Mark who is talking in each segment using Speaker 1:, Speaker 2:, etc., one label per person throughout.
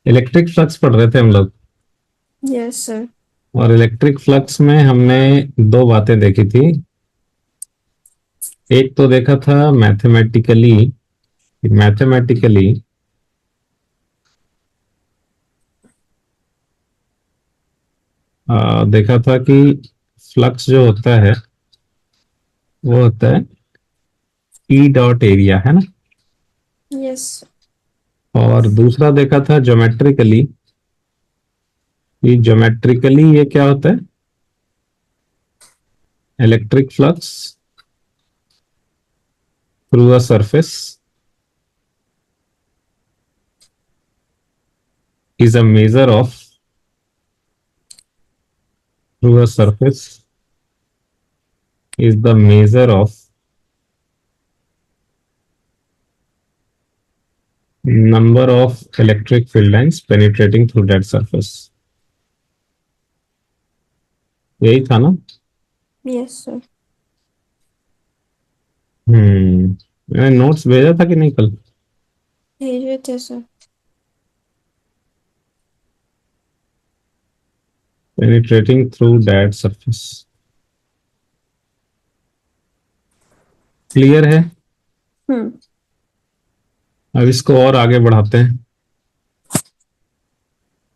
Speaker 1: Electric flux पढ़ रहे थे हम लोग।
Speaker 2: Yes sir.
Speaker 1: और इलेक्ट्रिक फ्लक्स में हमने दो बातें देखी थी। एक तो देखा था मैथमेटिकली। मैथमेटिकली देखा था कि फ्लक्स जो होता है वो होता है ई डॉट एरिया, है ना।
Speaker 2: यस।
Speaker 1: और दूसरा देखा था ज्योमेट्रिकली। ज्योमेट्रिकली ये क्या होता है? Electric flux through a surface is a measure of through a surface is the measure of number of electric field lines penetrating through that surface। यही था ना।
Speaker 2: Yes sir.
Speaker 1: मैंने नोट्स भेजा था कि नहीं कल?
Speaker 2: भेजे थे sir.
Speaker 1: penetrating through that surface। Clear है?
Speaker 2: हम्म।
Speaker 1: अब इसको और आगे बढ़ाते हैं।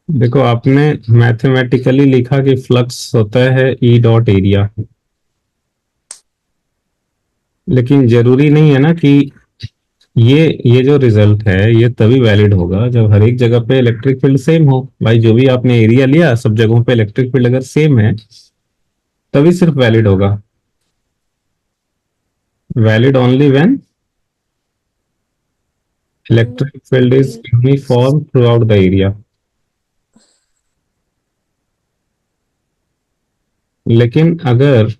Speaker 1: देखो, आपने मैथमेटिकली लिखा कि फ्लक्स होता है ई डॉट एरिया, लेकिन जरूरी नहीं है ना कि ये जो रिजल्ट है ये तभी वैलिड होगा जब हर एक जगह पे इलेक्ट्रिक फील्ड सेम हो। भाई, जो भी आपने एरिया लिया सब जगहों पे इलेक्ट्रिक फील्ड अगर सेम है तभी सिर्फ वैलिड होगा। Valid only when electric field is uniform through out the area. लेकिन अगर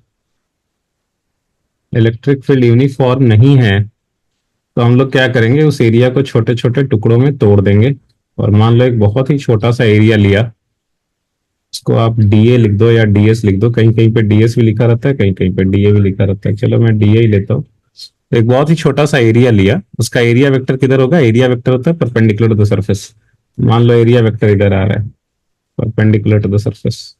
Speaker 1: इलेक्ट्रिक फील्ड यूनिफॉर्म नहीं है तो हम लोग क्या करेंगे, उस एरिया को छोटे छोटे टुकड़ों में तोड़ देंगे। और मान लो एक बहुत ही छोटा सा एरिया लिया, इसको आप डीए लिख दो या डीएस लिख दो। कहीं कहीं पे डीएस भी लिखा रहता है, कहीं कहीं पे डीए भी लिखा रहता है। चलो मैं डीए ही लेता हूँ। एक बहुत ही छोटा सा एरिया लिया, उसका एरिया वेक्टर किधर होगा? एरिया वेक्टर होता है परपेंडिकुलर टू द सरफेस। मान लो एरिया वेक्टर इधर आ रहा है, परपेंडिकुलर टू द सरफेस।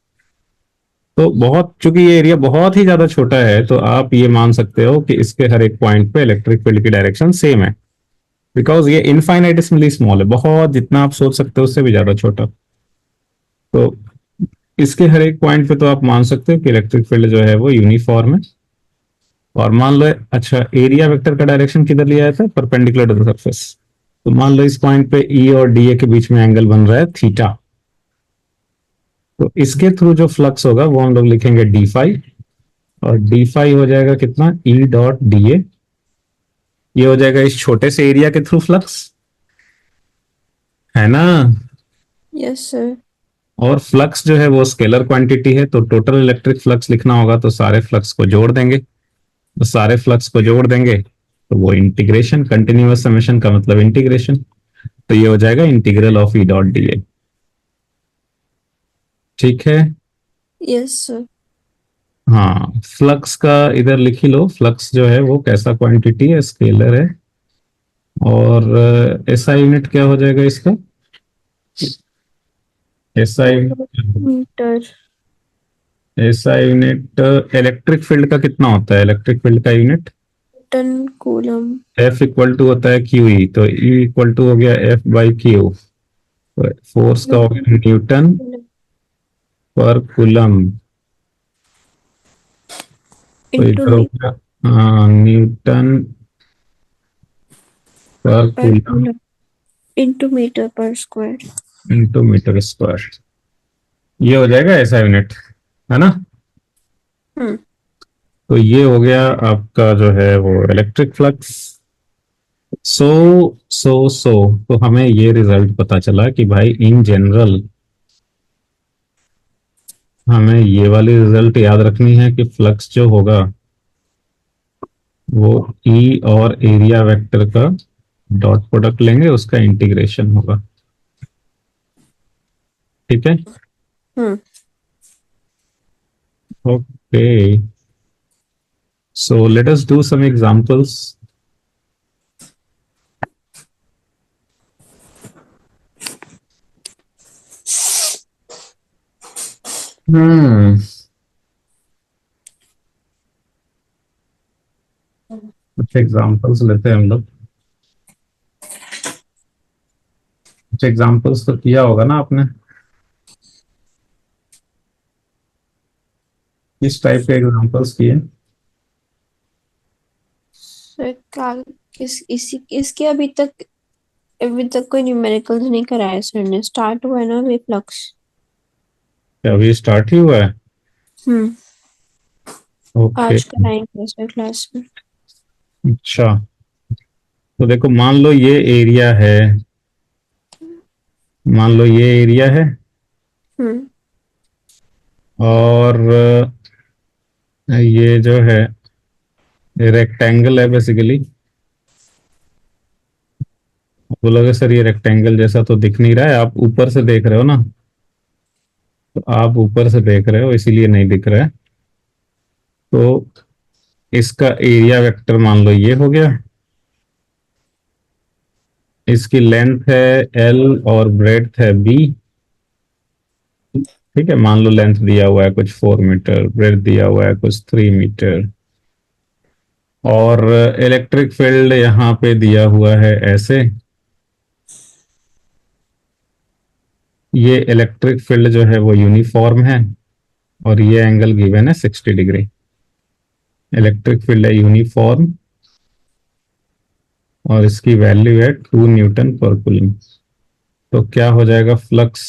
Speaker 1: तो बहुत, चूंकि ये एरिया बहुत ही ज्यादा छोटा है तो आप ये मान सकते हो कि इसके हर एक पॉइंट पे इलेक्ट्रिक फील्ड की डायरेक्शन सेम है। बिकॉज ये इनफाइनाइटेसिमली स्मॉल है, बहुत, जितना आप सोच सकते हो उससे भी ज्यादा छोटा। तो इसके हर एक पॉइंट पे तो आप मान सकते हो कि इलेक्ट्रिक फील्ड जो है वो यूनिफॉर्म है। और मान लो, अच्छा, एरिया वेक्टर का डायरेक्शन किधर लिया जाता है? Perpendicular to the surface. तो मान लो इस पॉइंट पे ई और डी ए के बीच में एंगल बन रहा है थीटा। तो इसके थ्रू जो फ्लक्स होगा वो हम लोग लिखेंगे डी फाई। और डी फाई हो जाएगा कितना? E dot D A. ये हो जाएगा इस छोटे से एरिया के थ्रू फ्लक्स, है ना।
Speaker 2: Yes sir.
Speaker 1: और फ्लक्स जो है वो स्केलर क्वांटिटी है, तो टोटल इलेक्ट्रिक फ्लक्स लिखना होगा तो सारे फ्लक्स को जोड़ देंगे। तो सारे फ्लक्स को जोड़ देंगे तो वो इंटीग्रेशन, कंटिन्यूअस समेशन का मतलब इंटीग्रेशन। तो ये हो जाएगा integral of E dot D A. ठीक है।
Speaker 2: Yes sir.
Speaker 1: हाँ, फ्लक्स का इधर लिख ही लो। फ्लक्स जो है वो कैसा क्वांटिटी है? स्केलर है। और एसआई यूनिट क्या हो जाएगा इसका? SI
Speaker 2: metre.
Speaker 1: SI unit electric field का कितना होता है? इलेक्ट्रिक फील्ड का unit
Speaker 2: ton coulomb.
Speaker 1: F equal to होता है क्यू ई, तो ई इक्वल टू हो गया एफ बाई क्यू। फोर्स का हो गया न्यूटन पर कूलम। तो
Speaker 2: इंटू
Speaker 1: इधर हो
Speaker 2: मीटर
Speaker 1: गया newton per
Speaker 2: per
Speaker 1: coulomb
Speaker 2: coulomb into metre per square.
Speaker 1: Into metre square. ये हो जाएगा ऐसा यूनिट, है ना।
Speaker 2: हम्म।
Speaker 1: तो ये हो गया आपका जो है वो इलेक्ट्रिक फ्लक्स। सो सो तो हमें ये रिजल्ट पता चला कि भाई इन जनरल हमें ये वाली रिजल्ट याद रखनी है कि फ्लक्स जो होगा वो ई और एरिया वेक्टर का डॉट प्रोडक्ट लेंगे, उसका इंटीग्रेशन होगा। ठीक है।
Speaker 2: Hmm.
Speaker 1: Okay, so let us do some examples. Hmm कुछ एग्जांपल्स लेते हैं हम लोग। कुछ एग्जांपल्स तो किया होगा ना आपने, किस टाइप के एग्जांपल्स किए?
Speaker 2: सर क्या किस इसी इसके अभी तक कोई न्यूमेरिकल्स नहीं कराया सर ने, स्टार्ट हुआ है ना अभी फ्लक्स।
Speaker 1: क्या अभी स्टार्ट ही हुआ है?
Speaker 2: हम्म।
Speaker 1: ओके।
Speaker 2: आज कराएंगे सर क्लास में।
Speaker 1: अच्छा, तो देखो मान लो ये एरिया है, मान लो ये एरिया है,
Speaker 2: हम्म।
Speaker 1: और ये जो है रेक्टेंगल है बेसिकली। बोलोगे सर ये रेक्टेंगल जैसा तो दिख नहीं रहा है, आप ऊपर से देख रहे हो ना, तो आप ऊपर से देख रहे हो इसीलिए नहीं दिख रहा है। तो इसका एरिया वेक्टर मान लो ये हो गया, इसकी लेंथ है एल और ब्रेड्थ है बी। ठीक है, मान लो लेंथ दिया हुआ है कुछ 4 मीटर, ब्रेड्थ दिया हुआ है कुछ 3 मीटर, और इलेक्ट्रिक फील्ड यहाँ पे दिया हुआ है ऐसे। ये इलेक्ट्रिक फील्ड जो है वो यूनिफॉर्म है, और ये एंगल गिवन है 60 डिग्री। इलेक्ट्रिक फील्ड है यूनिफॉर्म, और इसकी वैल्यू है 2 न्यूटन पर कूलम। तो क्या हो जाएगा फ्लक्स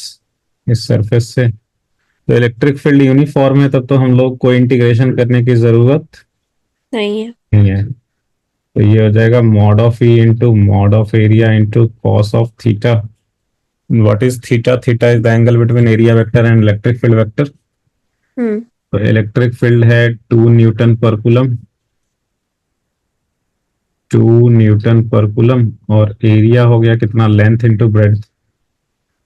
Speaker 1: इस सरफेस से? तो इलेक्ट्रिक फील्ड यूनिफॉर्म है, तब तो हम लोग को इंटीग्रेशन करने की जरूरत
Speaker 2: नहीं है।
Speaker 1: नहीं है। तो ये हो जाएगा mod of E into mod of area into cos of theta. What is theta? Theta is the angle between area vector and electric field vector.
Speaker 2: Hmm.
Speaker 1: तो इलेक्ट्रिक फील्ड है 2 newton per coulomb, 2 newton per coulomb, और area हो गया कितना, length into breadth,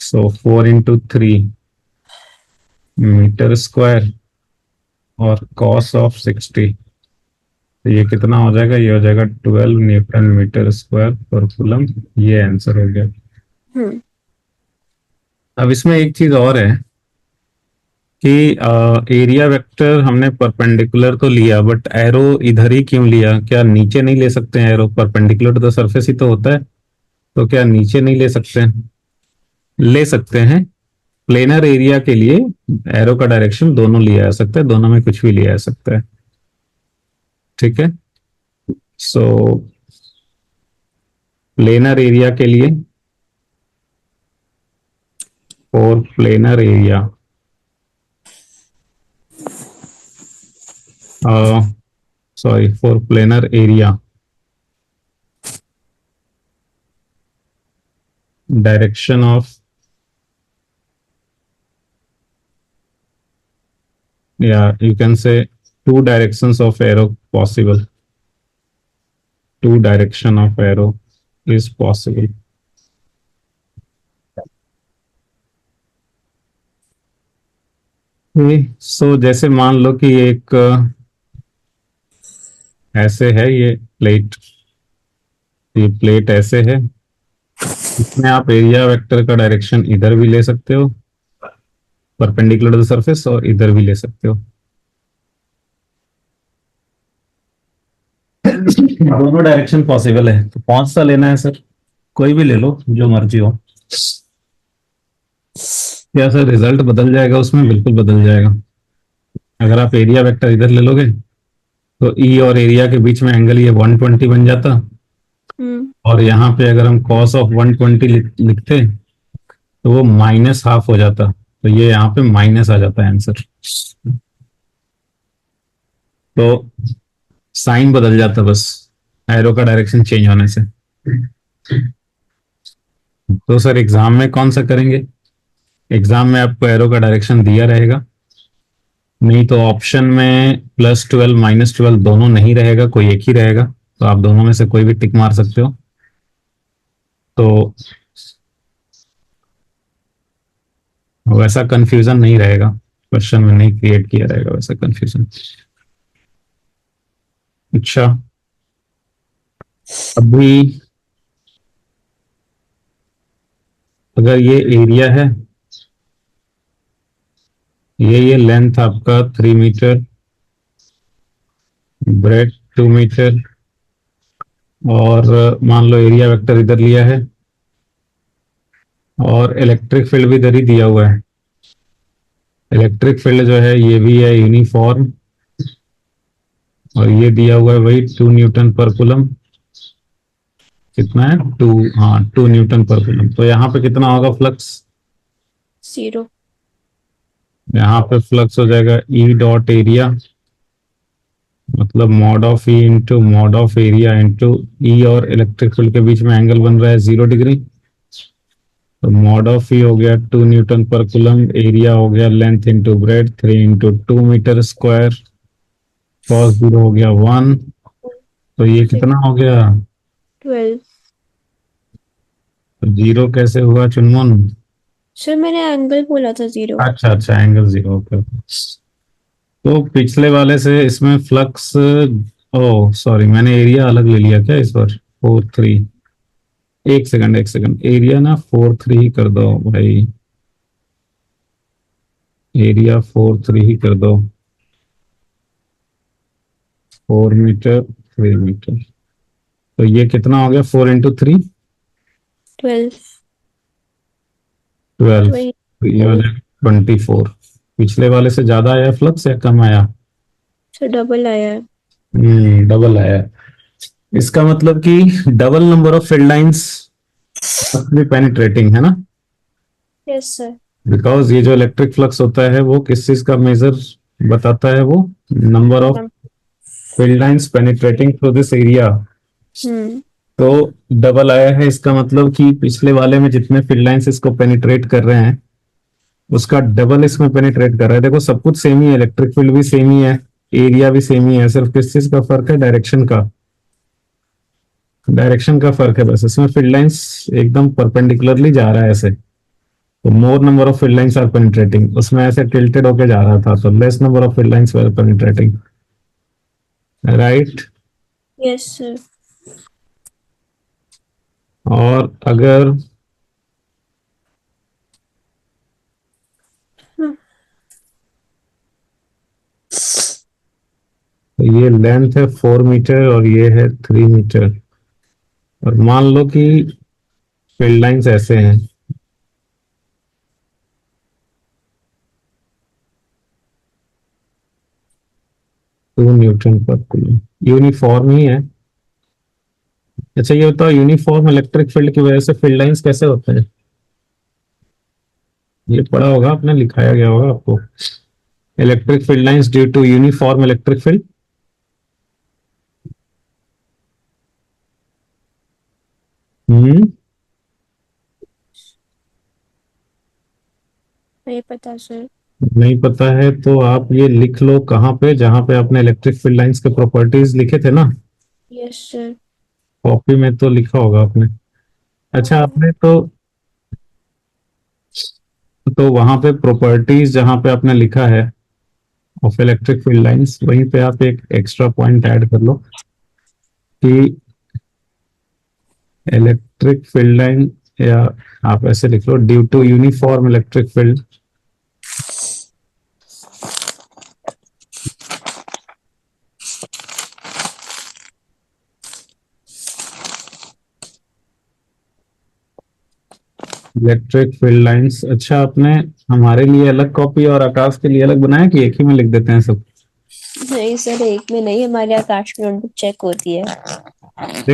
Speaker 1: so 4 into 3 metre square, और cos of 60। तो ये कितना हो जाएगा, ये हो जाएगा 12 न्यूटन मीटर स्क्वायर पर कूलम। ये आंसर हो गया।
Speaker 2: हम्म।
Speaker 1: अब इसमें एक चीज और है कि एरिया वेक्टर हमने परपेंडिकुलर तो लिया, बट एरो इधर ही क्यों लिया? क्या नीचे नहीं ले सकते हैं एरो? परपेंडिकुलर तो सरफेस ही तो होता है, तो क्या नीचे नहीं ले सकते हैं? ले सकते हैं। प्लेनर एरिया के लिए एरो का डायरेक्शन दोनों लिया जा सकता है, दोनों में कुछ भी लिया जा सकता है। ठीक है, सो प्लेनर एरिया के लिए, और planar area, sorry, for planar area direction of, या you can say two directions of arrow possible, two direction of arrow is possible. सो जैसे मान लो कि एक ऐसे है ये प्लेट, ये प्लेट ऐसे है, इसमें आप एरिया वेक्टर का डायरेक्शन इधर भी ले सकते हो परपेंडिकुलर टू द सरफेस, और इधर भी ले सकते हो। दोनों डायरेक्शन पॉसिबल है, तो कौन सा लेना है सर? कोई भी ले लो, जो मर्जी हो। क्या सर रिजल्ट बदल जाएगा उसमें? बिल्कुल बदल जाएगा। अगर आप एरिया वेक्टर इधर ले लोगे, तो ई और एरिया के बीच में एंगल ये 120 बन जाता,
Speaker 2: हम्म।
Speaker 1: और यहाँ पे अगर हम कॉस ऑफ 120 लिखते, तो वो माइनस हाफ हो जाता, तो ये यहाँ पे माइनस आ जाता है आंसर। तो साइन बदल जाता बस, एरो का डायरेक्शन चेंज होने से। तो सर एग्जाम में कौन सा करेंगे? एग्जाम में आपको एरो का डायरेक्शन दिया रहेगा, नहीं तो ऑप्शन में +12 -12 दोनों नहीं रहेगा, कोई एक ही रहेगा, तो आप दोनों में से कोई भी टिक मार सकते हो। तो वैसा कंफ्यूजन नहीं रहेगा, क्वेश्चन में नहीं क्रिएट किया रहेगा वैसा कंफ्यूजन। अच्छा, अभी अगर ये एरिया है, ये लेंथ आपका 3 मीटर, ब्रेड 2 मीटर, और मान लो एरिया वेक्टर इधर लिया है, और इलेक्ट्रिक फील्ड भी इधर ही दिया हुआ है। इलेक्ट्रिक फील्ड जो है ये भी है यूनिफॉर्म, और ये दिया हुआ है वही 2 न्यूटन पर कूलम। कितना है? 2, हाँ 2 न्यूटन पर कूलम। तो यहाँ पे कितना होगा फ्लक्स?
Speaker 2: 0।
Speaker 1: यहाँ पे फ्लक्स हो जाएगा ई डॉट एरिया, मतलब mod of E into mod of area into E, और इलेक्ट्रिक फील्ड के बीच में एंगल बन रहा है 0 डिग्री। तो मॉड ऑफ ई हो गया 2 न्यूटन पर कूलम, एरिया हो गया length into breadth 3 into 2 metre square, cos 0 हो गया 1। तो ये कितना हो गया?
Speaker 2: 12।
Speaker 1: तो 0 कैसे हुआ चुनमुन?
Speaker 2: सर मैंने एंगल बोला था 0।
Speaker 1: अच्छा अच्छा, एंगल 0, ओके। तो पिछले वाले से इसमें फ्लक्स, ओ सॉरी, मैंने एरिया अलग ले लिया क्या इस बार? 4 3, एक सेकंड एक सेकंड, एरिया ना 4 3 ही कर दो भाई, एरिया 4 3 ही कर दो। 4 मीटर, 3 मीटर। तो ये कितना हो गया? 4 इंटू 3,
Speaker 2: 12।
Speaker 1: 12।
Speaker 2: वही
Speaker 1: तो ये हो
Speaker 2: 12।
Speaker 1: जाएगा 24। पिछले वाले से ज्यादा आया फ्लक्स या कम आया?
Speaker 2: सर डबल आया है।
Speaker 1: डबल आया। इसका मतलब कि double number of field lines must be penetrating, है ना?
Speaker 2: Yes sir.
Speaker 1: बिकॉज ये जो इलेक्ट्रिक फ्लक्स होता है वो किस चीज का मेजर बताता है? वो number of field lines penetrating through this area.
Speaker 2: Hmm.
Speaker 1: तो डबल आया है, इसका मतलब कि पिछले वाले में जितने फील्ड लाइंस इसको पेनिट्रेट कर रहे हैं उसका डबल इसमें पेनिट्रेट कर रहा है। देखो सब कुछ सेम ही है, इलेक्ट्रिक फील्ड भी सेम ही है, एरिया भी सेम ही है, सिर्फ किस चीज का फर्क है? डायरेक्शन का। डायरेक्शन का फर्क है बस। इसमें फील्ड लाइंस एकदम परपेंडिकुलरली जा रहा है ऐसे, तो more number of field lines are penetrating. उसमें ऐसे टिल्टेड होके जा रहा था तो less number of field lines were penetrating, right?
Speaker 2: Yes sir.
Speaker 1: और अगर ये लेंथ है 4 मीटर और ये है 3 मीटर, और मान लो कि फील्ड लाइंस ऐसे हैं, 2 न्यूटन पर कूलम, यूनिफॉर्म ही है। अच्छा ये बताओ, यूनिफॉर्म इलेक्ट्रिक फील्ड की वजह से फील्ड लाइंस कैसे होते हैं? ये पढ़ा होगा आपने, लिखाया गया होगा आपको। Electric field lines due to uniform electric field. Hmm.
Speaker 2: नहीं पता सर।
Speaker 1: नहीं पता है तो आप ये लिख लो कहाँ पे, जहां पे आपने इलेक्ट्रिक फील्ड लाइंस के प्रॉपर्टीज लिखे थे ना,
Speaker 2: यस सर।
Speaker 1: कॉपी में तो लिखा होगा आपने। अच्छा
Speaker 2: हाँ।
Speaker 1: आपने तो वहां पे प्रॉपर्टीज जहां पे आपने लिखा है ऑफ इलेक्ट्रिक फील्ड लाइंस, वहीं पे आप एक एक्स्ट्रा पॉइंट ऐड कर लो कि इलेक्ट्रिक फील्ड लाइन, या आप ऐसे लिख लो due to uniform electric field, electric field lines. अच्छा आपने हमारे लिए अलग कॉपी और आकाश के लिए अलग बनाया कि एक ही में लिख देते हैं सब?
Speaker 2: नहीं सर, एक में नहीं, हमारे आकाश में नोटबुक चेक होती है।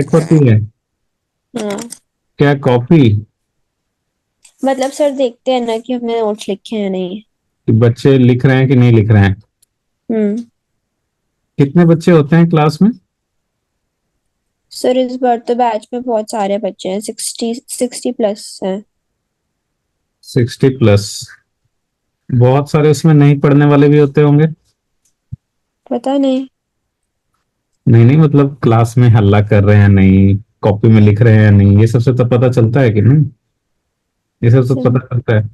Speaker 1: एक होती है
Speaker 2: हाँ।
Speaker 1: क्या कॉपी?
Speaker 2: मतलब सर देखते हैं ना कि हमने नोट्स लिखे हैं नहीं।
Speaker 1: कि बच्चे लिख रहे हैं कि नहीं लिख रहे हैं?
Speaker 2: हम्म।
Speaker 1: कितने बच्चे होते हैं क्लास में?
Speaker 2: सर इस बार तो बैच में बहुत सारे बच्चे हैं, 60 प्लस हैं।
Speaker 1: 60 प्लस? बहुत सारे उसमें नहीं पढ़ने वाले भी होते होंगे।
Speaker 2: पता नहीं।
Speaker 1: नहीं नहीं, मतलब क्लास में हल्ला कर रहे हैं नहीं, कॉपी में लिख रहे हैं नहीं, ये सबसे तो पता चलता है कि नहीं? ये सब तो
Speaker 2: सर,
Speaker 1: पता चलता है।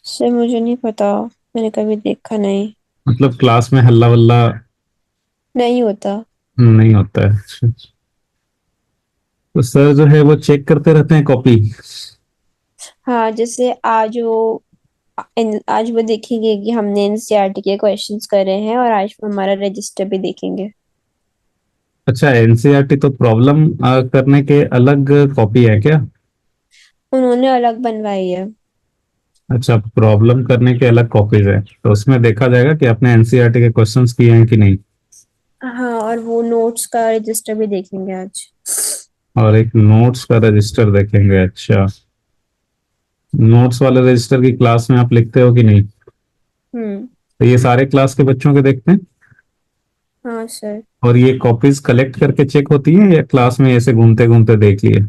Speaker 2: सर मुझे नहीं पता, मैंने कभी देखा नहीं।
Speaker 1: मतलब क्लास में हल्ला वल्ला
Speaker 2: नहीं होता।
Speaker 1: नहीं होता है? तो सर जो है वो चेक करते रहते हैं कॉपी?
Speaker 2: हाँ, जैसे आज हो आज वो देखेंगे कि हमने एनसीईआरटी के क्वेश्चंस करे हैं, और आज वो हमारा रजिस्टर भी देखेंगे।
Speaker 1: अच्छा, एनसीईआरटी तो प्रॉब्लम करने के अलग कॉपी है क्या?
Speaker 2: उन्होंने अलग बनवाई है।
Speaker 1: अच्छा, प्रॉब्लम करने के अलग कॉपीज है, तो उसमें देखा जाएगा कि आपने एनसीईआरटी के क्वेश्चंस किए हैं कि नहीं।
Speaker 2: हाँ, और वो नोट्स का रजिस्टर भी देखेंगे आज।
Speaker 1: और एक नोट्स का रजिस्टर देखेंगे। अच्छा, नोट्स वाले रजिस्टर की क्लास में आप लिखते हो कि नहीं?
Speaker 2: हम्म।
Speaker 1: तो ये सारे क्लास के बच्चों के देखते हैं?
Speaker 2: हाँ सर।
Speaker 1: और ये कॉपीज कलेक्ट करके चेक होती हैं या क्लास में ऐसे घूमते घूमते देख लिए?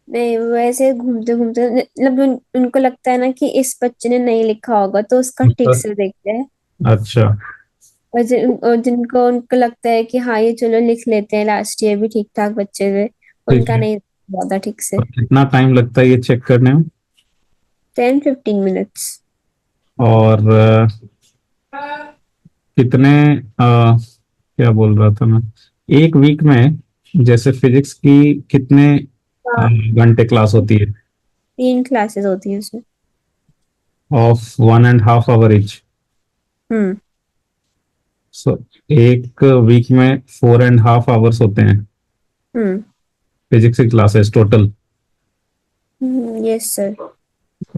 Speaker 2: नहीं, वैसे घूमते घूमते मतलब उनको लगता है ना कि इस बच्चे ने नहीं लिखा होगा, तो उसका ठीक
Speaker 1: अच्छा।
Speaker 2: से देखते हैं।
Speaker 1: अच्छा।
Speaker 2: और जिनको उनको लगता है कि हाँ ये चलो लिख लेते हैं, लास्ट ईयर भी ठीक ठाक बच्चे थे,
Speaker 1: ठीक
Speaker 2: उनका
Speaker 1: है।
Speaker 2: नहीं ज्यादा ठीक से।
Speaker 1: और कितना टाइम लगता है ये चेक करने में?
Speaker 2: 10-15 मिनट्स।
Speaker 1: और कितने क्या बोल रहा था मैं, एक वीक में जैसे फिजिक्स की कितने
Speaker 2: हाँ,
Speaker 1: घंटे क्लास होती है?
Speaker 2: 3 क्लासेस होती हैं उसमें।
Speaker 1: Of 1.5 hour each.
Speaker 2: Hmm.
Speaker 1: So एक वीक में 4.5 आवर्स होते हैं
Speaker 2: हम्म।
Speaker 1: फिजिक्स की classes total.
Speaker 2: Yes sir.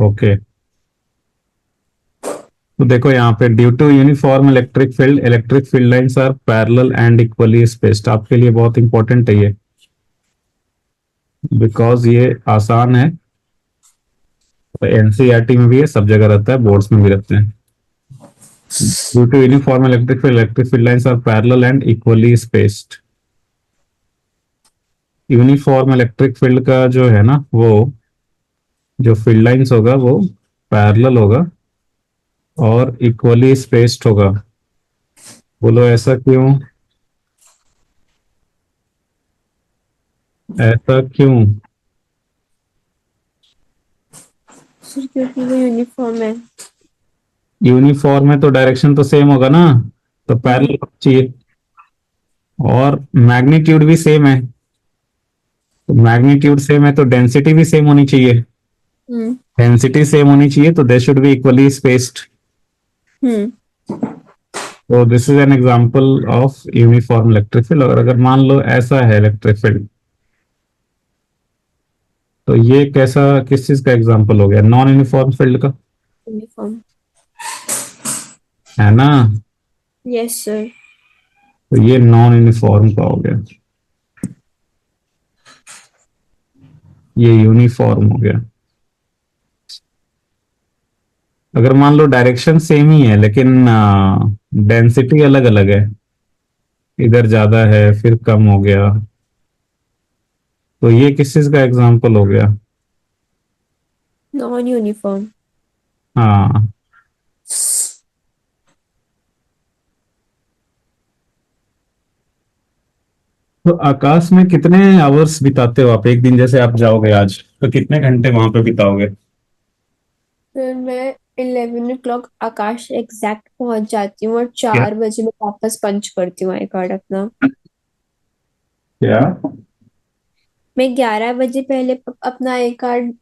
Speaker 1: Okay. तो देखो यहाँ पे, due to uniform electric field lines are parallel and equally spaced, आपके लिए बहुत इंपॉर्टेंट है ये, बिकॉज ये आसान है। एनसीईआरटी में भी है, सब जगह रहता है, बोर्ड्स में भी रहते हैं। Due to uniform electric field lines are parallel and equally spaced. Uniform electric field का जो है ना, वो जो फील्ड लाइंस होगा वो पैरेलल होगा और इक्वली स्पेस्ड होगा। बोलो ऐसा क्यों? ऐसा क्यों?
Speaker 2: सर क्योंकि वो यूनिफॉर्म है।
Speaker 1: यूनिफॉर्म है तो डायरेक्शन तो सेम होगा ना, तो
Speaker 2: हम्म।
Speaker 1: पैरेलल चाहिए। और मैग्नीट्यूड भी सेम है, तो मैग्नीट्यूड सेम है तो डेंसिटी भी सेम होनी चाहिए।
Speaker 2: हम्म।
Speaker 1: डेंसिटी सेम होनी चाहिए तो they should be equally spaced.
Speaker 2: Hmm.
Speaker 1: तो this is an example of uniform electric field. और अगर मान लो ऐसा है इलेक्ट्रिक फील्ड, तो ये कैसा, किस चीज का एग्जांपल हो गया? नॉन यूनिफॉर्म फील्ड का,
Speaker 2: यूनिफॉर्म।
Speaker 1: है ना?
Speaker 2: Yes sir.
Speaker 1: तो ये नॉन यूनिफॉर्म का हो गया, ये यूनिफॉर्म हो गया। अगर मान लो डायरेक्शन सेम ही है लेकिन डेंसिटी अलग अलग है, इधर ज्यादा है फिर कम हो गया, तो ये किस चीज का एग्जांपल हो गया?
Speaker 2: Non uniform.
Speaker 1: हाँ। तो आकाश में कितने आवर्स बिताते हो आप एक दिन? जैसे आप जाओगे आज तो कितने घंटे वहां पे बिताओगे?
Speaker 2: फिर मैं 11 o'clock आकाश एग्जैक्ट पहुंच जाती हूँ, और
Speaker 1: क्या?
Speaker 2: 4 बजे मैं वापस पंच करती हूँ आई कार्ड अपना।
Speaker 1: क्या?
Speaker 2: मैं 11 बजे पहले अपना आई कार्ड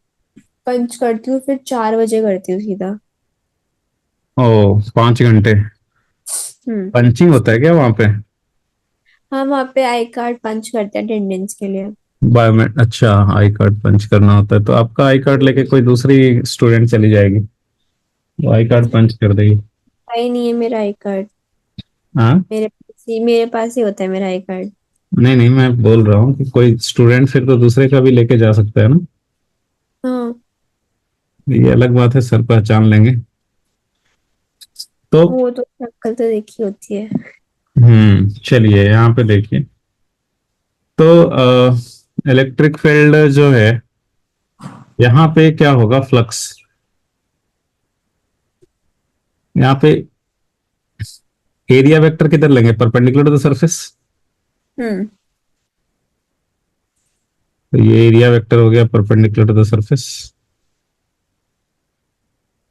Speaker 2: पंच करती हूँ, फिर 4 बजे करती हूँ सीधा।
Speaker 1: ओ, 5 घंटे
Speaker 2: हम्म।
Speaker 1: पंचिंग होता है क्या वहां पे?
Speaker 2: हाँ, वहाँ पे आई कार्ड पंच करते हैं अटेंडेंस के लिए।
Speaker 1: बायोमेट, अच्छा, आई कार्ड पंच करना होता है, तो आपका आई कार्ड लेके कोई दूसरी स्टूडेंट चली जाएगी, वो आई कार्ड पंच कर देगी।
Speaker 2: ही नहीं है मेरा आई कार्ड।
Speaker 1: हाँ।
Speaker 2: मेरे पास ही होता है मेरा आई कार्ड।
Speaker 1: नहीं नहीं, मैं बोल रहा हूँ कि कोई स्टूडेंट फिर तो दूसरे का भी लेके जा सकता है ना।
Speaker 2: हाँ।
Speaker 1: ये अलग बात है, सर पहचान लेंगे तो।
Speaker 2: वो तो शक्ल तो देखी होती है।
Speaker 1: चलिए यहाँ पे देखिए। तो इलेक्ट्रिक फील्ड जो है, यहाँ पे क्या होगा? फ्लक्स। यहाँ पे एरिया वेक्टर किधर लेंगे? Perpendicular to the surface.
Speaker 2: Hmm.
Speaker 1: तो ये एरिया वेक्टर हो गया परपेंडिकुलर टू द सरफेस,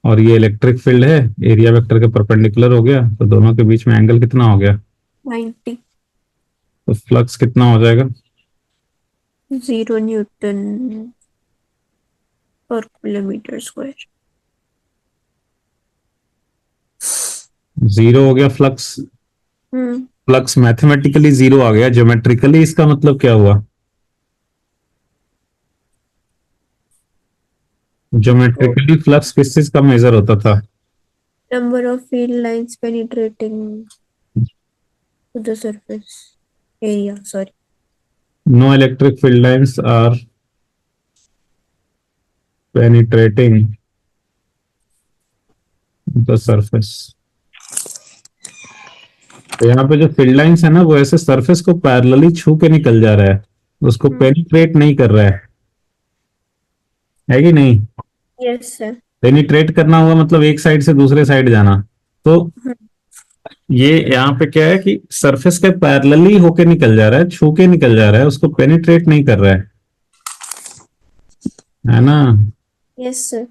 Speaker 1: और ये इलेक्ट्रिक फील्ड है, एरिया वेक्टर के परपेंडिकुलर हो गया, तो दोनों के बीच में एंगल कितना हो गया?
Speaker 2: 90।
Speaker 1: तो फ्लक्स कितना हो जाएगा?
Speaker 2: 0 न्यूटन पर किलोमीटर स्क्वायर।
Speaker 1: जीरो हो गया फ्लक्स।
Speaker 2: हम्म।
Speaker 1: फ्लक्स मैथमेटिकली जीरो आ गया, ज्योमेट्रिकली इसका मतलब क्या हुआ? ज्योमेट्रिकली फ्लक्स किस चीज का मेजर होता था?
Speaker 2: Number of field lines penetrating to the surface area, sorry.
Speaker 1: No electric field lines are penetrating the surface. तो यहाँ पे जो फील्ड लाइंस है ना, वो ऐसे सरफेस को पैरेलली छू के निकल जा रहा है, उसको पेनिट्रेट नहीं कर रहा है कि नहीं?
Speaker 2: Yes sir.
Speaker 1: पेनिट्रेट करना हुआ मतलब एक साइड से दूसरे साइड जाना। तो ये यहाँ पे क्या है कि सरफेस के पैरेलली होके निकल जा रहा है, छू के निकल जा रहा है, उसको पेनिट्रेट नहीं कर रहा है ना?
Speaker 2: Yes sir.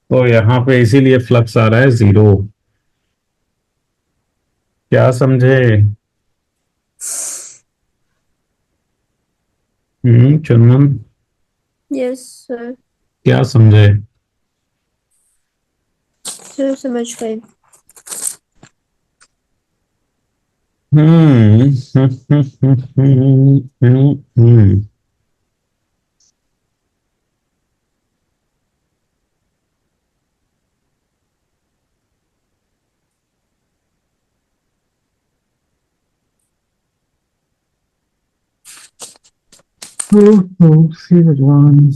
Speaker 1: तो यहाँ पे इसीलिए फ्लक्स आ रहा है जीरो। क्या समझे? चुनमन,
Speaker 2: यस सर।
Speaker 1: क्या समझे?
Speaker 2: सर समझ गए।
Speaker 1: हम्म हम्म हम्म हम्म हम्म हम्म श्री भगवान।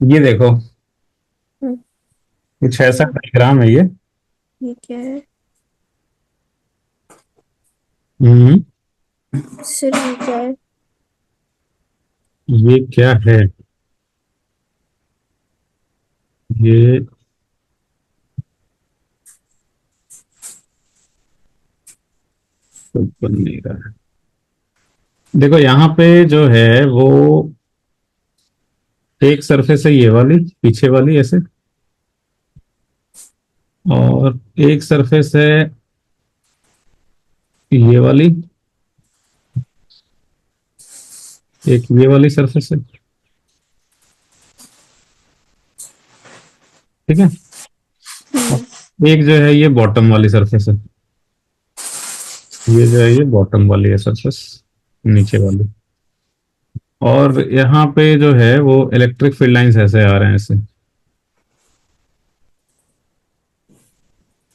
Speaker 1: ये देखो,
Speaker 2: हम्म,
Speaker 1: कुछ ऐसा
Speaker 2: क्या?
Speaker 1: डायग्राम है ये।
Speaker 2: ये क्या है?
Speaker 1: हम्म
Speaker 2: सर ये क्या है?
Speaker 1: ये क्या है? ये तो बन नहीं रहा है। देखो यहाँ पे जो है वो एक सरफेस है, ये वाली पीछे वाली ऐसे, और एक सरफेस है ये वाली, एक ये वाली सरफेस है। ठीक है।
Speaker 2: हम्म।
Speaker 1: और एक जो है ये बॉटम वाली सरफेस है। ये जो है ये बॉटम वाली है सरफेस, नीचे वाली। और यहाँ पे जो है वो इलेक्ट्रिक फील्ड लाइंस ऐसे आ रहे हैं, ऐसे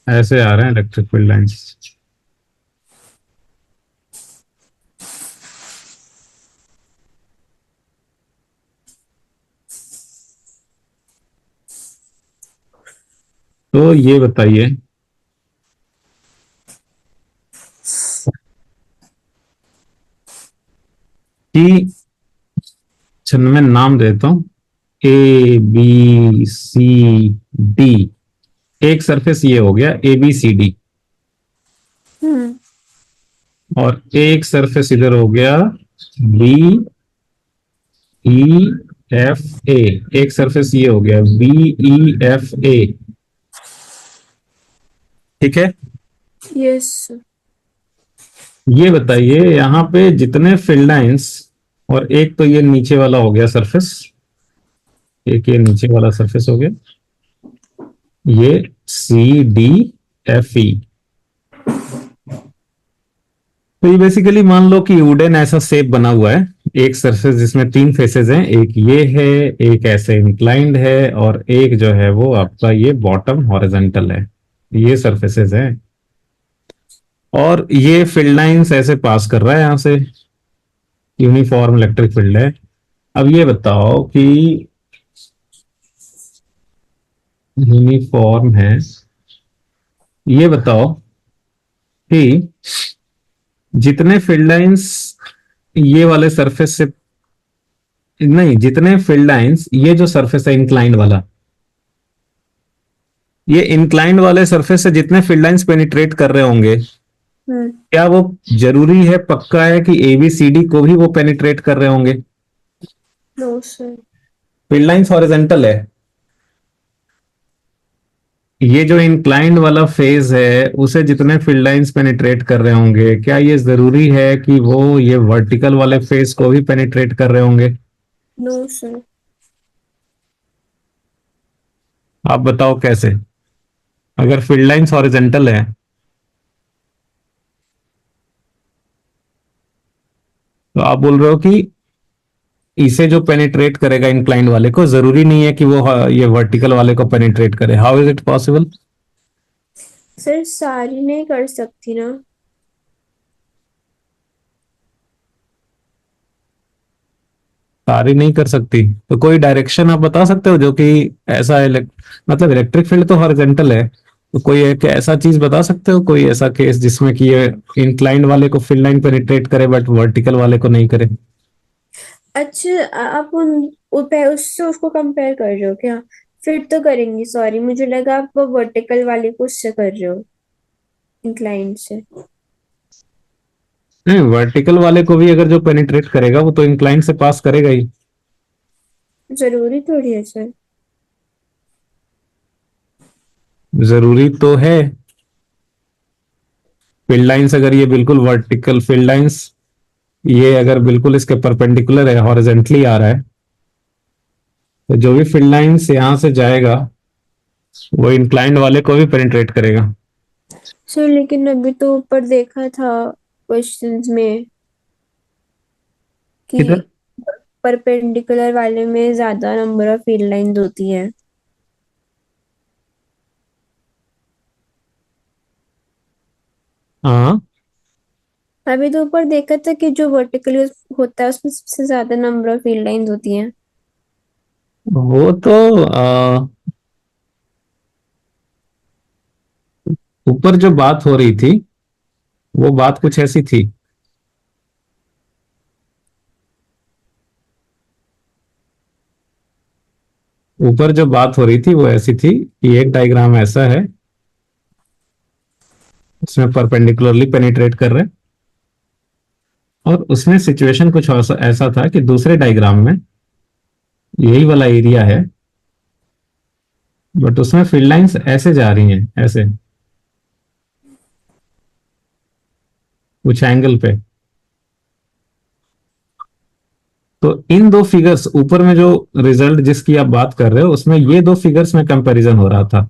Speaker 1: ऐसे आ रहे हैं इलेक्ट्रिक फील्ड लाइंस। तो ये बताइए कि, चलो मैं नाम देता हूँ, ए बी सी डी। एक सरफेस ये हो गया ए बी सी डी,
Speaker 2: हम्म।
Speaker 1: और एक सरफेस इधर हो गया बी ई एफ ए। एक सरफेस ये हो गया बी ई एफ ए। ठीक है।
Speaker 2: यस।
Speaker 1: ये बताइए यहाँ पे जितने फील्ड लाइंस, और एक तो ये नीचे वाला हो गया सरफेस, एक ये नीचे वाला सरफेस हो गया, ये सी डी एफ ई। तो ये बेसिकली मान लो कि वुडन ऐसा शेप बना हुआ है, एक सरफेस जिसमें तीन फेसेस हैं, एक ये है, एक ऐसे इंक्लाइंड है, और एक जो है वो आपका ये बॉटम हॉरिजॉन्टल है। ये सरफेसेस हैं, और ये फील्ड लाइंस ऐसे पास कर रहा है यहां से, यूनिफॉर्म इलेक्ट्रिक फील्ड है। अब ये बताओ कि यूनिफॉर्म है, ये बताओ कि जितने फील्ड लाइंस ये वाले सरफेस से, नहीं, जितने फील्ड लाइंस ये जो सरफेस है इंक्लाइंड वाला, ये इंक्लाइंड वाले सरफेस से जितने फील्ड लाइंस पेनिट्रेट कर रहे होंगे,
Speaker 2: हम्म।
Speaker 1: क्या वो जरूरी है, पक्का है कि एबीसीडी को भी वो पेनिट्रेट कर रहे होंगे?
Speaker 2: No sir.
Speaker 1: Field lines horizontal है, ये जो इंक्लाइंड वाला फेज है उसे जितने फील्ड लाइंस पेनिट्रेट कर रहे होंगे, क्या ये जरूरी है कि वो ये वर्टिकल वाले फेज को भी पेनिट्रेट कर रहे होंगे?
Speaker 2: No sir.
Speaker 1: आप बताओ कैसे, अगर फील्ड लाइंस हॉरिजॉन्टल है तो आप बोल रहे हो कि इसे जो पेनिट्रेट करेगा इंक्लाइंड वाले को, जरूरी नहीं है कि वो ये वर्टिकल वाले को पेनिट्रेट करे। How is it possible?
Speaker 2: Sir सारी नहीं कर सकती ना।
Speaker 1: सारी नहीं कर सकती, तो कोई डायरेक्शन आप बता सकते हो जो कि ऐसा मतलब इलेक्ट्रिक फील्ड तो हॉरिजॉन्टल है, तो कोई एक ऐसा चीज बता सकते हो, कोई ऐसा केस जिसमें कि ये इंक्लाइंड वाले को फील्ड लाइन पेनिट्रेट करे बट वर्टिकल वाले को नहीं करे?
Speaker 2: अच्छा, आप उससे उसको कंपेयर कर रहे हो क्या? फिर तो करेंगी, सॉरी मुझे लगा आप वर्टिकल वाले को उससे कर रहे हो, इंक्लाइंड से।
Speaker 1: नहीं, वर्टिकल वाले को भी अगर जो पेनिट्रेट करेगा वो तो इंक्लाइंड से पास करेगा ही।
Speaker 2: जरूरी थोड़ी है सर।
Speaker 1: जरूरी तो है। फील्ड लाइंस अगर ये बिल्कुल वर्टिकल फील्ड लाइंस, ये अगर बिल्कुल इसके परपेंडिकुलर है, हॉरिजेंटली आ रहा है, तो जो भी फील्ड लाइंस यहां से जाएगा वो इंक्लाइंड वाले को भी पेनिट्रेट करेगा।
Speaker 2: सर लेकिन अभी तो ऊपर देखा था क्वेश्चंस में
Speaker 1: किधर?
Speaker 2: कि परपेंडिकुलर वाले में ज्यादा नंबर ऑफ फील्ड लाइंस होती है।
Speaker 1: हाँ,
Speaker 2: अभी तो ऊपर देखा था कि जो वर्टिकली होता है उसमें सबसे ज्यादा नंबर ऑफ फील्ड लाइंस होती हैं।
Speaker 1: वो तो ऊपर जो बात हो रही थी वो बात कुछ ऐसी थी। ऊपर जो बात हो रही थी वो ऐसी थी कि एक डायग्राम ऐसा है, उसमें परपेंडिकुलरली पेनिट्रेट कर रहे हैं, और उसमें सिचुएशन कुछ ऐसा ऐसा था कि दूसरे डायग्राम में यही वाला एरिया है, बट उसमें फील्ड लाइंस ऐसे जा रही हैं, ऐसे कुछ एंगल पे। तो इन दो फिगर्स ऊपर में जो रिजल्ट जिसकी आप बात कर रहे हो उसमें ये दो फिगर्स में कंपैरिजन हो रहा था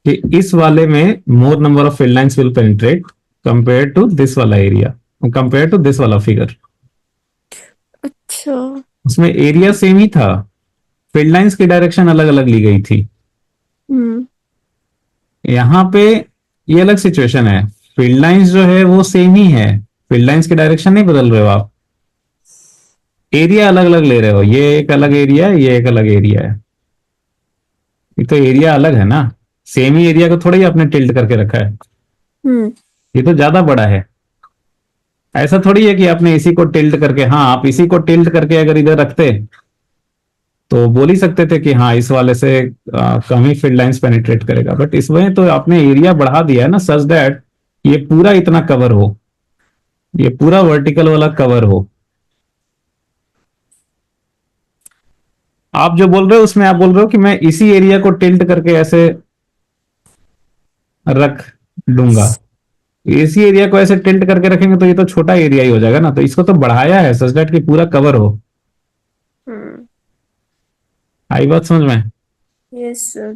Speaker 1: कि इस वाले में more number of field lines will penetrate compare to this वाला एरिया, कंपेयर टू दिस वाला फिगर।
Speaker 2: अच्छा।
Speaker 1: उसमें एरिया सेम ही था, फील्ड लाइंस की डायरेक्शन अलग अलग ली गई थी।
Speaker 2: हम्म।
Speaker 1: यहाँ पे ये अलग सिचुएशन है, फील्ड लाइंस जो है वो सेम ही है, फील्ड लाइंस की डायरेक्शन नहीं बदल रहे हो आप, एरिया अलग अलग ले रहे हो, ये एक अलग एरिया है, ये एक अलग एरिया है। ये तो एरिया अलग है ना, सेम ही एरिया को थोड़ा ही आपने टिल्ट करके रखा है,
Speaker 2: हम्म।
Speaker 1: ये तो ज्यादा बड़ा है। ऐसा थोड़ी है कि आपने इसी को टिल्ट करके, हाँ आप इसी को टिल्ट करके अगर इधर रखते तो बोल ही सकते थे कि हाँ इस वाले से कम ही फील्ड लाइंस पेनिट्रेट करेगा, बट इसमें तो आपने एरिया बढ़ा दिया है ना, सच दैट ये पूरा इतना कवर हो, ये पूरा वर्टिकल वाला कवर हो। आप जो बोल रहे हो उसमें आप बोल रहे हो कि मैं इसी एरिया को टिल्ट करके ऐसे रख दूंगा, इसी एरिया को ऐसे टिल्ट करके रखेंगे तो ये तो छोटा एरिया ही हो जाएगा ना, तो इसको तो बढ़ाया है सच दैट कि पूरा कवर हो।
Speaker 2: हम्म।
Speaker 1: आई बात समझ में?
Speaker 2: Yes sir.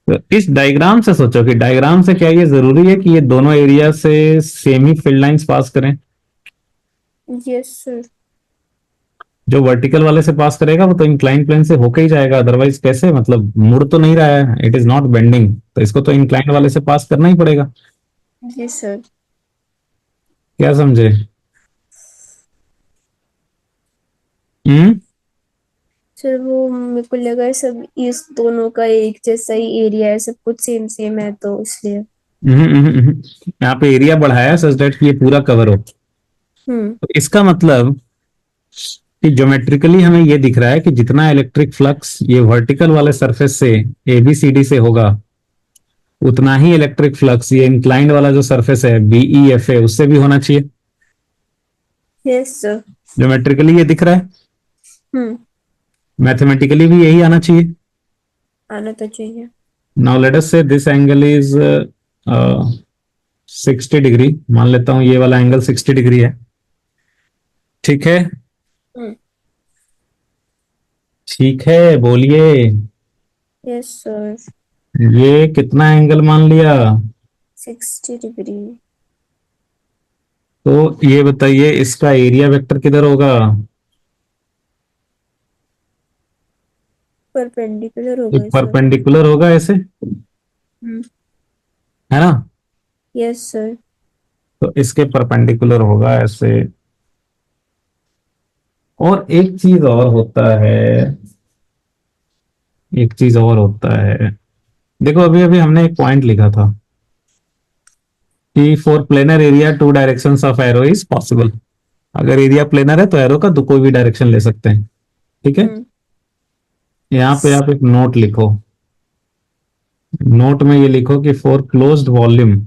Speaker 1: तो इस डायग्राम से सोचो कि डायग्राम से क्या ये जरूरी है कि ये दोनों एरिया से सेम ही फील्ड लाइंस पास करें?
Speaker 2: Yes sir.
Speaker 1: जो वर्टिकल वाले से पास करेगा वो तो इंक्लाइन प्लेन से होके ही जाएगा, अदरवाइज कैसे, मतलब मुड़ तो नहीं रहा है, इट इज नॉट बेंडिंग, तो इसको तो इंक्लाइन वाले से पास करना ही पड़ेगा।
Speaker 2: जी सर।
Speaker 1: क्या समझे? हम्म।
Speaker 2: सर वो मेरे को लगा सब इस दोनों का एक जैसा ही एरिया है, सब कुछ सेम सेम है तो इसलिए।
Speaker 1: यहाँ पे एरिया बढ़ाया सच दैट कि ये पूरा कवर हो।
Speaker 2: हम्म।
Speaker 1: तो इसका मतलब कि ज्योमेट्रिकली हमें ये दिख रहा है कि जितना इलेक्ट्रिक फ्लक्स ये वर्टिकल वाले सरफेस से एबीसीडी से होगा, उतना ही इलेक्ट्रिक फ्लक्स ये इंक्लाइंड वाला जो सरफेस है बीई एफ ए उससे भी होना चाहिए।
Speaker 2: Yes sir.
Speaker 1: ज्योमेट्रिकली ये दिख रहा है,
Speaker 2: हम्म।
Speaker 1: मैथमेटिकली भी यही आना चाहिए।
Speaker 2: आना तो चाहिए।
Speaker 1: नाउ लेट अस से दिस एंगल इज 60 डिग्री, मान लेता हूं ये वाला एंगल 60 डिग्री है। ठीक है।
Speaker 2: हम्म।
Speaker 1: ठीक है, बोलिए।
Speaker 2: Yes sir.
Speaker 1: ये कितना एंगल मान लिया?
Speaker 2: 60 डिग्री।
Speaker 1: तो ये बताइए इसका एरिया वेक्टर किधर होगा?
Speaker 2: परपेंडिकुलर
Speaker 1: ये
Speaker 2: होगा सर।
Speaker 1: परपेंडिकुलर होगा ऐसे,
Speaker 2: हम्म।
Speaker 1: है ना?
Speaker 2: Yes sir.
Speaker 1: तो इसके परपेंडिकुलर होगा ऐसे। और एक चीज और होता है, एक चीज और होता है। देखो अभी अभी हमने एक पॉइंट लिखा था कि for planar area two directions of arrow is possible. अगर एरिया प्लेनर है तो एरो का तो कोई भी डायरेक्शन ले सकते हैं। ठीक है।
Speaker 2: हम्म।
Speaker 1: यहाँ पे आप एक नोट लिखो, नोट में ये लिखो कि for closed volume,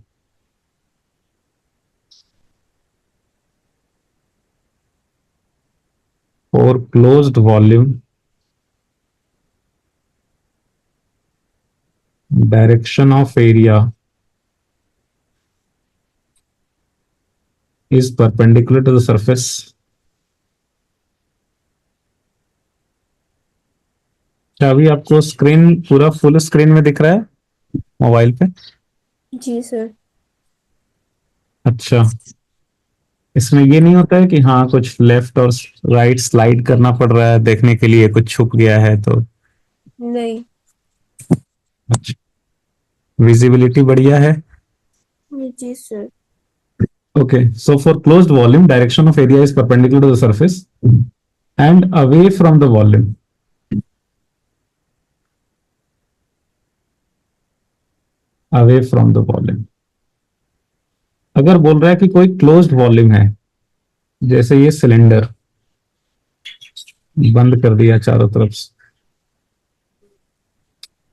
Speaker 1: for closed volume direction of area is perpendicular to the surface. क्या अभी आपको स्क्रीन पूरा फुल स्क्रीन में दिख रहा है मोबाइल पे?
Speaker 2: जी सर।
Speaker 1: अच्छा। इसमें ये नहीं होता है कि हाँ कुछ लेफ्ट और राइट स्लाइड करना पड़ रहा है देखने के लिए, कुछ छुप गया है तो?
Speaker 2: नहीं।
Speaker 1: अच्छा, विजिबिलिटी बढ़िया है।
Speaker 2: जी sir.
Speaker 1: Okay, so for closed volume direction of area is perpendicular to the surface and away from the volume, away from the volume. अगर बोल रहा है कि कोई क्लोज्ड वॉल्यूम है, जैसे ये सिलेंडर बंद कर दिया चारों तरफ से,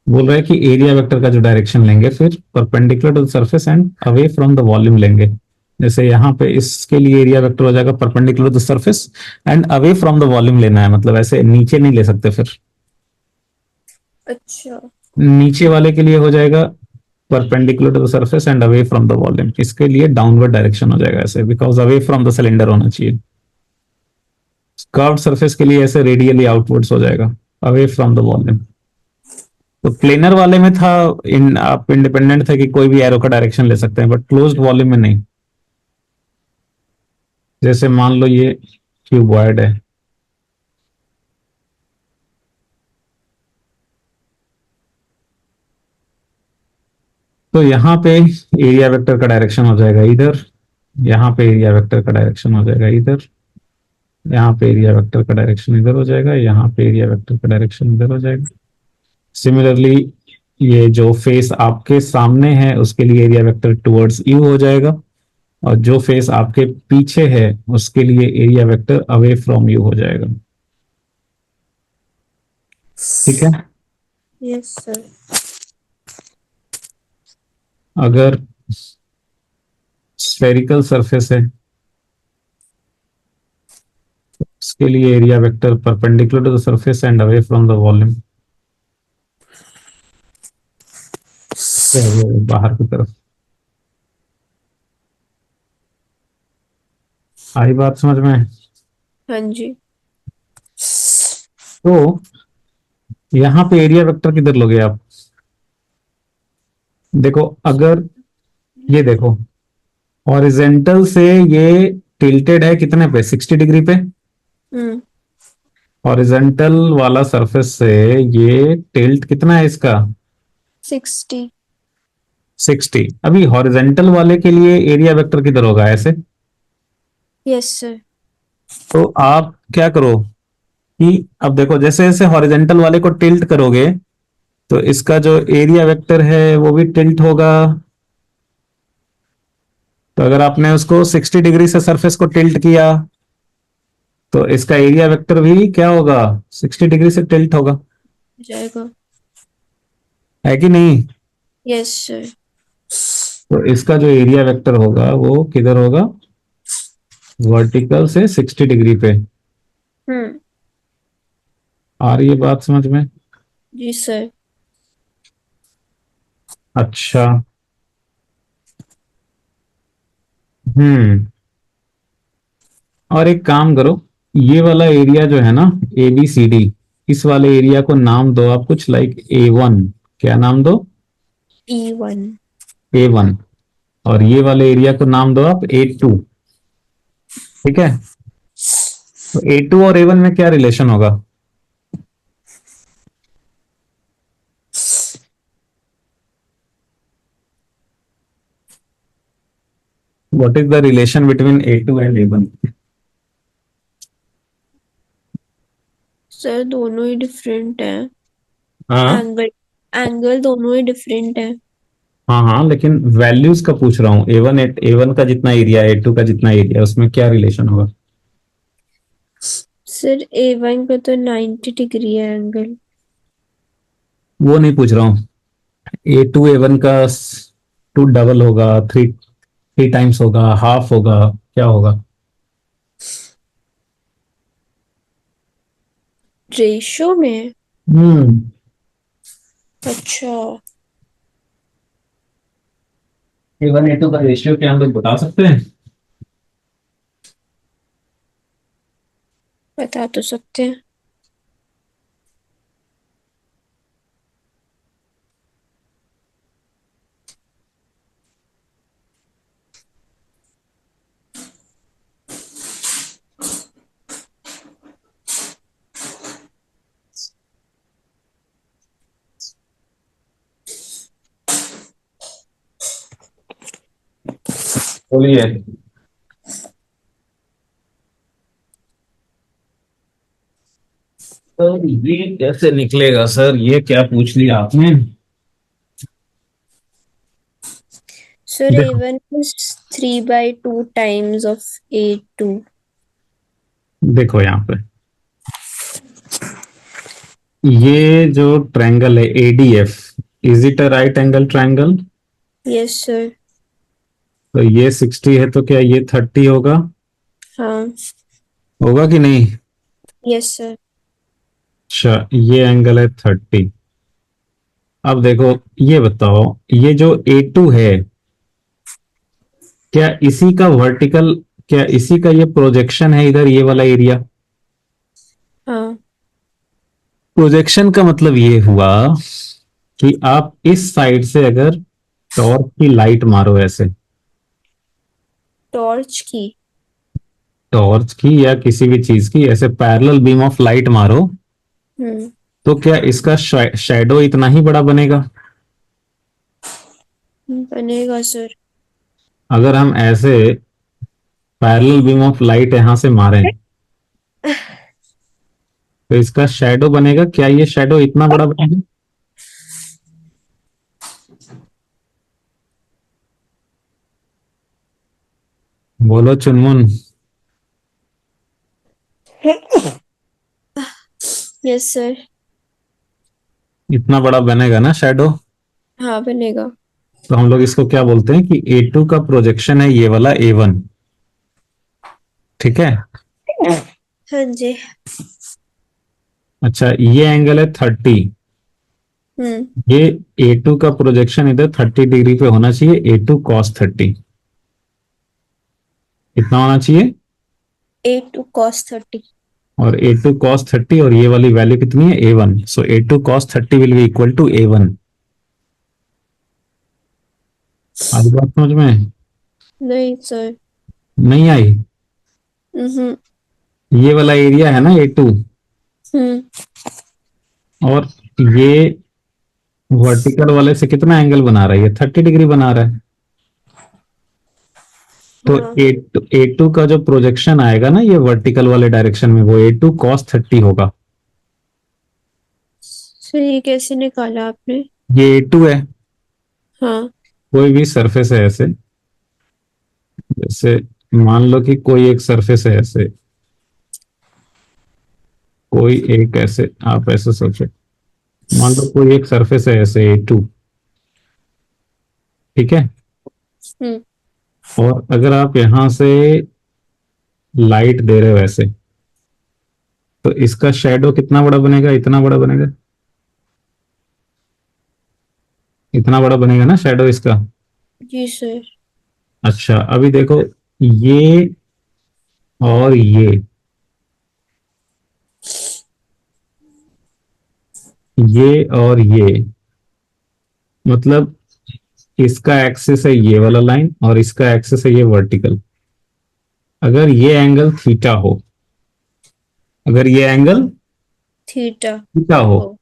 Speaker 1: बोल रहा है कि एरिया वेक्टर का जो डायरेक्शन लेंगे फिर perpendicular to the surface and away from the volume लेंगे। जैसे यहाँ पे इसके लिए एरिया वेक्टर हो जाएगा perpendicular to the surface and away from the volume लेना है, मतलब ऐसे नीचे नहीं ले सकते फिर।
Speaker 2: अच्छा।
Speaker 1: नीचे वाले के लिए हो जाएगा perpendicular to the surface and away from the volume, इसके लिए डाउनवर्ड डायरेक्शन हो जाएगा ऐसे, because away from the cylinder होना चाहिए। कर्व्ड सरफेस के लिए ऐसे रेडियली आउटवर्ड्स हो जाएगा, अवे फ्रॉम द वॉल्यूम। तो प्लेनर वाले में था, इन आप इंडिपेंडेंट थे कि कोई भी एरो का डायरेक्शन ले सकते हैं, बट क्लोज्ड वॉल्यूम में नहीं। जैसे मान लो ये क्यूबॉइड है, तो यहाँ पे एरिया वेक्टर का डायरेक्शन हो जाएगा इधर, यहाँ पे एरिया वेक्टर का डायरेक्शन हो जाएगा इधर, यहाँ पे एरिया वेक्टर का डायरेक्शन इधर हो जाएगा, यहाँ पे एरिया वेक्टर का डायरेक्शन इधर हो जाएगा। सिमिलरली ये जो फेस आपके सामने है उसके लिए एरिया वेक्टर टुवर्ड्स यू हो जाएगा, और जो फेस आपके पीछे है उसके लिए area vector away from you हो जाएगा। ठीक है।
Speaker 2: Yes sir.
Speaker 1: अगर स्फेरिकल सरफेस है उसके लिए area vector perpendicular to the surface and away from the volume, बाहर की तरफ। आई बात समझ में?
Speaker 2: हाँ जी।
Speaker 1: तो यहाँ पे एरिया वेक्टर किधर लोगे आप? देखो अगर ये देखो, हॉरिजेंटल से ये टिल्टेड है कितने पे, 60 डिग्री पे।
Speaker 2: हम्म।
Speaker 1: हॉरिजेंटल वाला सरफेस से ये टिल्ट कितना है इसका,
Speaker 2: 60।
Speaker 1: 60। अभी हॉरिजेंटल वाले के लिए एरिया वेक्टर किधर होगा, ऐसे।
Speaker 2: Yes sir.
Speaker 1: तो आप क्या करो कि अब देखो जैसे जैसे हॉरिजेंटल वाले को टिल्ट करोगे तो इसका जो एरिया वेक्टर है वो भी टिल्ट होगा। तो अगर आपने उसको 60 डिग्री से सरफेस को टिल्ट किया तो इसका एरिया वेक्टर भी क्या होगा, 60 डिग्री से टिल्ट होगा।
Speaker 2: जाएगा।
Speaker 1: है कि नहीं।
Speaker 2: Yes sir.
Speaker 1: तो इसका जो एरिया वेक्टर होगा वो किधर होगा, वर्टिकल से 60 डिग्री पे।
Speaker 2: हम्म।
Speaker 1: आ रही है बात समझ में।
Speaker 2: जी सर।
Speaker 1: अच्छा। हम्म। और एक काम करो, ये वाला एरिया जो है ना, ए बी सी डी, इस वाले एरिया को नाम दो आप कुछ लाइक A1। क्या नाम दो,
Speaker 2: E1।
Speaker 1: A1। और ये वाले एरिया को नाम दो आप A2। ठीक है। तो A2 और A1 में क्या रिलेशन होगा, what is the relation between A2 and A1।
Speaker 2: Sir दोनों ही डिफरेंट हैं।
Speaker 1: हाँ
Speaker 2: एंगल एंगल दोनों ही डिफरेंट है।
Speaker 1: हाँ हाँ, लेकिन वैल्यूज का पूछ रहा हूँ, A1 का जितना एरिया, A2 का जितना एरिया, उसमें क्या रिलेशन होगा।
Speaker 2: सर A1 का तो 90 डिग्री है एंगल।
Speaker 1: वो नहीं पूछ रहा हूँ, A2 A1 का टू डबल होगा, थ्री थ्री टाइम्स होगा, हाफ होगा, क्या होगा।
Speaker 2: रेशो में।
Speaker 1: हम्म।
Speaker 2: अच्छा।
Speaker 1: A1 A2 का रेशियो क्या हम लोग बता सकते हैं।
Speaker 2: बता तो सकते हैं।
Speaker 1: बोलिए। तो ये कैसे निकलेगा सर, ये क्या पूछ लिया आपने।
Speaker 2: सर
Speaker 1: देखो
Speaker 2: A1 is 3/2 times of A2।
Speaker 1: देखो यहाँ पे ये जो ट्रायंगल है ADF, is it a right angle triangle.
Speaker 2: Yes sir.
Speaker 1: तो ये 60 है तो क्या ये 30 होगा,
Speaker 2: हाँ।
Speaker 1: होगा कि नहीं।
Speaker 2: Yes sir.
Speaker 1: अच्छा, ये एंगल है 30। अब देखो, ये बताओ, ये जो A2 है, क्या इसी का वर्टिकल, क्या इसी का ये प्रोजेक्शन है इधर, ये वाला एरिया।
Speaker 2: हाँ।
Speaker 1: प्रोजेक्शन का मतलब ये हुआ कि आप इस साइड से अगर टॉर्च की लाइट मारो ऐसे,
Speaker 2: टॉर्च की।
Speaker 1: टॉर्च की या किसी भी चीज की ऐसे पैरेलल बीम ऑफ लाइट मारो,
Speaker 2: हम्म।
Speaker 1: तो क्या इसका शैडो इतना ही बड़ा बनेगा।
Speaker 2: बनेगा सर।
Speaker 1: अगर हम ऐसे पैरेलल बीम ऑफ लाइट यहां से मारें तो इसका शैडो बनेगा, क्या ये शैडो इतना बड़ा बनेगा। बोलो चुनमुन।
Speaker 2: Yes sir.
Speaker 1: इतना बड़ा बनेगा ना शैडो।
Speaker 2: हाँ बनेगा।
Speaker 1: तो हम लोग इसको क्या बोलते हैं कि A2 का प्रोजेक्शन है ये वाला A1। ठीक है।
Speaker 2: हाँ जी।
Speaker 1: अच्छा, ये एंगल है 30।
Speaker 2: हम्म।
Speaker 1: ये A2 का प्रोजेक्शन इधर 30 डिग्री पे होना चाहिए, A2 cos 30। कितना होना चाहिए,
Speaker 2: A2 cos 30।
Speaker 1: और A2 cos 30, और ये वाली वैल्यू कितनी है A1, so A2 cos 30 will be equal to A1। आज बात समझ में
Speaker 2: नहीं सर।
Speaker 1: नहीं आई?
Speaker 2: हम्म।
Speaker 1: ये वाला एरिया है ना A2,
Speaker 2: हम्म।
Speaker 1: और ये वर्टिकल वाले से कितना एंगल बना रहा है? ये 30 डिग्री बना रहा है। तो
Speaker 2: हाँ।
Speaker 1: A2 का जो प्रोजेक्शन आएगा ना ये वर्टिकल वाले डायरेक्शन में, वो A2 cos 30 होगा।
Speaker 2: सर ये कैसे निकाला आपने?
Speaker 1: ये A2 है।
Speaker 2: हाँ।
Speaker 1: कोई भी सरफेस है ऐसे, जैसे मान लो कि कोई एक सरफेस है ऐसे, कोई एक ऐसे, आप ऐसे सोचो, मान लो कोई एक सरफेस है ऐसे A2, ठीक है।
Speaker 2: हम्म।
Speaker 1: और अगर आप यहां से लाइट दे रहे हो ऐसे, तो इसका शेडो कितना बड़ा बनेगा? इतना बड़ा बनेगा, इतना बड़ा बनेगा ना शेडो इसका।
Speaker 2: जी सर।
Speaker 1: अच्छा अभी देखो, ये और ये और ये, मतलब इसका एक्सिस है ये वाला लाइन, और इसका एक्सिस है ये वर्टिकल। अगर ये एंगल थीटा हो, अगर ये एंगल
Speaker 2: थीटा
Speaker 1: थीटा हो,
Speaker 2: हो।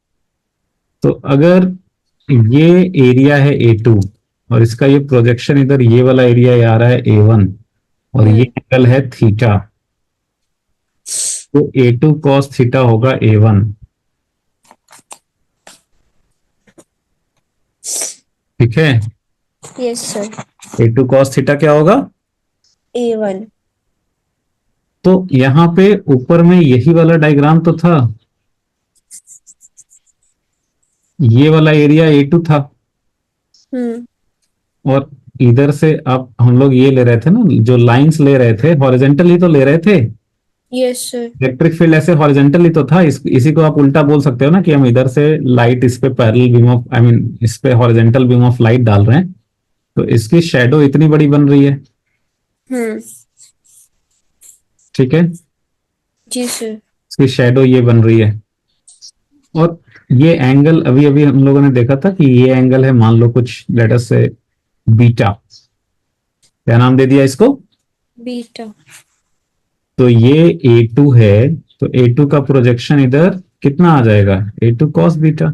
Speaker 1: तो अगर ये एरिया है A2, और इसका ये प्रोजेक्शन इधर ये वाला एरिया आ रहा है A1, और ये
Speaker 2: हम्म।
Speaker 1: एंगल है थीटा, तो A2 cos 30 होगा A1। ठीक है।
Speaker 2: Yes sir.
Speaker 1: A2 cos 30 क्या होगा?
Speaker 2: A1।
Speaker 1: तो यहाँ पे ऊपर में यही वाला डायग्राम तो था, ये वाला एरिया A2 था,
Speaker 2: हम्म।
Speaker 1: और इधर से अब हम लोग ये ले रहे थे ना, जो लाइंस ले रहे थे हॉरिजेंटली तो ले रहे थे।
Speaker 2: Yes sir.
Speaker 1: इलेक्ट्रिक फील्ड ऐसे हॉरिजेंटली तो था, इसी को आप उल्टा बोल सकते हो ना, कि हम इधर से लाइट इस पे parallel beam of, I mean इस पे हॉरिजेंटल बीम ऑफ लाइट डाल रहे हैं, तो इसकी शेडो इतनी बड़ी बन रही है।
Speaker 2: हम्म।
Speaker 1: ठीक है,
Speaker 2: जी सर।
Speaker 1: इसकी शेडो ये बन रही है। और ये एंगल अभी अभी हम लोगों ने देखा था कि ये एंगल है, मान लो कुछ लेट अस से बीटा, क्या नाम दे दिया इसको?
Speaker 2: बीटा।
Speaker 1: तो ये A2 है, तो A2 का प्रोजेक्शन इधर कितना आ जाएगा? A2 cos β।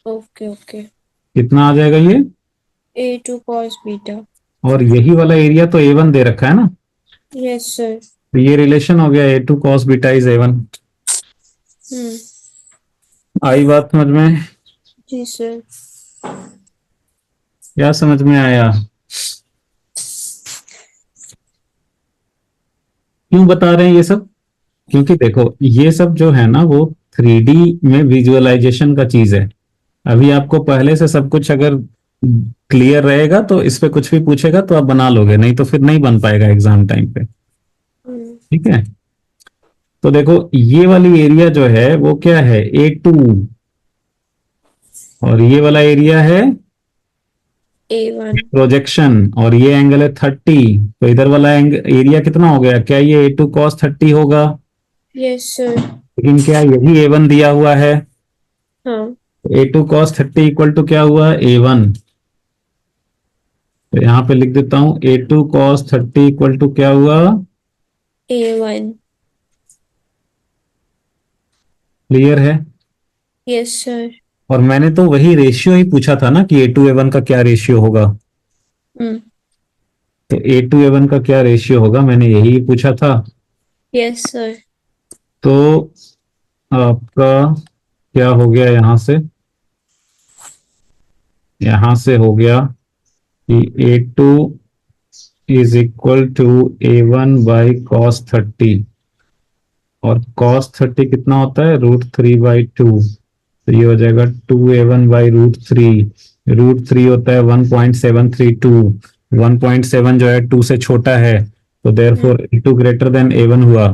Speaker 2: Okay okay.
Speaker 1: कितना आ जाएगा ये?
Speaker 2: A2 cos beta.
Speaker 1: और यही वाला एरिया तो A1 दे रखा है ना,
Speaker 2: यस सर।
Speaker 1: तो ये रिलेशन हो गया A2 cos β = A1।
Speaker 2: हम्म।
Speaker 1: आई बात समझ में?
Speaker 2: जी सर।
Speaker 1: क्या समझ में आया? क्यों बता रहे हैं ये सब? क्योंकि देखो ये सब जो है ना वो 3D में विजुअलाइजेशन का चीज है। अभी आपको पहले से सब कुछ अगर क्लियर रहेगा तो इस पे कुछ भी पूछेगा तो आप बना लोगे, नहीं तो फिर नहीं बन पाएगा एग्जाम टाइम पे।
Speaker 2: हम्म।
Speaker 1: ठीक है, तो देखो ये वाली एरिया जो है वो क्या है? A2, और ये वाला एरिया है
Speaker 2: A1।
Speaker 1: प्रोजेक्शन, और ये एंगल है 30, तो इधर वाला एरिया कितना हो गया? क्या ये A2 cos 30 होगा?
Speaker 2: Yes sir.
Speaker 1: लेकिन क्या यही A1 दिया हुआ है?
Speaker 2: हाँ।
Speaker 1: A2 cos 30 इक्वल टू क्या हुआ? A1। तो यहाँ पे लिख देता हूं A2 cos 30 इक्वल टू क्या हुआ?
Speaker 2: A1।
Speaker 1: क्लियर है?
Speaker 2: Yes sir.
Speaker 1: और मैंने तो वही रेशियो ही पूछा था ना कि A2 A1 का क्या रेशियो होगा।
Speaker 2: हम्म।
Speaker 1: तो A2 A1 का क्या रेशियो होगा, मैंने यही पूछा था।
Speaker 2: Yes sir.
Speaker 1: तो आपका क्या हो गया यहां से हो गया कि A2 = A1/cos 30, और cos 30 कितना होता है? √3/2, तो ये हो जाएगा 2A1/√3। √3 होता है 1.732, 1.7 जो है 2 से छोटा है, तो there
Speaker 2: hmm.
Speaker 1: Four A2 > A1 हुआ।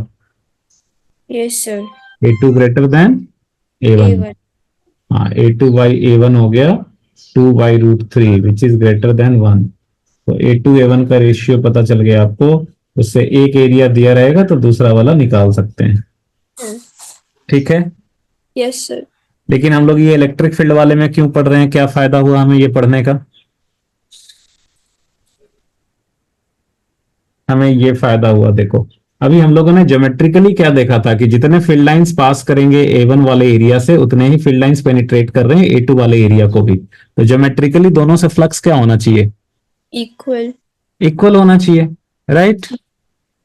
Speaker 2: Yes sir.
Speaker 1: A2 > A1।
Speaker 2: A1।
Speaker 1: हाँ, A2/A1 हो गया 2/√3 विच इज ग्रेटर देन 1। तो A2 A1 का रेशियो पता चल गया आपको, उससे एक एरिया दिया रहेगा तो दूसरा वाला निकाल सकते हैं। ठीक है,
Speaker 2: यस सर।
Speaker 1: लेकिन हम लोग ये इलेक्ट्रिक फील्ड वाले में क्यों पढ़ रहे हैं? क्या फायदा हुआ हमें ये पढ़ने का? हमें ये फायदा हुआ। देखो अभी हम लोगों ने ज्योमेट्रिकली क्या देखा था कि जितने फील्ड लाइंस पास करेंगे A1 वाले एरिया से उतने ही फील्ड लाइंस पेनिट्रेट कर रहे हैं A2 वाले एरिया को भी। तो ज्योमेट्रिकली दोनों से फ्लक्स क्या होना चाहिए?
Speaker 2: इक्वल।
Speaker 1: इक्वल होना चाहिए, राइट।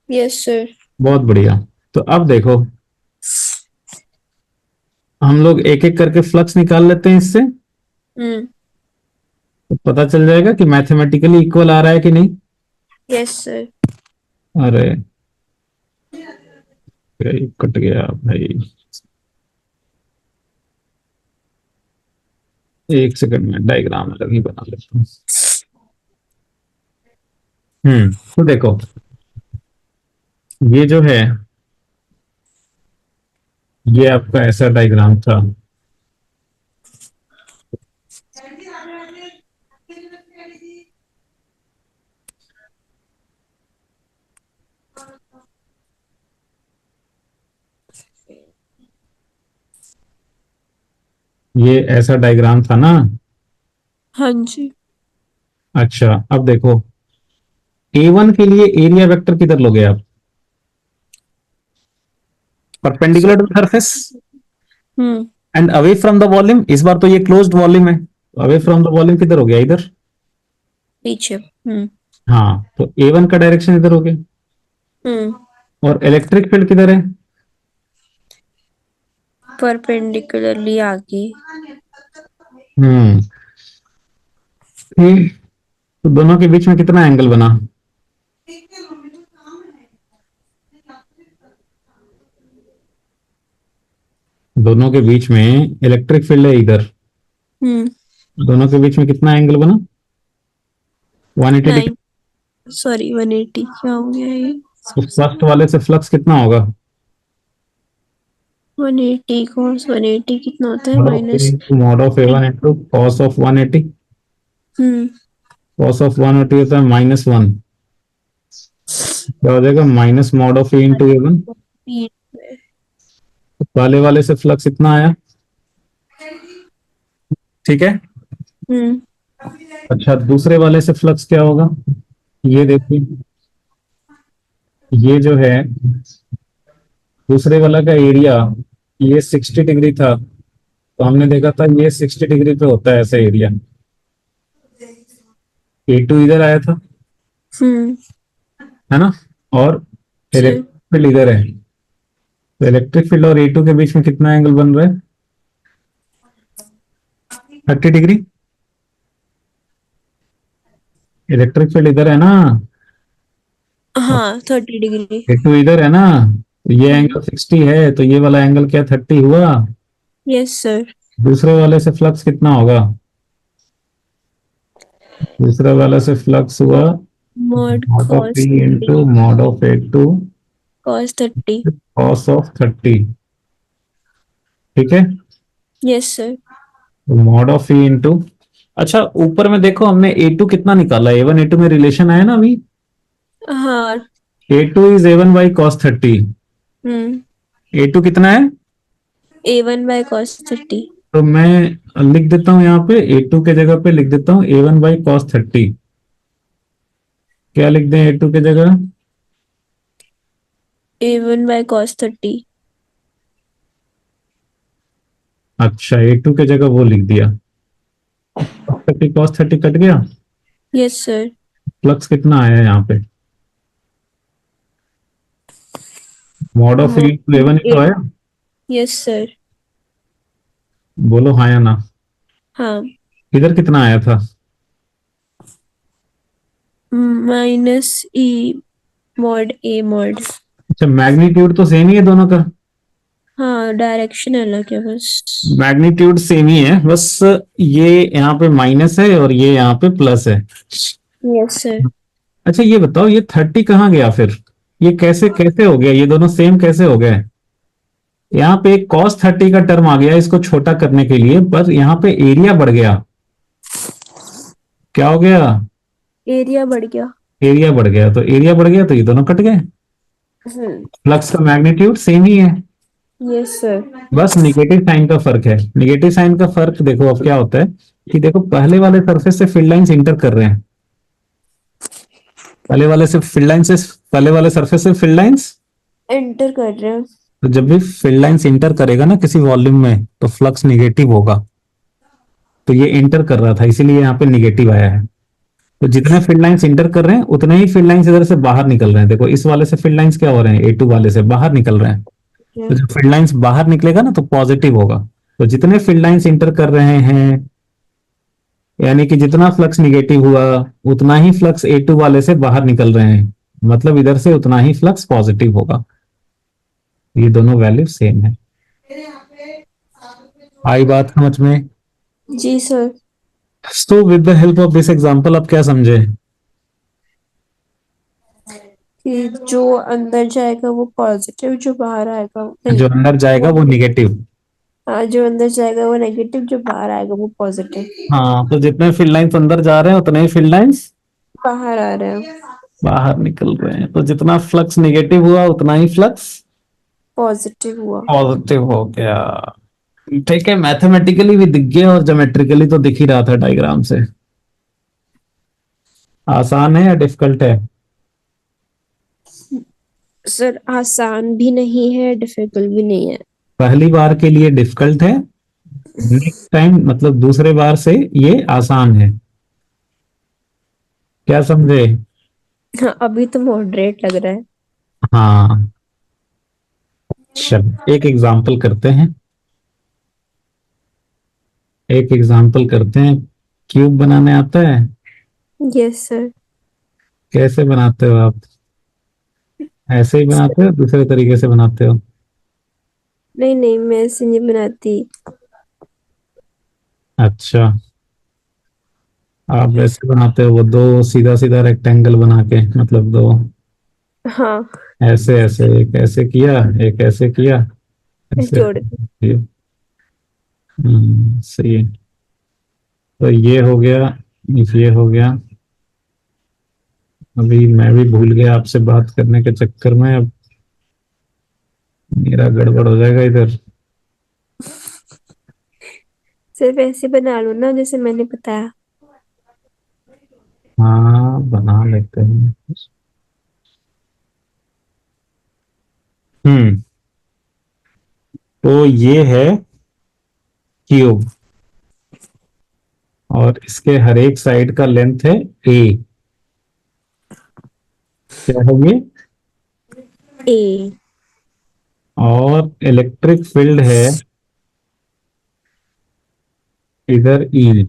Speaker 2: Yes sir.
Speaker 1: बहुत बढ़िया। तो अब देखो हम लोग एक एक करके फ्लक्स निकाल लेते हैं इससे,
Speaker 2: हम्म।
Speaker 1: तो पता चल जाएगा कि मैथमेटिकली इक्वल आ रहा है कि नहीं।
Speaker 2: Yes sir.
Speaker 1: अरे भाई, कट गया भाई। एक सेकंड में डायग्राम अलग ही बना लेता हूँ। तो देखो ये जो है ये आपका ऐसा डायग्राम था। ये ऐसा डायग्राम था ना।
Speaker 2: हाँ जी।
Speaker 1: अच्छा अब देखो A1 के लिए एरिया वेक्टर किधर लोगे आप? Perpendicular to surface
Speaker 2: hmm.
Speaker 1: And away from the volume. इस बार तो ये क्लोज्ड वॉल्यूम है, अवे फ्रॉम द वॉल्यूम किधर हो गया? इधर।
Speaker 2: पीछे। हम्म।
Speaker 1: हाँ तो A1 का डायरेक्शन इधर हो गया।
Speaker 2: हम्म।
Speaker 1: और इलेक्ट्रिक फील्ड किधर है?
Speaker 2: परपेंडिकुलरली आगे।
Speaker 1: हम्म ठीक। तो दोनों के बीच में कितना एंगल बना? दोनों के बीच में इलेक्ट्रिक फील्ड है इधर,
Speaker 2: हम्म।
Speaker 1: दोनों के बीच में कितना एंगल बना? 180 डिग्री।
Speaker 2: नाइन। सॉरी, 180 क्या हो गया ये?
Speaker 1: तो फर्स्ट वाले से फ्लक्स कितना होगा?
Speaker 2: 180 कॉस 180 कितना होता है? Minus.
Speaker 1: Mod of A1 into cos of 180।
Speaker 2: Hmm.
Speaker 1: Cos of 180 होता है -1। क्या हो जाएगा? Minus mod of A into A1। पहले वाले से फ्लक्स इतना आया, ठीक है।
Speaker 2: हम्म।
Speaker 1: अच्छा दूसरे वाले से फ्लक्स क्या होगा? ये देखिए ये जो है दूसरे वाला का एरिया, ये 60 डिग्री था तो हमने देखा था ये 60 डिग्री पे होता है ऐसा एरिया। A2 इधर आया था,
Speaker 2: हम्म।
Speaker 1: है ना। और
Speaker 2: सर।
Speaker 1: इलेक्ट्रिक फील्ड इधर है, तो इलेक्ट्रिक फील्ड और A2 के बीच में कितना एंगल बन रहा है? 30 डिग्री। इलेक्ट्रिक फील्ड इधर है ना, और
Speaker 2: हाँ, 30 डिग्री।
Speaker 1: A2 इधर है ना, तो ये
Speaker 2: हम्म।
Speaker 1: एंगल 60 है तो ये वाला एंगल क्या 30 हुआ।
Speaker 2: Yes sir.
Speaker 1: दूसरे वाले से फ्लक्स कितना होगा? दूसरे वाले से फ्लक्स हुआ
Speaker 2: mod
Speaker 1: mod of
Speaker 2: cos
Speaker 1: P
Speaker 2: 30।
Speaker 1: Into mod of A2
Speaker 2: cos 30।
Speaker 1: Cos of 30, ठीक है।
Speaker 2: Yes sir.
Speaker 1: Mod of E into, अच्छा ऊपर में देखो हमने A2 कितना निकाला, A1 A2 में रिलेशन आया ना अभी।
Speaker 2: हाँ।
Speaker 1: A2 is A1 by cos 30।
Speaker 2: Hmm.
Speaker 1: A2 कितना है?
Speaker 2: A1/cos 30।
Speaker 1: तो मैं लिख देता हूं यहाँ पे A2 के जगह पे लिख देता हूँ A1 बाई कॉस 30। क्या लिख दें A2 के जगह?
Speaker 2: A1/cos 30।
Speaker 1: अच्छा A2 के जगह वो लिख दिया, 30 कॉस 30 कट गया।
Speaker 2: Yes sir.
Speaker 1: फ्लक्स कितना आया यहाँ पे? Mod of E to A1 ही तो आया।
Speaker 2: Yes sir.
Speaker 1: बोलो हाँ या ना।
Speaker 2: हाँ।
Speaker 1: इधर कितना आया था?
Speaker 2: -E mod A mod.
Speaker 1: अच्छा मैग्नीट्यूड तो सेम ही है दोनों का।
Speaker 2: हाँ, डायरेक्शन अलग है बस।
Speaker 1: मैग्नीट्यूड सेम ही है बस, ये यहाँ पे माइनस है और ये यहाँ पे प्लस है।
Speaker 2: Yes sir.
Speaker 1: अच्छा ये बताओ ये 30 कहाँ गया फिर? ये कैसे कैसे हो गया, ये दोनों सेम कैसे हो गए? यहाँ पे एक cos 30 का टर्म आ गया इसको छोटा करने के लिए, पर यहाँ पे एरिया बढ़ गया। क्या हो गया?
Speaker 2: एरिया बढ़ गया।
Speaker 1: एरिया बढ़ गया, तो एरिया बढ़ गया तो ये दोनों कट गए।
Speaker 2: हम्म।
Speaker 1: फ्लक्स का मैग्नीट्यूड सेम ही है,
Speaker 2: यस सर।
Speaker 1: बस निगेटिव साइन का फर्क है। निगेटिव साइन का फर्क देखो अब क्या होता है कि देखो पहले वाले सरफेस से फील्ड लाइंस इंटर कर रहे हैं, पहले वाले सरफेस से फील्ड लाइंस।
Speaker 2: एंटर कर रहे हैं।
Speaker 1: तो जब भी फील्ड लाइंस इंटर करेगा ना किसी वॉल्यूम में तो फ्लक्स निगेटिव होगा। तो ये इंटर कर रहा था इसीलिए यहाँ पे निगेटिव आया है। तो जितने फील्ड लाइंस इंटर कर रहे हैं उतने ही फील्ड लाइंस इधर से बाहर निकल रहे हैं। देखो इस वाले से फील्ड लाइंस क्या हो रहे हैं, A2 वाले से बाहर निकल रहे हैं। तो जब फील्ड लाइंस बाहर निकलेगा ना तो पॉजिटिव होगा। तो जितने फील्ड लाइंस इंटर कर रहे हैं यानी कि जितना फ्लक्स निगेटिव हुआ उतना ही फ्लक्स A2 वाले से बाहर निकल रहे हैं। मतलब इधर से उतना ही फ्लक्स पॉजिटिव होगा। ये दोनों वैल्यू सेम है। आई बात समझ में?
Speaker 2: जी सर।
Speaker 1: तो with the help of this example आप क्या समझे?
Speaker 2: कि जो अंदर जाएगा वो पॉजिटिव, जो बाहर आएगा नहीं,
Speaker 1: जो अंदर जाएगा
Speaker 2: वो,
Speaker 1: वो निगेटिव।
Speaker 2: हाँ जो अंदर जाएगा वो नेगेटिव, जो बाहर आएगा वो पॉजिटिव।
Speaker 1: हाँ, तो जितने फील्ड लाइंस अंदर जा रहे हैं उतने ही फील्ड लाइंस
Speaker 2: बाहर आ रहे हैं।
Speaker 1: बाहर निकल रहे हैं। तो जितना फ्लक्स निगेटिव हुआ उतना ही फ्लक्स
Speaker 2: पॉजिटिव हुआ।
Speaker 1: पॉजिटिव हो गया। ठीक है, मैथमेटिकली भी दिख गया और ज्योमेट्रिकली तो दिख ही रहा था डायग्राम से। आसान है या डिफिकल्ट है?
Speaker 2: सर आसान भी नहीं है, डिफिकल्ट भी नहीं है।
Speaker 1: पहली बार के लिए डिफिकल्ट है, नेक्स्ट टाइम मतलब दूसरे बार से ये आसान है। क्या समझे?
Speaker 2: हाँ, अभी तो मॉडरेट लग रहा है।
Speaker 1: हाँ, चल एक एग्जाम्पल करते हैं। क्यूब बनाने आता है?
Speaker 2: Yes sir.
Speaker 1: कैसे बनाते हो आप? ऐसे ही बनाते हो दूसरे तरीके से बनाते हो?
Speaker 2: नहीं नहीं, मैं ऐसे नहीं बनाती।
Speaker 1: अच्छा, आप वैसे बनाते हो वो दो सीधा सीधा रेक्टेंगल बना के, मतलब दो
Speaker 2: हाँ।
Speaker 1: ऐसे ऐसे, एक ऐसे किया एक ऐसे किया, ऐसे
Speaker 2: जोड़ दी।
Speaker 1: किया। सही है। तो ये हो गया, ये हो गया। अभी मैं भी भूल गया आपसे बात करने के चक्कर में। अब मेरा गड़बड़ हो जाएगा इधर।
Speaker 2: सिर्फ ऐसे बना लो ना जैसे मैंने बताया।
Speaker 1: हाँ, बना लेते हैं। हम्म तो ये है क्यूब और इसके हर एक साइड का लेंथ है A। क्या है ये?
Speaker 2: ए।
Speaker 1: और इलेक्ट्रिक फील्ड है इधर E।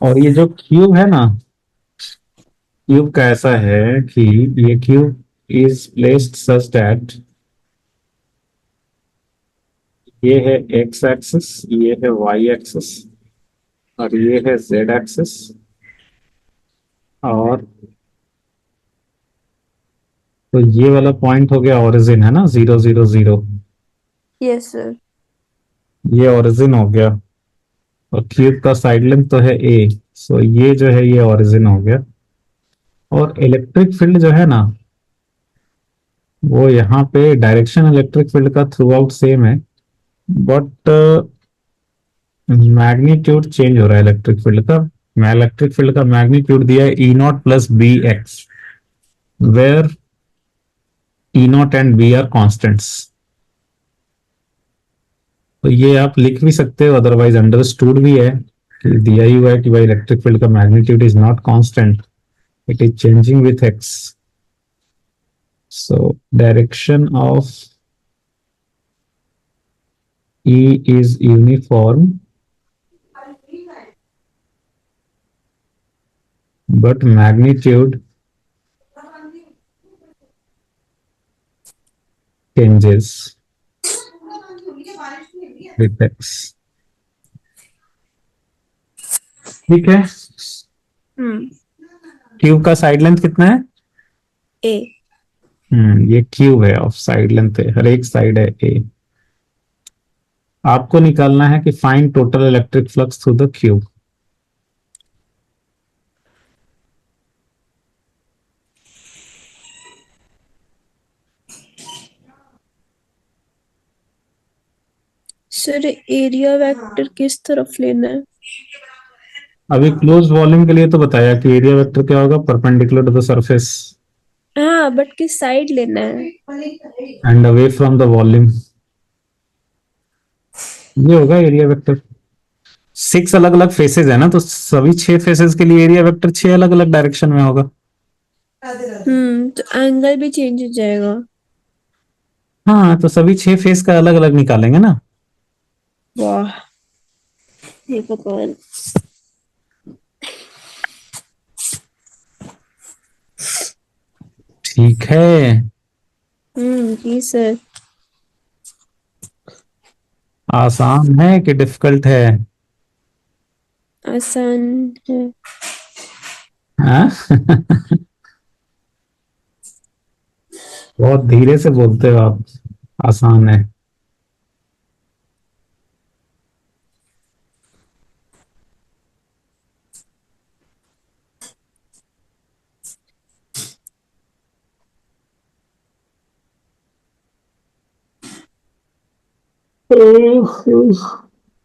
Speaker 1: और ये जो क्यूब है ना, क्यूब का ऐसा है कि ये cube is placed such that ये है एक्स एक्सिस, ये है वाई एक्सिस और ये है जेड एक्सिस। और तो ये वाला पॉइंट हो गया ओरिजिन, है ना, 0 0 0।
Speaker 2: Yes sir.
Speaker 1: ये ओरिजिन हो गया। और क्यूब का साइड लेंथ तो है A। सो ये जो है ये ओरिजिन हो गया। और इलेक्ट्रिक फील्ड जो है ना, वो यहाँ पे डायरेक्शन इलेक्ट्रिक फील्ड का थ्रू आउट सेम है। बट मैग्नीट्यूड चेंज हो रहा है इलेक्ट्रिक फील्ड का। मैं इलेक्ट्रिक फील्ड का मैग्नीट्यूड दिया है E0 + BX, where E0 and B are constants. तो ये आप लिख भी सकते हो, अदरवाइज अंडरस्टूड भी है कि दिया ही हुआ है कि भाई इलेक्ट्रिक फील्ड का magnitude is not constant, it is changing with x. So direction of E is uniform but magnitude changes with x। ठीक है।
Speaker 2: हम्म।
Speaker 1: क्यूब का साइड लेंथ कितना है?
Speaker 2: ए।
Speaker 1: ये क्यूब है, ऑफ साइड लेंथ है, हर एक साइड है A। आपको निकालना है कि find total electric flux through the cube.
Speaker 2: Sir area vector किस तरफ लेना है?
Speaker 1: अभी क्लोज वॉल्यूम के लिए तो बताया कि एरिया वेक्टर क्या होगा, परपेंडिकुलर टू द सरफेस
Speaker 2: हाँ बट किस साइड लेना है?
Speaker 1: And away from the volume, ये होगा एरिया वेक्टर। 6 अलग अलग फेसेस है ना, तो सभी 6 फेसेस के लिए एरिया वेक्टर 6 अलग अलग डायरेक्शन में होगा।
Speaker 2: तो एंगल भी चेंज हो जाएगा।
Speaker 1: हाँ, तो सभी 6 फेस का अलग अलग निकालेंगे ना।
Speaker 2: वाह, हे भगवान।
Speaker 1: ठीक है।
Speaker 2: जी सर।
Speaker 1: आसान है कि डिफिकल्ट है?
Speaker 2: आसान है।
Speaker 1: हाँ? बहुत धीरे से बोलते हो आप। आसान है।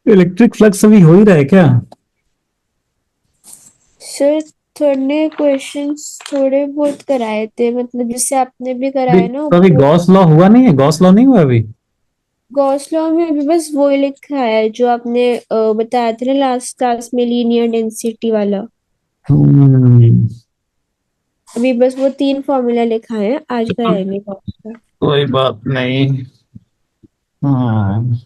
Speaker 1: इलेक्ट्रिक फ्लक्स अभी हो ही रहा है क्या?
Speaker 2: सर थोड़े क्वेश्चंस थोड़े बहुत कराए थे, मतलब जिससे आपने भी कराया ना
Speaker 1: तो अभी
Speaker 2: ऊपर।
Speaker 1: गॉस लॉ हुआ नहीं है, गॉस लॉ नहीं हुआ अभी।
Speaker 2: गॉस लॉ में अभी बस वो ही लिखा है जो आपने बताया था ना लास्ट क्लास में, लीनियर डेंसिटी वाला।
Speaker 1: हम्म,
Speaker 2: अभी बस वो 3 फॉर्मूला लिखा है, आज कराएंगे गॉस लॉ।
Speaker 1: कोई बात नहीं। हाँ।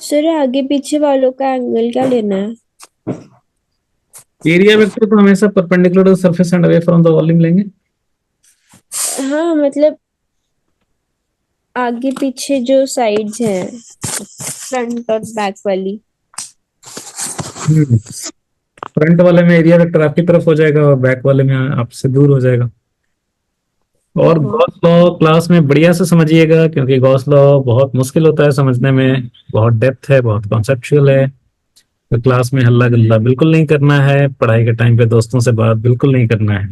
Speaker 2: सर आगे पीछे वालों का एंगल क्या लेना है?
Speaker 1: एरिया वेक्टर तो हमेशा perpendicular to surface and away from the volume लेंगे।
Speaker 2: हाँ मतलब आगे पीछे जो साइड्स हैं, फ्रंट और बैक वाली।
Speaker 1: फ्रंट वाले में एरिया वेक्टर आपकी तरफ हो जाएगा और बैक वाले में आपसे दूर हो जाएगा। और
Speaker 2: हाँ।
Speaker 1: गॉस लॉ क्लास में बढ़िया से समझिएगा, क्योंकि गॉस लॉ बहुत मुश्किल होता है समझने में, बहुत डेप्थ है, बहुत कॉन्सेप्चुअल है। तो क्लास में हल्ला गुल्ला बिल्कुल नहीं करना है, पढ़ाई के टाइम पे दोस्तों से बात बिल्कुल नहीं करना है।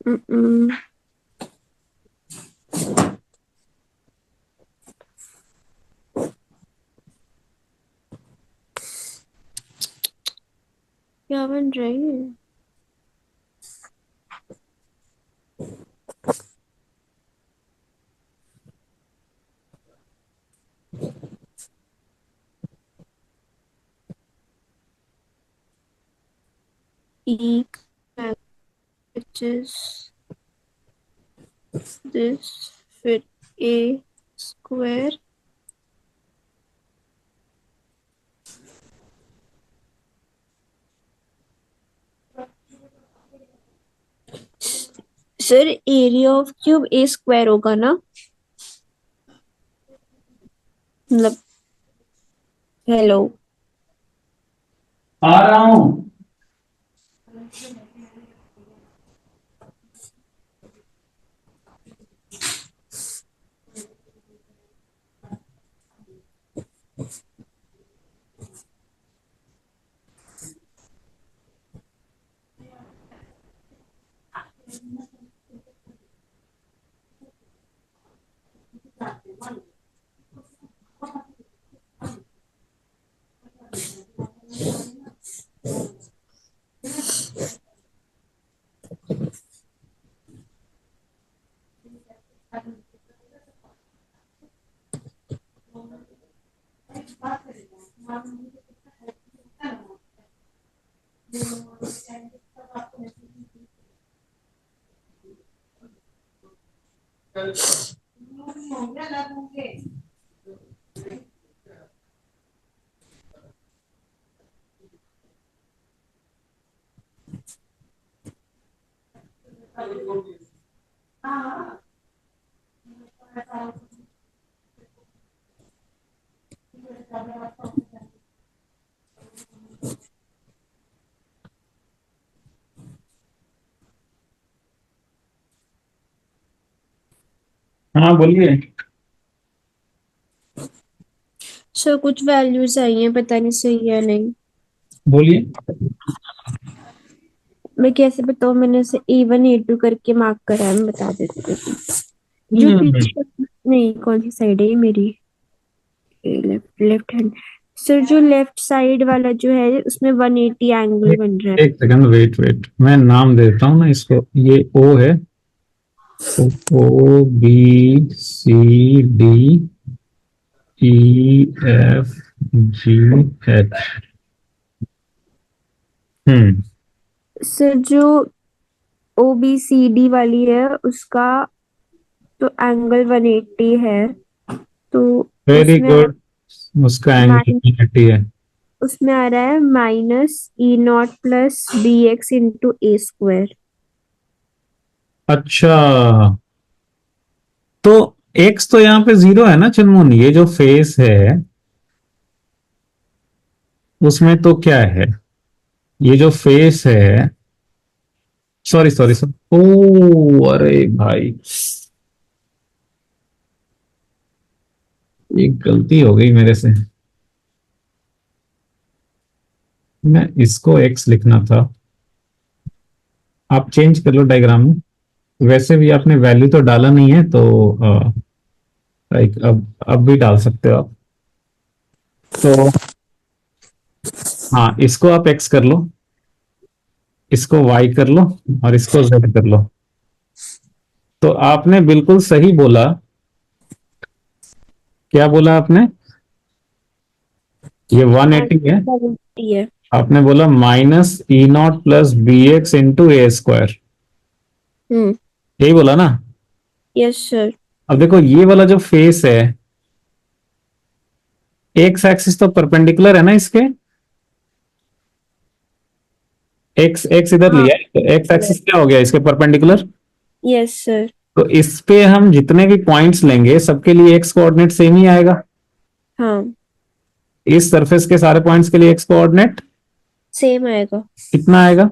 Speaker 2: हम्म, क्या बन रही है? E matches this with a square. Sir area of cube A square होगा ना, मतलब। हेलो।
Speaker 1: आ रहा हूँ। हाँ बोलिए।
Speaker 2: सर कुछ वैल्यूज आई हैं, पता नहीं सही है नहीं।
Speaker 1: बोलिए।
Speaker 2: मैं कैसे बताऊँ, मैंने इसे A1 A2 करके मार्क करा है, मैं बता देती हूँ। जो
Speaker 1: हम्म।
Speaker 2: पीछे, नहीं कौन सी साइड है ये मेरी, लेफ्ट लेफ्ट हैंड। सर जो लेफ्ट साइड वाला जो है उसमें 180 एंगल
Speaker 1: एक,
Speaker 2: बन रहा है।
Speaker 1: एक सेकंड, वेट वेट, मैं नाम देता हूँ ना इसको। ये ओ है, O B C D E F G H. Hmm.
Speaker 2: Sir जो OBCD वाली है उसका तो एंगल 180 है, तो
Speaker 1: वेरी
Speaker 2: उसमें
Speaker 1: गुड। उसका एंगल
Speaker 2: माइन
Speaker 1: 90 है।
Speaker 2: उसमें आ रहा है -E0 + BX × A²।
Speaker 1: अच्छा, तो एक्स तो यहाँ पे जीरो है ना चुनमुन, ये जो फेस है उसमें तो क्या है, ये जो फेस है, सॉरी सॉरी सर, ओ अरे भाई, एक गलती हो गई मेरे से। मैं इसको एक्स लिखना था, आप चेंज कर लो डायग्राम में। वैसे भी आपने वैल्यू तो डाला नहीं है, तो लाइक अब भी डाल सकते हो आप। तो हाँ, इसको आप एक्स कर लो, इसको वाई कर लो, और इसको जेड कर लो। तो आपने बिल्कुल सही बोला। क्या बोला आपने? ये 180 है।
Speaker 2: एंगल 180 है।
Speaker 1: आपने बोला -E0 + BX × A²।
Speaker 2: हम्म।
Speaker 1: यही बोला ना?
Speaker 2: Yes sir.
Speaker 1: अब देखो ये वाला जो फेस है, एक्स एक्सिस तो परपेंडिकुलर है ना इसके। एक्स एक्स इधर
Speaker 2: हाँ।
Speaker 1: लिया है, तो एक्स एक्सिस क्या हो गया इसके परपेंडिकुलर।
Speaker 2: Yes sir.
Speaker 1: तो इस पे हम जितने भी पॉइंट्स लेंगे सबके लिए एक्स कोऑर्डिनेट सेम ही आएगा।
Speaker 2: हाँ,
Speaker 1: इस सरफेस के सारे पॉइंट्स के लिए एक्स कोऑर्डिनेट
Speaker 2: सेम आएगा।
Speaker 1: कितना आएगा?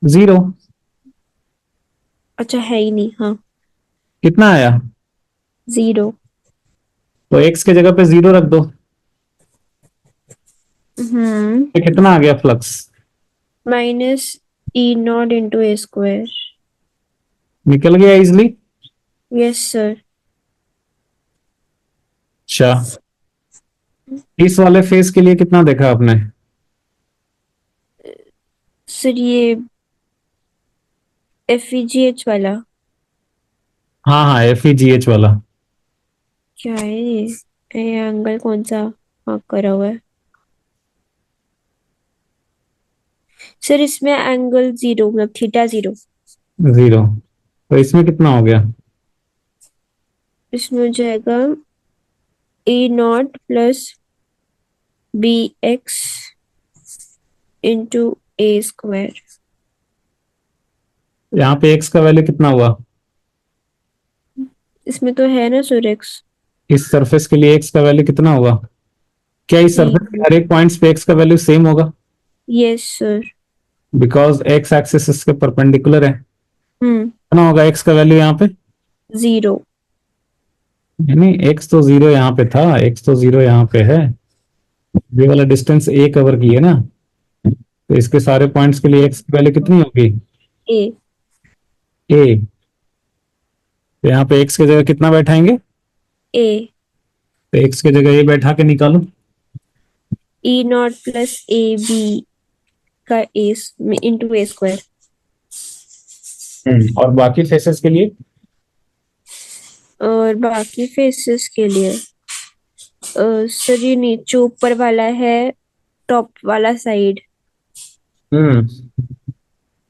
Speaker 1: 0।
Speaker 2: अच्छा है ही नहीं, हाँ।
Speaker 1: कितना आया?
Speaker 2: 0।
Speaker 1: तो एक्स के जगह पे 0 रख दो।
Speaker 2: हम्म।
Speaker 1: तो कितना आ गया फ्लक्स?
Speaker 2: -E0 × A²।
Speaker 1: निकल गया इजिली।
Speaker 2: Yes sir.
Speaker 1: अच्छा, इस वाले फेस के लिए कितना देखा आपने?
Speaker 2: सर ये FEGH वाला
Speaker 1: हाँ हाँ, FEGH वाला।
Speaker 2: क्या है ये एंगल कौन सा मार्क करा हुआ है? सर इसमें एंगल 0 मतलब θ0।
Speaker 1: 0। तो इसमें कितना हो गया?
Speaker 2: इसमें हो जाएगा E0 + BX × A²।
Speaker 1: यहाँ पे एक्स का वैल्यू कितना हुआ?
Speaker 2: इसमें तो है ना सर x।
Speaker 1: इस सरफेस के लिए एक्स का वैल्यू कितना होगा? क्या इस सरफेस के
Speaker 2: 0।
Speaker 1: हर एक पॉइंट्स पे एक्स का वैल्यू सेम होगा?
Speaker 2: Yes sir.
Speaker 1: Because x axis इसके परपेंडिकुलर है।
Speaker 2: हम्म।
Speaker 1: कितना होगा एक्स का वैल्यू यहाँ पे?
Speaker 2: 0।
Speaker 1: यानी एक्स तो 0 यहाँ पे था, एक्स तो 0 यहाँ पे है। ये वाला डिस्टेंस ए कवर की है ना, तो इसके सारे पॉइंट्स के लिए एक्स की वैल्यू कितनी होगी?
Speaker 2: A।
Speaker 1: ए। तो यहाँ पे एक्स की जगह कितना बैठाएंगे?
Speaker 2: A।
Speaker 1: तो एक्स की जगह ए बैठा के निकालो।
Speaker 2: E0 + AB का A × A²।
Speaker 1: और बाकी फेसेस के लिए?
Speaker 2: और बाकी फेसेस के लिए सर ये नीचे ऊपर वाला है, टॉप वाला साइड,
Speaker 1: हम्म।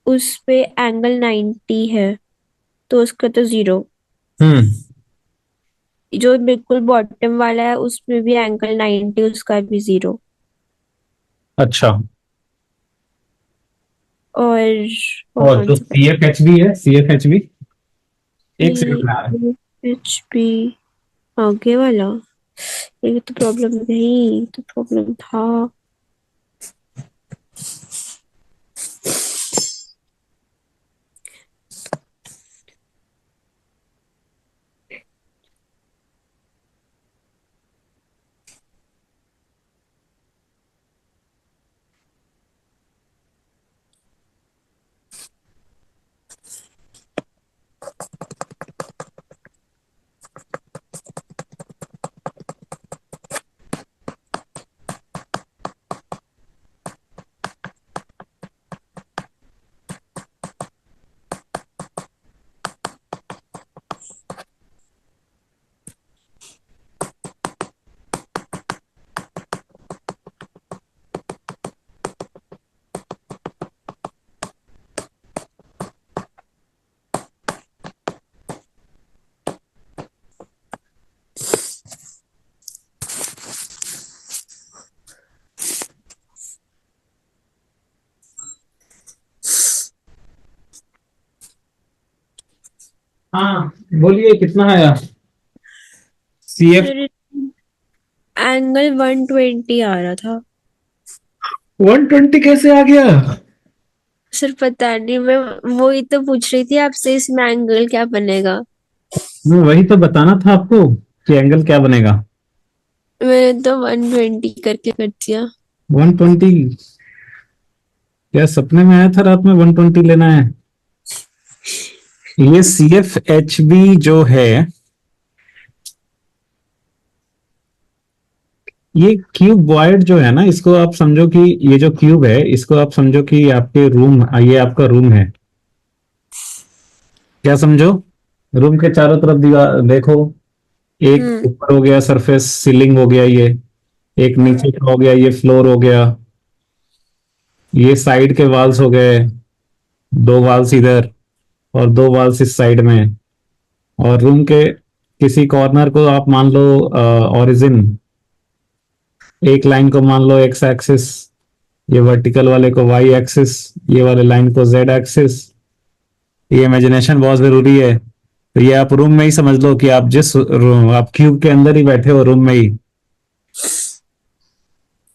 Speaker 2: उस पे एंगल 90 है, तो उसका तो जीरो।
Speaker 1: हम्म।
Speaker 2: जो बिल्कुल बॉटम वाला है उसमें भी एंगल 90, उसका भी जीरो।
Speaker 1: अच्छा।
Speaker 2: और वो
Speaker 1: और
Speaker 2: कौन
Speaker 1: जो
Speaker 2: सा
Speaker 1: सी एफ एच बी है, सी एफ एच बी एक सेकंड
Speaker 2: बचा?
Speaker 1: में आ रहा है।
Speaker 2: एच पी आगे वाला, ये तो प्रॉब्लम नहीं, तो प्रॉब्लम था।
Speaker 1: हाँ, बोलिए कितना आया? सी एफ
Speaker 2: सर एंगल 120 आ रहा था।
Speaker 1: 120 कैसे आ गया?
Speaker 2: सर पता नहीं, मैं वो ही तो पूछ रही थी आपसे, इसमें एंगल क्या बनेगा।
Speaker 1: मैं वही तो बताना था आपको कि एंगल क्या बनेगा।
Speaker 2: मैंने तो 120 करके कर दिया।
Speaker 1: 120? क्या सपने में आया था रात में 120 लेना है? ये सी एफ एच बी जो है, ये क्यूब वॉइड जो है ना, इसको आप समझो कि ये जो क्यूब है इसको आप समझो कि आपके रूम, ये आपका रूम है। क्या समझो? रूम के चारों तरफ दीवार देखो। एक
Speaker 2: हम्म।
Speaker 1: ऊपर हो गया सरफेस, सीलिंग हो गया ये। एक नीचे का हो गया, ये फ्लोर हो गया। ये साइड के वॉल्स हो गए, दो वॉल्स इधर और दो वॉल्स इस साइड में। और रूम के किसी कॉर्नर को आप मान लो ओरिजिन। एक लाइन को मान लो एक्स एक्सिस, ये वर्टिकल वाले को वाई एक्सिस, ये वाले लाइन को जेड एक्सिस। ये इमेजिनेशन बहुत जरूरी है। तो ये आप रूम में ही समझ लो कि आप जिस रूम, आप क्यूब के अंदर ही बैठे हो रूम में ही।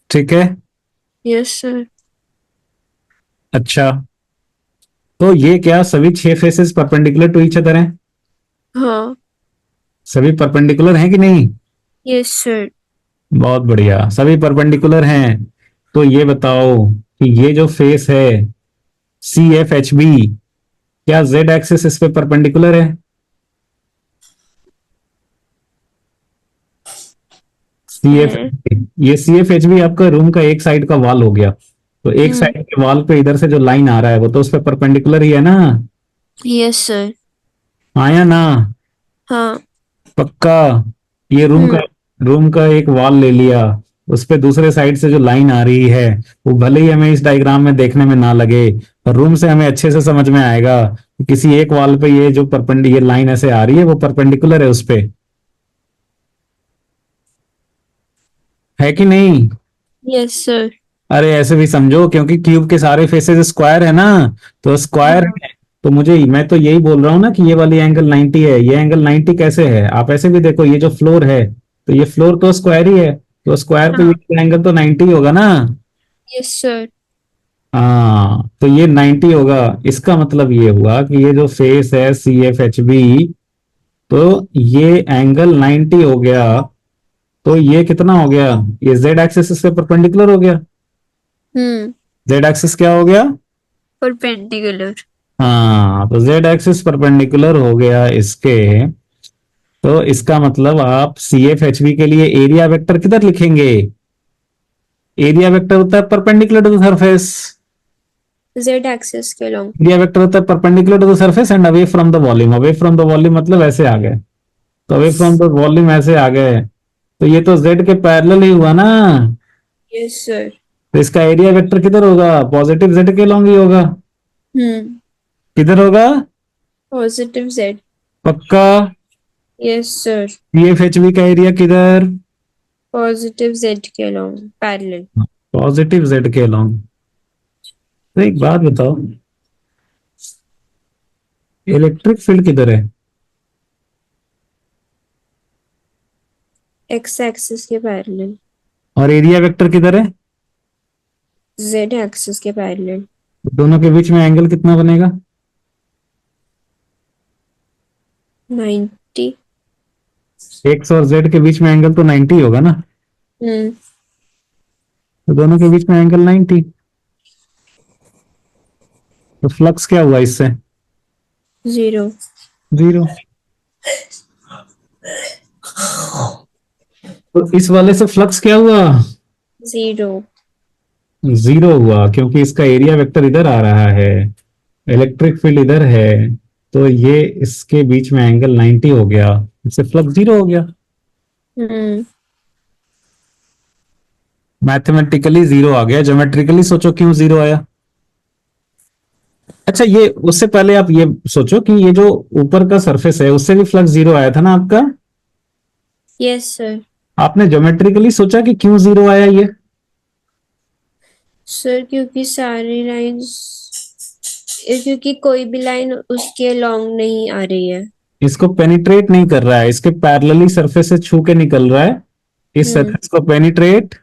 Speaker 1: ठीक है।
Speaker 2: Yes sir.
Speaker 1: अच्छा, तो ये क्या सभी छह faces perpendicular to each other हैं?
Speaker 2: हाँ।
Speaker 1: सभी परपेंडिकुलर हैं कि नहीं?
Speaker 2: Yes sir.
Speaker 1: बहुत बढ़िया, सभी परपेंडिकुलर हैं। तो ये बताओ कि ये जो फेस है सी एफ एच बी, क्या जेड एक्सिस इस पे परपेंडिकुलर है? सी एफ,
Speaker 2: है।
Speaker 1: ये सी एफ एच बी आपका रूम का एक साइड का वॉल हो गया। तो एक
Speaker 2: हम्म।
Speaker 1: साइड के वॉल पे इधर से जो लाइन आ रहा है वो तो उस पे परपेंडिकुलर ही है ना?
Speaker 2: Yes sir.
Speaker 1: आया ना?
Speaker 2: हाँ।
Speaker 1: पक्का? ये
Speaker 2: हम्म।
Speaker 1: रूम का एक वॉल ले लिया, उस पे दूसरे साइड से जो लाइन आ रही है वो भले ही हमें इस डायग्राम में देखने में ना लगे, पर रूम से हमें अच्छे से समझ में आएगा कि किसी एक वॉल पे ये जो ये लाइन ऐसे आ रही है वो परपेंडिकुलर है उस पे। है कि नहीं?
Speaker 2: Yes sir.
Speaker 1: अरे ऐसे भी समझो, क्योंकि क्यूब के सारे फेसेस स्क्वायर है ना, तो स्क्वायर
Speaker 2: हाँ।
Speaker 1: है। तो मैं तो यही बोल रहा हूँ ना कि ये वाली एंगल 90 है। ये एंगल 90 कैसे है? आप ऐसे भी देखो, ये जो फ्लोर है तो ये फ्लोर तो स्क्वायर ही है, तो स्क्वायर पे
Speaker 2: हाँ।
Speaker 1: ये एंगल तो 90 होगा ना।
Speaker 2: Yes sir.
Speaker 1: हाँ, तो ये 90 होगा। इसका मतलब ये हुआ कि ये जो फेस है सी एफ एच बी, तो ये एंगल 90 हो गया। तो ये कितना हो गया? ये जेड एक्सिस से परपेंडिकुलर हो गया।
Speaker 2: हम्म।
Speaker 1: जेड एक्सिस क्या हो गया?
Speaker 2: परपेंडिकुलर।
Speaker 1: हाँ, तो जेड एक्सिस परपेंडिकुलर हो गया इसके। तो इसका मतलब आप सी एफ एच बी के लिए एरिया वेक्टर किधर लिखेंगे? एरिया वेक्टर होता है perpendicular to the surface.
Speaker 2: Z axis के लॉन्ग।
Speaker 1: एरिया वेक्टर होता है perpendicular to the surface and away from the volume. Away from the volume मतलब ऐसे आ गए, तो अवे फ्रॉम द वॉल्यूम ऐसे आ गए। तो ये तो जेड के पैरेलल ही हुआ ना।
Speaker 2: Yes sir.
Speaker 1: तो इसका एरिया वेक्टर किधर होगा? पॉजिटिव जेड के लॉन्ग ही होगा।
Speaker 2: हम्म।
Speaker 1: किधर होगा?
Speaker 2: Positive Z.
Speaker 1: पक्का?
Speaker 2: Yes sir.
Speaker 1: पीएफएचवी का एरिया किधर?
Speaker 2: पॉजिटिव जेड के अलोंग पैरेलल।
Speaker 1: पॉजिटिव जेड के लॉन्ग। तो एक बात बताओ, इलेक्ट्रिक फील्ड किधर है?
Speaker 2: एक्स एक्सिस के पैरेलल।
Speaker 1: और एरिया वेक्टर किधर है?
Speaker 2: जेड एक्सिस के पैरेलल।
Speaker 1: दोनों के बीच में एंगल कितना बनेगा?
Speaker 2: नाइन्टी।
Speaker 1: एक्स और जेड के बीच में एंगल तो 90 होगा ना।
Speaker 2: हम्म।
Speaker 1: तो दोनों के बीच में एंगल 90। तो फ्लक्स क्या हुआ इससे?
Speaker 2: जीरो।
Speaker 1: जीरो। तो इस वाले से फ्लक्स क्या हुआ?
Speaker 2: जीरो।
Speaker 1: जीरो हुआ, क्योंकि इसका एरिया वेक्टर इधर आ रहा है, इलेक्ट्रिक फील्ड इधर है। तो ये इसके बीच में एंगल 90 हो गया, इससे फ्लक्स जीरो हो गया।
Speaker 2: हम्म।
Speaker 1: मैथमेटिकली जीरो आ गया, ज्योमेट्रिकली सोचो क्यों जीरो आया। अच्छा, ये उससे पहले आप ये सोचो कि ये जो ऊपर का सरफेस है उससे भी फ्लक्स जीरो आया था ना आपका।
Speaker 2: Yes sir.
Speaker 1: आपने ज्योमेट्रिकली सोचा कि क्यों जीरो आया ये?
Speaker 2: सर क्योंकि सारी लाइंस, क्योंकि कोई भी लाइन उसके लॉन्ग नहीं आ रही है।
Speaker 1: इसको पेनिट्रेट नहीं कर रहा है, इसके पैरेलली सरफेस से छू के निकल रहा है, इस
Speaker 2: हम्म।
Speaker 1: सरफेस को पेनिट्रेट।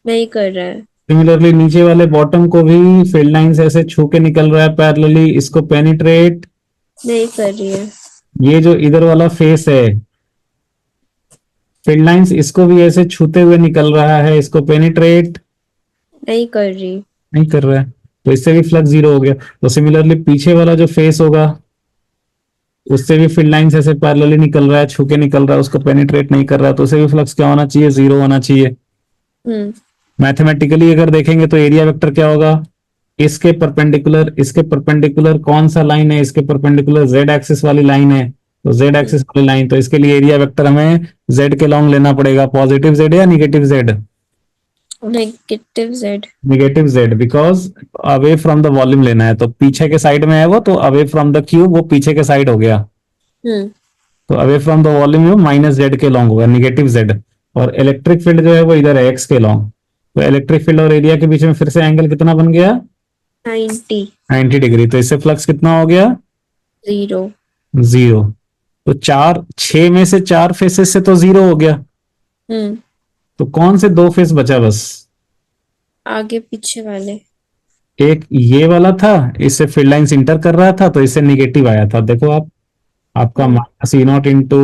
Speaker 2: नहीं कर रहा है।
Speaker 1: सिमिलरली नीचे वाले बॉटम को भी फील्ड लाइन से ऐसे छू के निकल रहा है पैरेलली, इसको पेनिट्रेट।
Speaker 2: नहीं कर रही है।
Speaker 1: ये जो इधर वाला फेस है, फील्ड लाइंस इसको भी ऐसे छूते हुए निकल रहा है, इसको पेनिट्रेट
Speaker 2: नहीं कर रही।
Speaker 1: नहीं कर रहा है। तो इससे भी फ्लक्स जीरो हो गया। तो सिमिलरली पीछे वाला जो फेस होगा उससे भी फील्ड लाइंस ऐसे पैरेलली निकल रहा है, छू के निकल रहा है, उसको पेनिट्रेट नहीं कर रहा है, तो उसे भी फ्लक्स क्या होना चाहिए? जीरो होना चाहिए।
Speaker 2: हम्म।
Speaker 1: मैथमेटिकली अगर देखेंगे तो एरिया वेक्टर क्या होगा? इसके परपेंडिकुलर कौन सा लाइन है? इसके परपेंडिकुलर जेड एक्सिस वाली लाइन है। तो जेड एक्सिस वाली लाइन, तो इसके लिए एरिया वेक्टर हमें जेड के लॉन्ग लेना पड़ेगा, पॉजिटिव जेड या negative Z?
Speaker 2: Negative Z.
Speaker 1: Negative Z, because away from the volume लेना है, तो पीछे के साइड में है वो, तो अवे फ्रॉम द क्यूब वो पीछे के साइड हो गया।
Speaker 2: हम्म।
Speaker 1: तो अवे फ्रॉम द वॉल्यूम वो माइनस जेड के लॉन्ग होगा, निगेटिव जेड। और इलेक्ट्रिक फील्ड जो है वो इधर है, एक्स के लॉन्ग। तो इलेक्ट्रिक फील्ड और एरिया के बीच में फिर से एंगल कितना बन गया?
Speaker 2: 90।
Speaker 1: 90 डिग्री। तो इससे फ्लक्स कितना हो गया?
Speaker 2: जीरो।
Speaker 1: जीरो। तो चार, छह में से चार फेसेस से तो जीरो हो गया।
Speaker 2: हम्म।
Speaker 1: तो कौन से दो फेस बचा बस?
Speaker 2: आगे पीछे वाले।
Speaker 1: एक ये वाला था, इससे फील्ड लाइंस इंटर कर रहा था, तो इससे निगेटिव आया था, देखो आप, आपका
Speaker 2: hmm.
Speaker 1: Minus E not into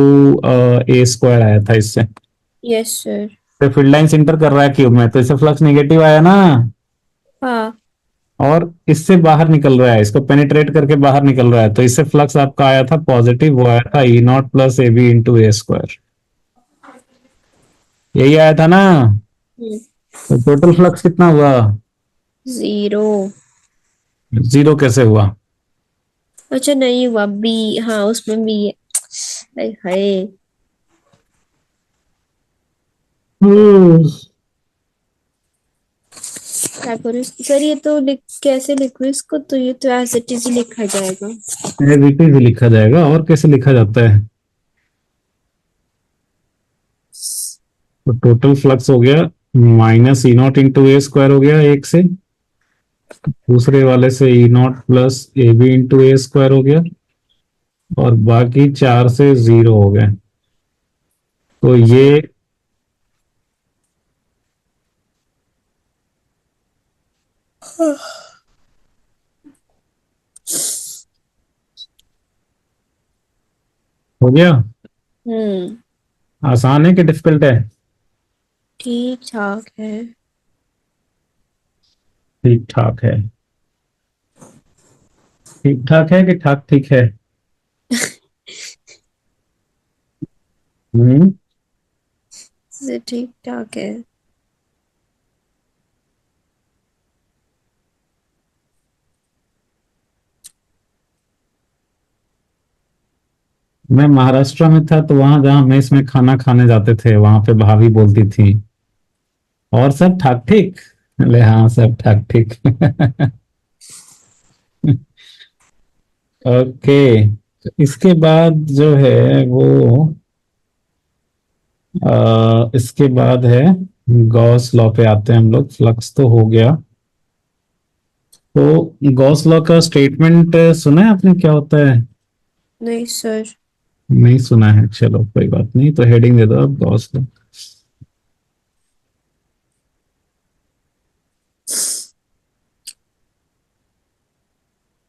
Speaker 1: A square आया था इससे।
Speaker 2: Yes sir.
Speaker 1: तो फील्ड लाइंस इंटर कर रहा है क्यूब में, तो इससे फ्लक्स निगेटिव आया ना।
Speaker 2: हाँ।
Speaker 1: और इससे बाहर निकल रहा है, इसको पेनिट्रेट करके बाहर निकल रहा है, तो इससे फ्लक्स आपका आया था पॉजिटिव, वो आया था E not plus A B into A square. यही आया था ना।
Speaker 2: हम्म।
Speaker 1: तो टोटल फ्लक्स कितना हुआ?
Speaker 2: जीरो।
Speaker 1: जीरो कैसे हुआ?
Speaker 2: अच्छा नहीं हुआ, बी। हाँ उसमें बी है। हाय हाय।
Speaker 1: हम्म।
Speaker 2: क्या करूँ सर, ये तो कैसे लिखूँ इसको, तो ये तो एज इट इज ही लिखा जाएगा।
Speaker 1: एज इट इज लिखा जाएगा, और कैसे लिखा जाता है? तो टोटल फ्लक्स हो गया minus E not into A square हो गया एक से, दूसरे वाले से E not plus A B into A square हो गया, और बाकी चार से जीरो हो गए। तो ये हो गया।
Speaker 2: हम्म।
Speaker 1: आसान है कि डिफिकल्ट है?
Speaker 2: ठीक ठाक है।
Speaker 1: ठीक ठाक है। ठीक ठाक है कि ठाक ठीक है? हम्म।
Speaker 2: से ठीक ठाक है।
Speaker 1: मैं महाराष्ट्र में था तो वहां जहाँ मेस में खाना खाने जाते थे वहां पे भाभी बोलती थी, और सब ठाक ठीक। ले हाँ, सब ठाक ठीक। ओके, इसके बाद जो है वो इसके बाद है गॉस लॉ पे आते हैं हम लोग। फ्लक्स तो हो गया। तो गॉस लॉ का स्टेटमेंट सुना है आपने, क्या होता है?
Speaker 2: नहीं सर।
Speaker 1: नहीं सुना है, चलो कोई बात नहीं, तो हेडिंग दे दो आप, गॉस लॉ।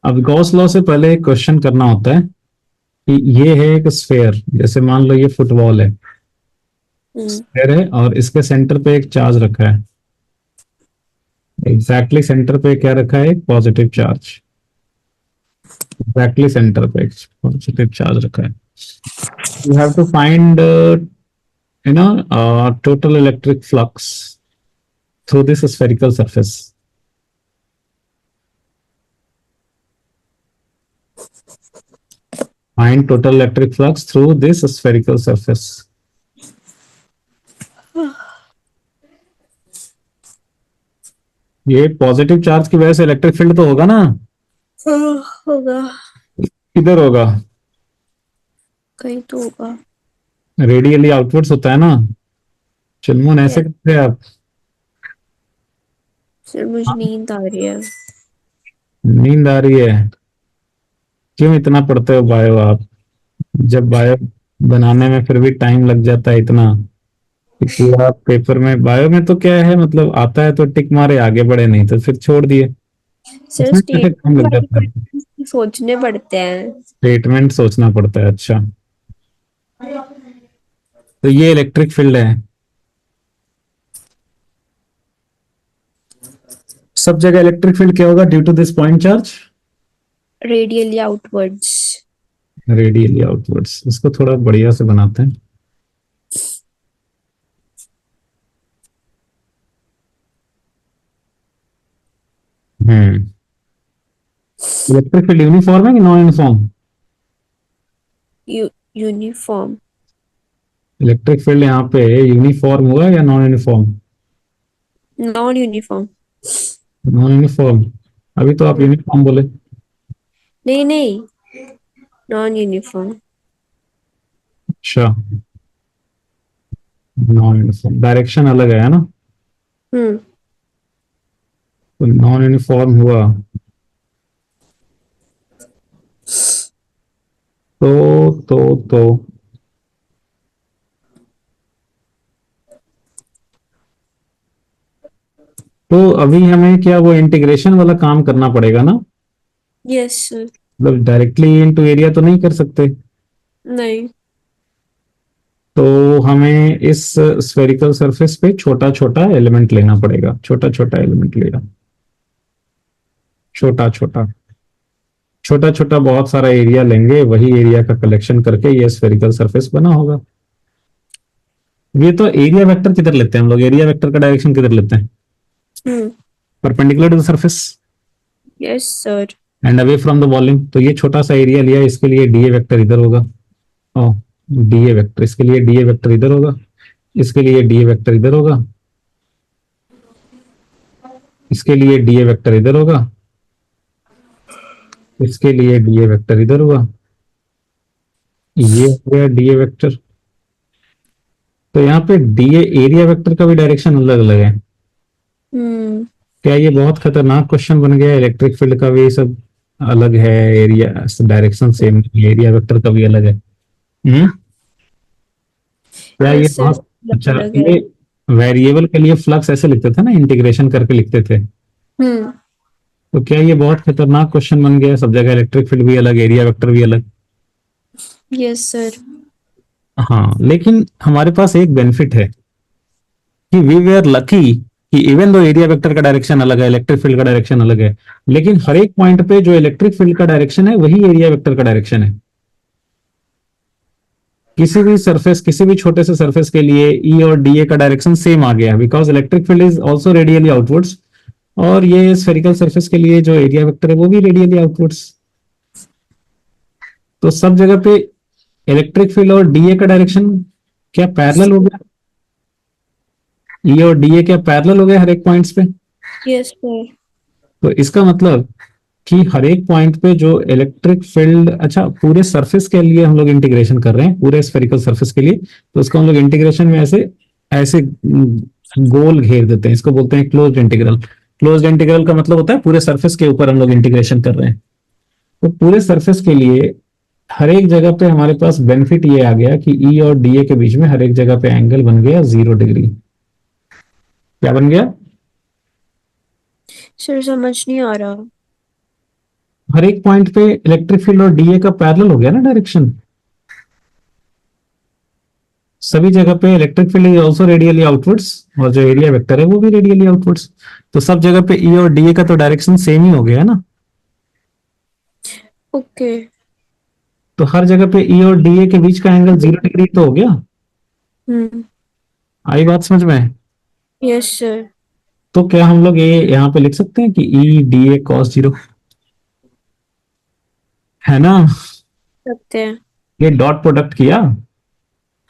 Speaker 1: अब गॉस लॉ से पहले एक क्वेश्चन करना होता है कि ये है एक स्फेयर, जैसे मान लो ये फुटबॉल है,
Speaker 2: हम्म।
Speaker 1: स्फेयर है और इसके सेंटर पे एक चार्ज रखा है। एग्जैक्टली सेंटर पे क्या रखा है? एक पॉजिटिव चार्ज। एग्जैक्टली सेंटर पे एक पॉजिटिव चार्ज रखा है। You have to find total electric flux through this spherical surface. Find total electric flux through this spherical surface. ये पॉजिटिव चार्ज की वजह से इलेक्ट्रिक फील्ड तो होगा ना?
Speaker 2: होगा।
Speaker 1: किधर होगा?
Speaker 2: कहीं तो होगा।
Speaker 1: रेडियली आउटवर्ड्स होता है ना। चिलमोन ऐसे करते हैं आप?
Speaker 2: सर मुझे नींद आ रही है।
Speaker 1: नींद आ रही है? क्यों इतना पढ़ते हो बायो आप? जब बायो बनाने में फिर भी टाइम लग जाता है इतना कि पूरा पेपर में। बायो में तो क्या है, मतलब आता है तो टिक मारे आगे बढ़े, नहीं तो फिर छोड़ दिए।
Speaker 2: सर
Speaker 1: इसमें कैसे टाइम
Speaker 2: स्टेटमेंट
Speaker 1: लग
Speaker 2: वाले
Speaker 1: जाता है?
Speaker 2: क्वेश्चन सोचने पड़ते हैं।
Speaker 1: स्टेटमेंट सोचना पड़ता है, अच्छा। तो ये इलेक्ट्रिक फील्ड है, सब जगह इलेक्ट्रिक फील्ड क्या होगा due to this point charge?
Speaker 2: Radially outwards.
Speaker 1: Radially outwards. इसको थोड़ा बढ़िया से बनाते हैं। हम्म। इलेक्ट्रिक फील्ड यूनिफॉर्म है कि non uniform?
Speaker 2: Uniform.
Speaker 1: Electric field यहाँ पे यूनिफॉर्म हुआ या non uniform?
Speaker 2: Non uniform.
Speaker 1: Non uniform. अभी तो आप यूनिफॉर्म बोले।
Speaker 2: नहीं नहीं, नॉन यूनिफॉर्म।
Speaker 1: अच्छा, नॉन यूनिफॉर्म, डायरेक्शन अलग है ना?
Speaker 2: हम्म।
Speaker 1: तो नॉन यूनिफॉर्म हुआ तो तो अभी हमें क्या वो इंटीग्रेशन वाला काम करना पड़ेगा ना?
Speaker 2: Yes sir.
Speaker 1: मतलब डायरेक्टली इनटू एरिया तो नहीं कर सकते।
Speaker 2: नहीं।
Speaker 1: तो हमें इस स्फेरिकल सरफेस पे छोटा छोटा एलिमेंट लेना पड़ेगा, छोटा छोटा एलिमेंट लेना, छोटा छोटा छोटा छोटा बहुत सारा एरिया लेंगे, वही एरिया का कलेक्शन करके ये स्फेरिकल सरफेस बना होगा। ये तो एरिया वेक्टर किधर लेते हैं हम लोग? एरिया वेक्टर का डायरेक्शन किधर लेते हैं?
Speaker 2: Hmm.
Speaker 1: Perpendicular to the surface
Speaker 2: yes sir.
Speaker 1: And away from the volume. तो ये छोटा सा एरिया लिया, इसके लिए डीए वेक्टर इधर होगा। ओ, डीए वेक्टर, इसके लिए डीए वेक्टर इधर होगा, इसके लिए डीए वेक्टर इधर होगा, इसके लिए डीए वेक्टर इधर होगा, इसके लिए डीए वेक्टर इधर हुआ, ये हो गया डीए वेक्टर। तो यहाँ पे डीए एरिया वेक्टर का भी डायरेक्शन अलग अलग है।
Speaker 2: हम्म।
Speaker 1: क्या ये बहुत खतरनाक क्वेश्चन बन गया? इलेक्ट्रिक फील्ड का भी सब अलग है, area direction same, area vector का भी अलग है। क्या ये
Speaker 2: यस सर।
Speaker 1: बहुत अच्छा?
Speaker 2: अलग है।
Speaker 1: ये वेरिएबल के लिए फ्लक्स ऐसे लिखते थे ना, इंटीग्रेशन करके लिखते थे।
Speaker 2: हम्म।
Speaker 1: तो क्या ये बहुत खतरनाक क्वेश्चन बन गया? सब जगह इलेक्ट्रिक फील्ड भी अलग, एरिया वेक्टर भी अलग।
Speaker 2: Yes sir.
Speaker 1: हाँ, लेकिन हमारे पास एक बेनिफिट है कि वी वे आर लकी कि इवन दो एरिया वेक्टर का डायरेक्शन अलग है, इलेक्ट्रिक फील्ड का डायरेक्शन अलग है, लेकिन हर एक पॉइंट पे जो इलेक्ट्रिक फील्ड का डायरेक्शन है वही एरिया वेक्टर का डायरेक्शन है। किसी भी सरफेस, किसी भी छोटे से सरफेस के लिए ई और डी ए का डायरेक्शन सेम आ गया, because electric field is also radially outwards. और ये स्फेरिकल सरफेस के लिए जो एरिया वेक्टर है वो भी रेडियली आउटवर्ड्स। तो सब जगह पे इलेक्ट्रिक फील्ड और डीए का डायरेक्शन क्या पैरेलल हो गया? ई और डीए क्या पैरेलल हो गया हर एक पॉइंट्स पे?
Speaker 2: Yes sir.
Speaker 1: तो इसका मतलब कि हर एक पॉइंट पे जो इलेक्ट्रिक फील्ड, अच्छा पूरे सरफेस के लिए हम लोग इंटीग्रेशन कर रहे हैं, पूरे स्फेरिकल सरफेस के लिए, तो उसको हम लोग इंटीग्रेशन में ऐसे ऐसे गोल घेर देते हैं, इसको बोलते हैं क्लोज्ड इंटीग्रल। क्लोज्ड इंटीग्रल का मतलब होता है पूरे सरफेस के ऊपर हम लोग इंटीग्रेशन कर रहे हैं। तो पूरे सरफेस के लिए हर एक जगह पे हमारे पास बेनिफिट ये आ गया कि ई और डीए के बीच में हर एक जगह पे एंगल बन गया 0 डिग्री। क्या बन गया?
Speaker 2: सर समझ नहीं आ रहा।
Speaker 1: हर एक पॉइंट पे इलेक्ट्रिक फील्ड और डीए का पैरेलल हो गया ना डायरेक्शन। सभी जगह पे electric field is also radially outwards, और जो एरिया वेक्टर है वो भी रेडियली आउटवर्ड्स। तो सब जगह पे ई और डीए का तो डायरेक्शन सेम ही हो गया है ना।
Speaker 2: ओके।
Speaker 1: तो हर जगह पे ई और डीए के बीच का एंगल 0 डिग्री तो हो गया।
Speaker 2: हम्म।
Speaker 1: आई बात समझ में?
Speaker 2: Yes sir.
Speaker 1: तो क्या हम लोग ये यहाँ पे लिख सकते हैं कि ई डीए कॉस 0, है ना?
Speaker 2: सकते हैं।
Speaker 1: ये डॉट प्रोडक्ट किया।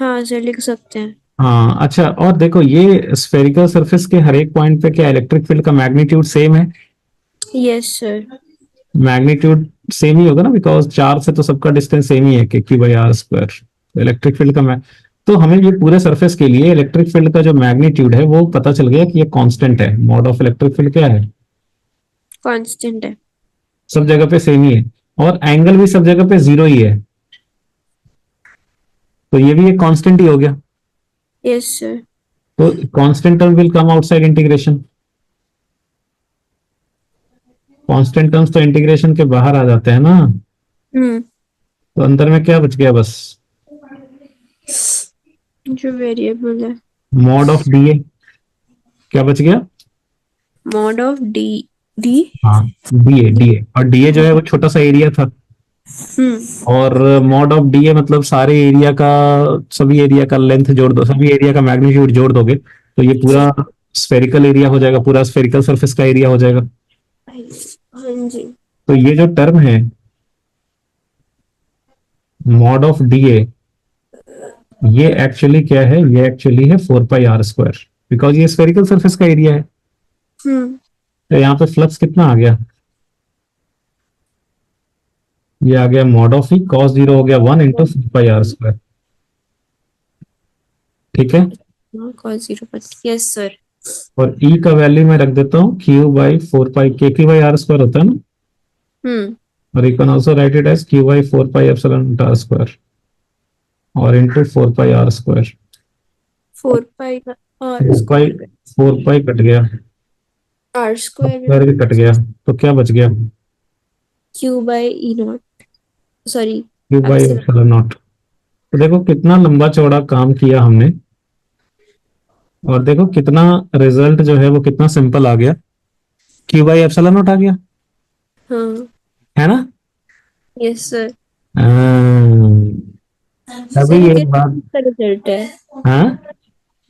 Speaker 2: हाँ सर लिख सकते हैं।
Speaker 1: हाँ अच्छा, और देखो ये स्फेरिकल सरफेस के हर एक पॉइंट पे क्या इलेक्ट्रिक फील्ड का मैग्नीट्यूड सेम है?
Speaker 2: Yes sir.
Speaker 1: मैग्नीट्यूड सेम ही होगा ना, बिकॉज चार से तो सबका डिस्टेंस सेम ही है, Q/r²। इलेक्ट्रिक फील्ड का मैं, तो हमें ये पूरे सरफेस के लिए इलेक्ट्रिक फील्ड का जो मैग्नीट्यूड है वो पता चल गया कि ये कांस्टेंट है। मॉड ऑफ इलेक्ट्रिक फील्ड क्या है?
Speaker 2: कांस्टेंट है।
Speaker 1: सब जगह पे सेम ही है, और एंगल भी सब जगह पे 0 ही है, तो ये भी एक कांस्टेंट ही हो गया।
Speaker 2: Yes sir.
Speaker 1: तो constant term will come outside integration. Constant terms तो इंटीग्रेशन के बाहर आ जाते हैं ना।
Speaker 2: हम्म।
Speaker 1: तो अंदर में क्या बच गया बस?
Speaker 2: जो वेरिएबल है।
Speaker 1: Mod of D A. क्या बच गया?
Speaker 2: Mod of D. डी।
Speaker 1: हाँ, डी ए, और डी ए जो है वो छोटा सा एरिया था,
Speaker 2: हम्म।
Speaker 1: और मॉड ऑफ डी ए मतलब सारे एरिया का, सभी एरिया का लेंथ जोड़ दो, सभी एरिया का मैग्नीट्यूड जोड़ दोगे तो ये पूरा स्फेरिकल एरिया हो जाएगा, पूरा स्फेरिकल सरफेस का एरिया हो जाएगा।
Speaker 2: हाँ जी।
Speaker 1: तो ये जो टर्म है मॉड ऑफ डी ए, ये एक्चुअली क्या है? ये एक्चुअली है 4πr², बिकॉज ये स्फेरिकल सरफेस का एरिया है।
Speaker 2: हम्म।
Speaker 1: तो यहाँ पे फ्लक्स कितना आ गया? ये आ गया मॉड ऑफ ई कॉस 0 हो गया 1 × 4πr²। ठीक है।
Speaker 2: हाँ कॉस 0 पर। Yes sir.
Speaker 1: और ई का वैल्यू मैं रख देता हूँ Q/4π, KQ/r² होता है ना,
Speaker 2: हम्म।
Speaker 1: और you can also write it as Q/4πε0r², और इंटू 4πr²।
Speaker 2: 4 पाई का r
Speaker 1: 4 pi,
Speaker 2: square.
Speaker 1: 4 pi cut गया,
Speaker 2: आर स्क्वायर
Speaker 1: स्क्वायर भी कट गया, तो क्या बच गया?
Speaker 2: Q by E naught. Sorry. Epsilon.
Speaker 1: Q/ε0। तो देखो कितना लंबा चौड़ा काम किया हमने, और देखो कितना रिजल्ट जो है वो कितना सिंपल आ गया। Q/ε0 आ गया,
Speaker 2: हाँ।
Speaker 1: है ना?
Speaker 2: Yes sir.
Speaker 1: हाँ, अभी
Speaker 2: सर ये
Speaker 1: एक
Speaker 2: किस
Speaker 1: बात।
Speaker 2: चीज का रिजल्ट है?
Speaker 1: हाँ,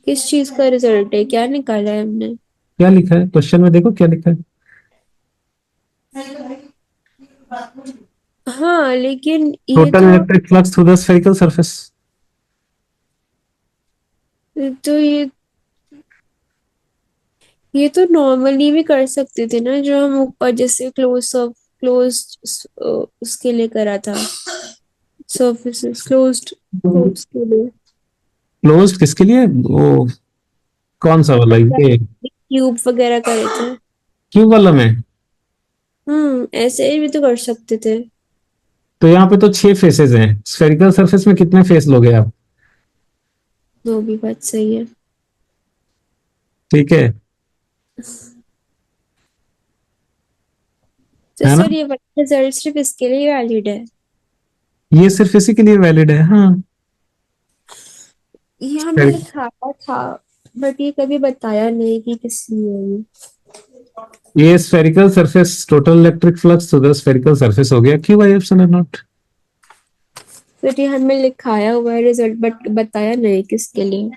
Speaker 2: किस चीज का रिजल्ट है, क्या निकाला है हमने?
Speaker 1: क्या लिखा है क्वेश्चन में? देखो क्या लिखा है।
Speaker 2: हाँ लेकिन ये
Speaker 1: टोटल
Speaker 2: तो
Speaker 1: electric flux through the spherical surface.
Speaker 2: तो ये तो नॉर्मली भी कर सकते थे ना, जो हम ऊपर जैसे क्लोज उसके लिए करा था। सर्फेसेस क्लोज्ड क्लोथ्स के लिए।
Speaker 1: क्लोज्ड किसके लिए? वो कौन सा वाला, ये
Speaker 2: क्यूब वगैरह करे थे।
Speaker 1: क्यूब वाला में?
Speaker 2: ऐसे ही भी तो कर सकते थे।
Speaker 1: तो यहाँ पे तो 6 फेसेस हैं, स्फेरिकल सरफेस में कितने फेस लोगे आप?
Speaker 2: वो भी बात सही है।
Speaker 1: ठीक है
Speaker 2: तो
Speaker 1: है ना?
Speaker 2: सर ये रिजल्ट सिर्फ इसके लिए वैलिड है?
Speaker 1: ये सिर्फ इसी के लिए वैलिड है, हाँ।
Speaker 2: ये हमने लिखाया था, बट ये कभी बताया नहीं कि किस लिए है ये।
Speaker 1: ये spherical surface total electric flux to the spherical surface हो गया Q/ε0।
Speaker 2: फिर ये हमें लिखाया हुआ है रिजल्ट, बट बताया नहीं किसके लिए।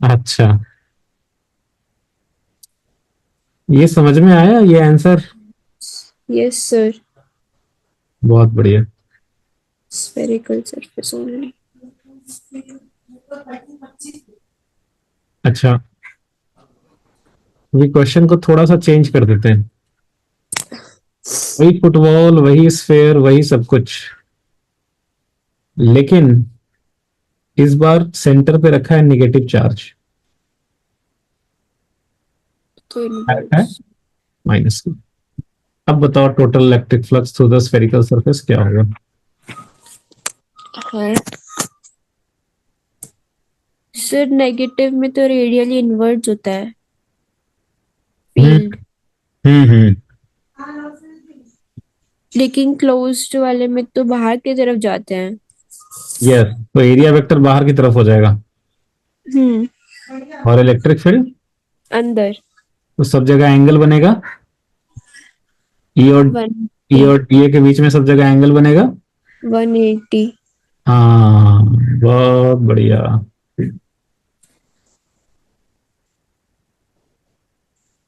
Speaker 1: अच्छा, ये समझ में आया ये आंसर?
Speaker 2: Yes sir.
Speaker 1: बहुत बढ़िया।
Speaker 2: spherical surface only.
Speaker 1: अच्छा, ये क्वेश्चन को थोड़ा सा चेंज कर देते हैं। वही फुटबॉल, वही स्फेयर, वही सब कुछ, लेकिन इस बार सेंटर पे रखा है निगेटिव चार्ज,
Speaker 2: तो
Speaker 1: है
Speaker 2: इनवर्स
Speaker 1: माइनस। अब बताओ total electric flux through the spherical surface क्या होगा?
Speaker 2: है। सर नेगेटिव में तो रेडियली इन्वर्स होता है
Speaker 1: हम्म
Speaker 2: फील्ड,
Speaker 1: हम्म।
Speaker 2: लेकिन क्लोज्ड वाले में तो बाहर की तरफ जाते हैं।
Speaker 1: यस, तो एरिया वेक्टर बाहर की तरफ हो जाएगा।
Speaker 2: हम्म।
Speaker 1: और इलेक्ट्रिक फील्ड
Speaker 2: अंदर।
Speaker 1: तो सब जगह एंगल बनेगा। ई और
Speaker 2: वन
Speaker 1: ई और डी के बीच में सब जगह एंगल बनेगा।
Speaker 2: 180।
Speaker 1: हाँ, बहुत बढ़िया।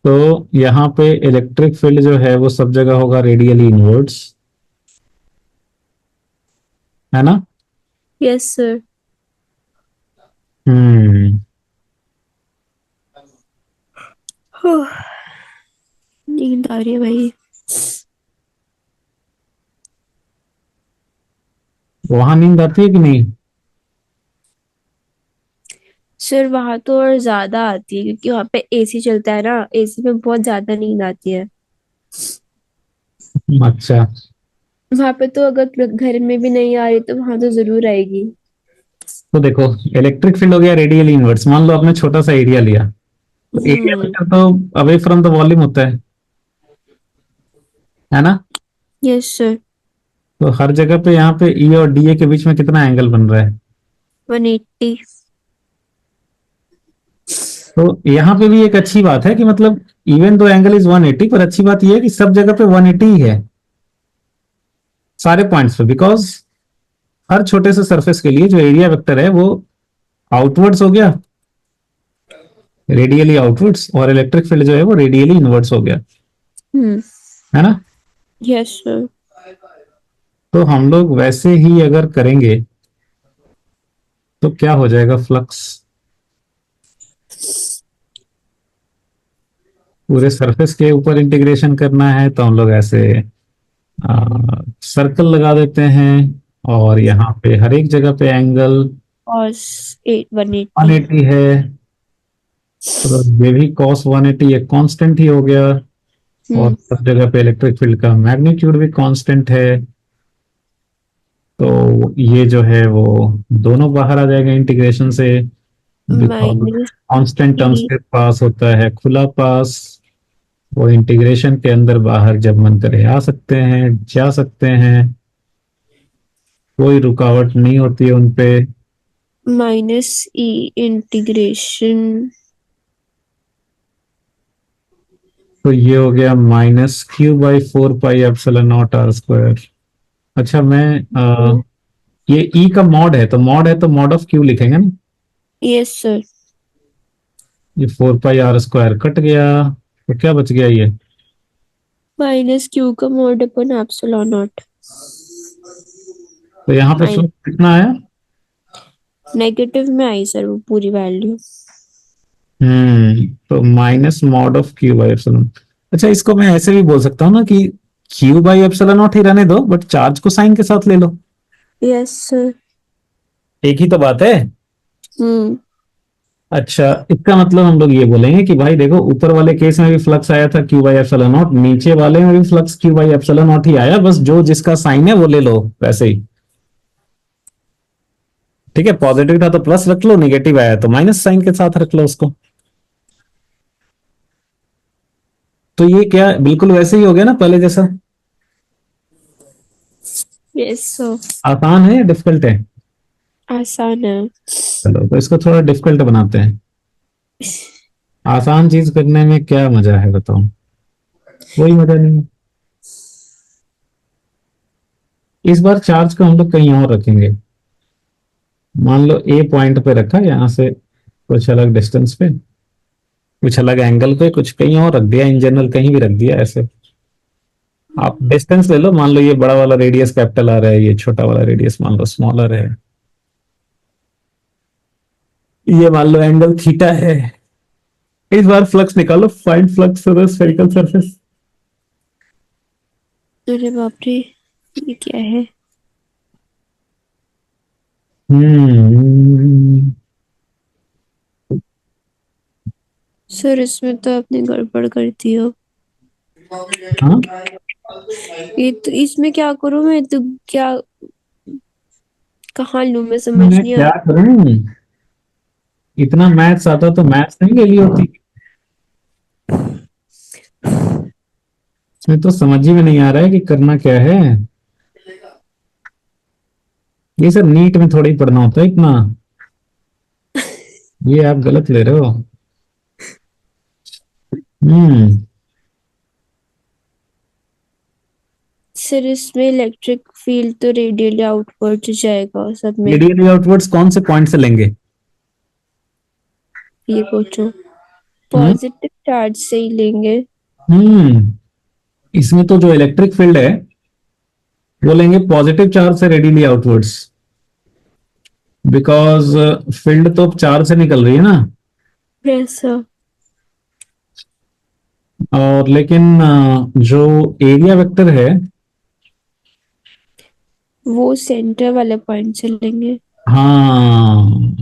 Speaker 1: तो यहाँ पे इलेक्ट्रिक फील्ड जो है वो सब जगह होगा रेडियली इनवर्ड्स, है ना?
Speaker 2: Yes sir.
Speaker 1: हम्म।
Speaker 2: नींद आ रही है भाई।
Speaker 1: वहां नींद आती है कि नहीं?
Speaker 2: सर वहां तो और ज्यादा आती है क्योंकि वहां पे एसी चलता है ना, एसी में बहुत ज्यादा नींद आती है।
Speaker 1: अच्छा,
Speaker 2: वहां पे तो अगर घर में भी नहीं आ रही तो वहां तो जरूर आएगी।
Speaker 1: तो देखो, इलेक्ट्रिक फील्ड हो गया रेडियली इनवर्स। मान लो आपने छोटा सा एरिया लिया, तो एरिया
Speaker 2: हम्म।
Speaker 1: वेक्टर तो अवे फ्रॉम द वॉल्यूम होता है ना?
Speaker 2: Yes sir.
Speaker 1: तो हर जगह पे यहाँ पे ई और डी ए के बीच में कितना एंगल बन रहा है?
Speaker 2: 180।
Speaker 1: तो यहाँ पे भी एक अच्छी बात है कि मतलब इवन दो एंगल इज 180, पर अच्छी बात यह है कि सब जगह पे 180 ही है सारे पॉइंट्स पे, बिकॉज हर छोटे से सरफेस के लिए जो एरिया वेक्टर है वो आउटवर्ड्स हो गया, रेडियली आउटवर्ड्स, और इलेक्ट्रिक फील्ड जो है वो रेडियली इनवर्ड्स हो गया,
Speaker 2: हम्म।
Speaker 1: है ना?
Speaker 2: Yes sir.
Speaker 1: तो हम लोग वैसे ही अगर करेंगे तो क्या हो जाएगा फ्लक्स? पूरे सरफेस के ऊपर इंटीग्रेशन करना है तो हम लोग ऐसे सर्कल लगा देते हैं, और यहाँ पे हर एक जगह पे एंगल
Speaker 2: कॉस 180।
Speaker 1: 180 है। तो ये भी cos 180 एक कांस्टेंट ही हो गया, और
Speaker 2: हम्म।
Speaker 1: सब जगह पे इलेक्ट्रिक फील्ड का मैग्नीट्यूड भी कांस्टेंट है। तो ये जो है वो दोनों बाहर आ जाएगा इंटीग्रेशन से, बिकॉज
Speaker 2: माइनस
Speaker 1: कांस्टेंट टर्म्स
Speaker 2: ई।
Speaker 1: के पास होता है खुला पास। वो इंटीग्रेशन के अंदर बाहर जब मन करे आ सकते हैं, जा सकते हैं, कोई रुकावट नहीं होती है उनपे।
Speaker 2: माइनस ई इंटीग्रेशन।
Speaker 1: तो ये हो गया -q/4πε0r²। अच्छा, ये ई का मॉड है, तो मॉड है तो मॉड ऑफ क्यू लिखेंगे ना।
Speaker 2: Yes sir.
Speaker 1: ये 4πr² कट गया, तो क्या बच गया ये?
Speaker 2: माइनस क्यू का मॉड अपन एप्सिलॉन नॉट।
Speaker 1: तो यहाँ पे
Speaker 2: माइनस
Speaker 1: फ्लक्स कितना आया?
Speaker 2: नेगेटिव में आई सर वो पूरी वैल्यू।
Speaker 1: तो माइनस मॉड ऑफ q/ε। अच्छा, इसको मैं ऐसे भी बोल सकता हूँ ना कि q/ε0 ही रहने दो, बट चार्ज को साइन के साथ ले लो।
Speaker 2: Yes sir.
Speaker 1: एक ही तो बात है।
Speaker 2: हम्म।
Speaker 1: अच्छा, इसका मतलब हम लोग ये बोलेंगे कि भाई देखो, ऊपर वाले केस में भी फ्लक्स आया था q/ε0, नीचे वाले में भी फ्लक्स q/ε0 ही आया, बस जो जिसका साइन है वो ले लो वैसे ही। ठीक है, पॉजिटिव था तो प्लस रख लो, निगेटिव आया तो माइनस साइन के साथ रख लो उसको। तो ये क्या बिल्कुल वैसे ही हो गया ना पहले जैसा?
Speaker 2: Yes sir.
Speaker 1: आसान है या डिफिकल्ट है?
Speaker 2: आसान है।
Speaker 1: चलो, तो इसको थोड़ा डिफिकल्ट बनाते हैं। आसान चीज करने में क्या मजा है बताओ? कोई मजा नहीं है। इस बार चार्ज को हम लोग कहीं और रखेंगे। मान लो ए पॉइंट पे रखा, यहाँ से कुछ अलग डिस्टेंस पे, कुछ अलग एंगल पे, कुछ कहीं और रख दिया, इन जनरल कहीं भी रख दिया ऐसे। आप डिस्टेंस ले लो, मान लो ये बड़ा वाला रेडियस कैपिटल आ रहा है, ये छोटा वाला रेडियस मान लो स्मॉलर है, ये मान लो एंगल थीटा है। इस बार फ्लक्स निकालो, find flux of the spherical surface.
Speaker 2: अरे बाप रे, ये क्या है?
Speaker 1: हम्म।
Speaker 2: सर इसमें तो आपने गड़बड़ कर दी हो।
Speaker 1: हाँ,
Speaker 2: ये तो इसमें क्या करूं मैं, तो क्या कहाँ लूं, मैं समझ
Speaker 1: मैं
Speaker 2: नहीं आ
Speaker 1: क्या
Speaker 2: रहा।
Speaker 1: करूं, इतना मैथ्स आता तो मैथ्स नहीं ले ली होती। इसमें तो समझ ही में नहीं आ रहा है कि करना क्या है। ये सर नीट में थोड़ी पढ़ना होता है इतना, ये आप गलत ले रहे हो। हम्म।
Speaker 2: सर इसमें इलेक्ट्रिक फील्ड तो रेडियली आउटवर्ड जाएगा सब में।
Speaker 1: रेडियली आउटवर्ड्स कौन से पॉइंट से लेंगे?
Speaker 2: ये पूछो,
Speaker 1: हम्म।
Speaker 2: पॉजिटिव चार्ज से ही लेंगे।
Speaker 1: हम्म। इसमें तो जो इलेक्ट्रिक फील्ड है वो लेंगे पॉजिटिव चार्ज से रेडियली आउटवर्ड्स, बिकॉज फील्ड तो चार्ज से निकल रही है ना।
Speaker 2: ऐसा?
Speaker 1: और लेकिन जो एरिया वेक्टर है,
Speaker 2: वो सेंटर वाले पॉइंट से लेंगे।
Speaker 1: हाँ,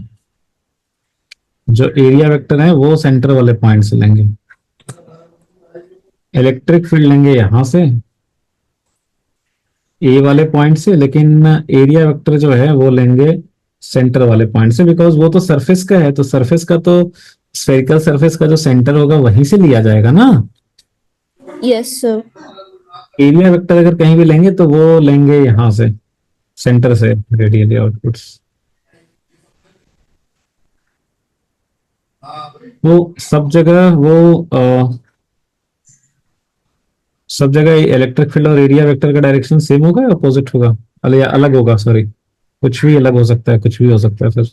Speaker 1: जो एरिया वेक्टर है वो सेंटर वाले पॉइंट से लेंगे। इलेक्ट्रिक फील्ड लेंगे यहां से, ए वाले पॉइंट से, लेकिन एरिया वेक्टर जो है वो लेंगे सेंटर वाले पॉइंट से, बिकॉज वो तो सरफेस का है, तो सरफेस का तो स्फेरिकल सरफेस का जो सेंटर होगा वहीं से लिया जाएगा ना।
Speaker 2: Yes sir.
Speaker 1: एरिया वेक्टर अगर कहीं भी लेंगे तो वो लेंगे यहां से, सेंटर से रेडियली आउटपुट्स। वो सब जगह वो सब जगह इलेक्ट्रिक फील्ड और एरिया वेक्टर का डायरेक्शन सेम होगा या अपोजिट होगा, या अलग होगा, सॉरी, कुछ भी अलग हो सकता है, कुछ भी हो सकता है फिर।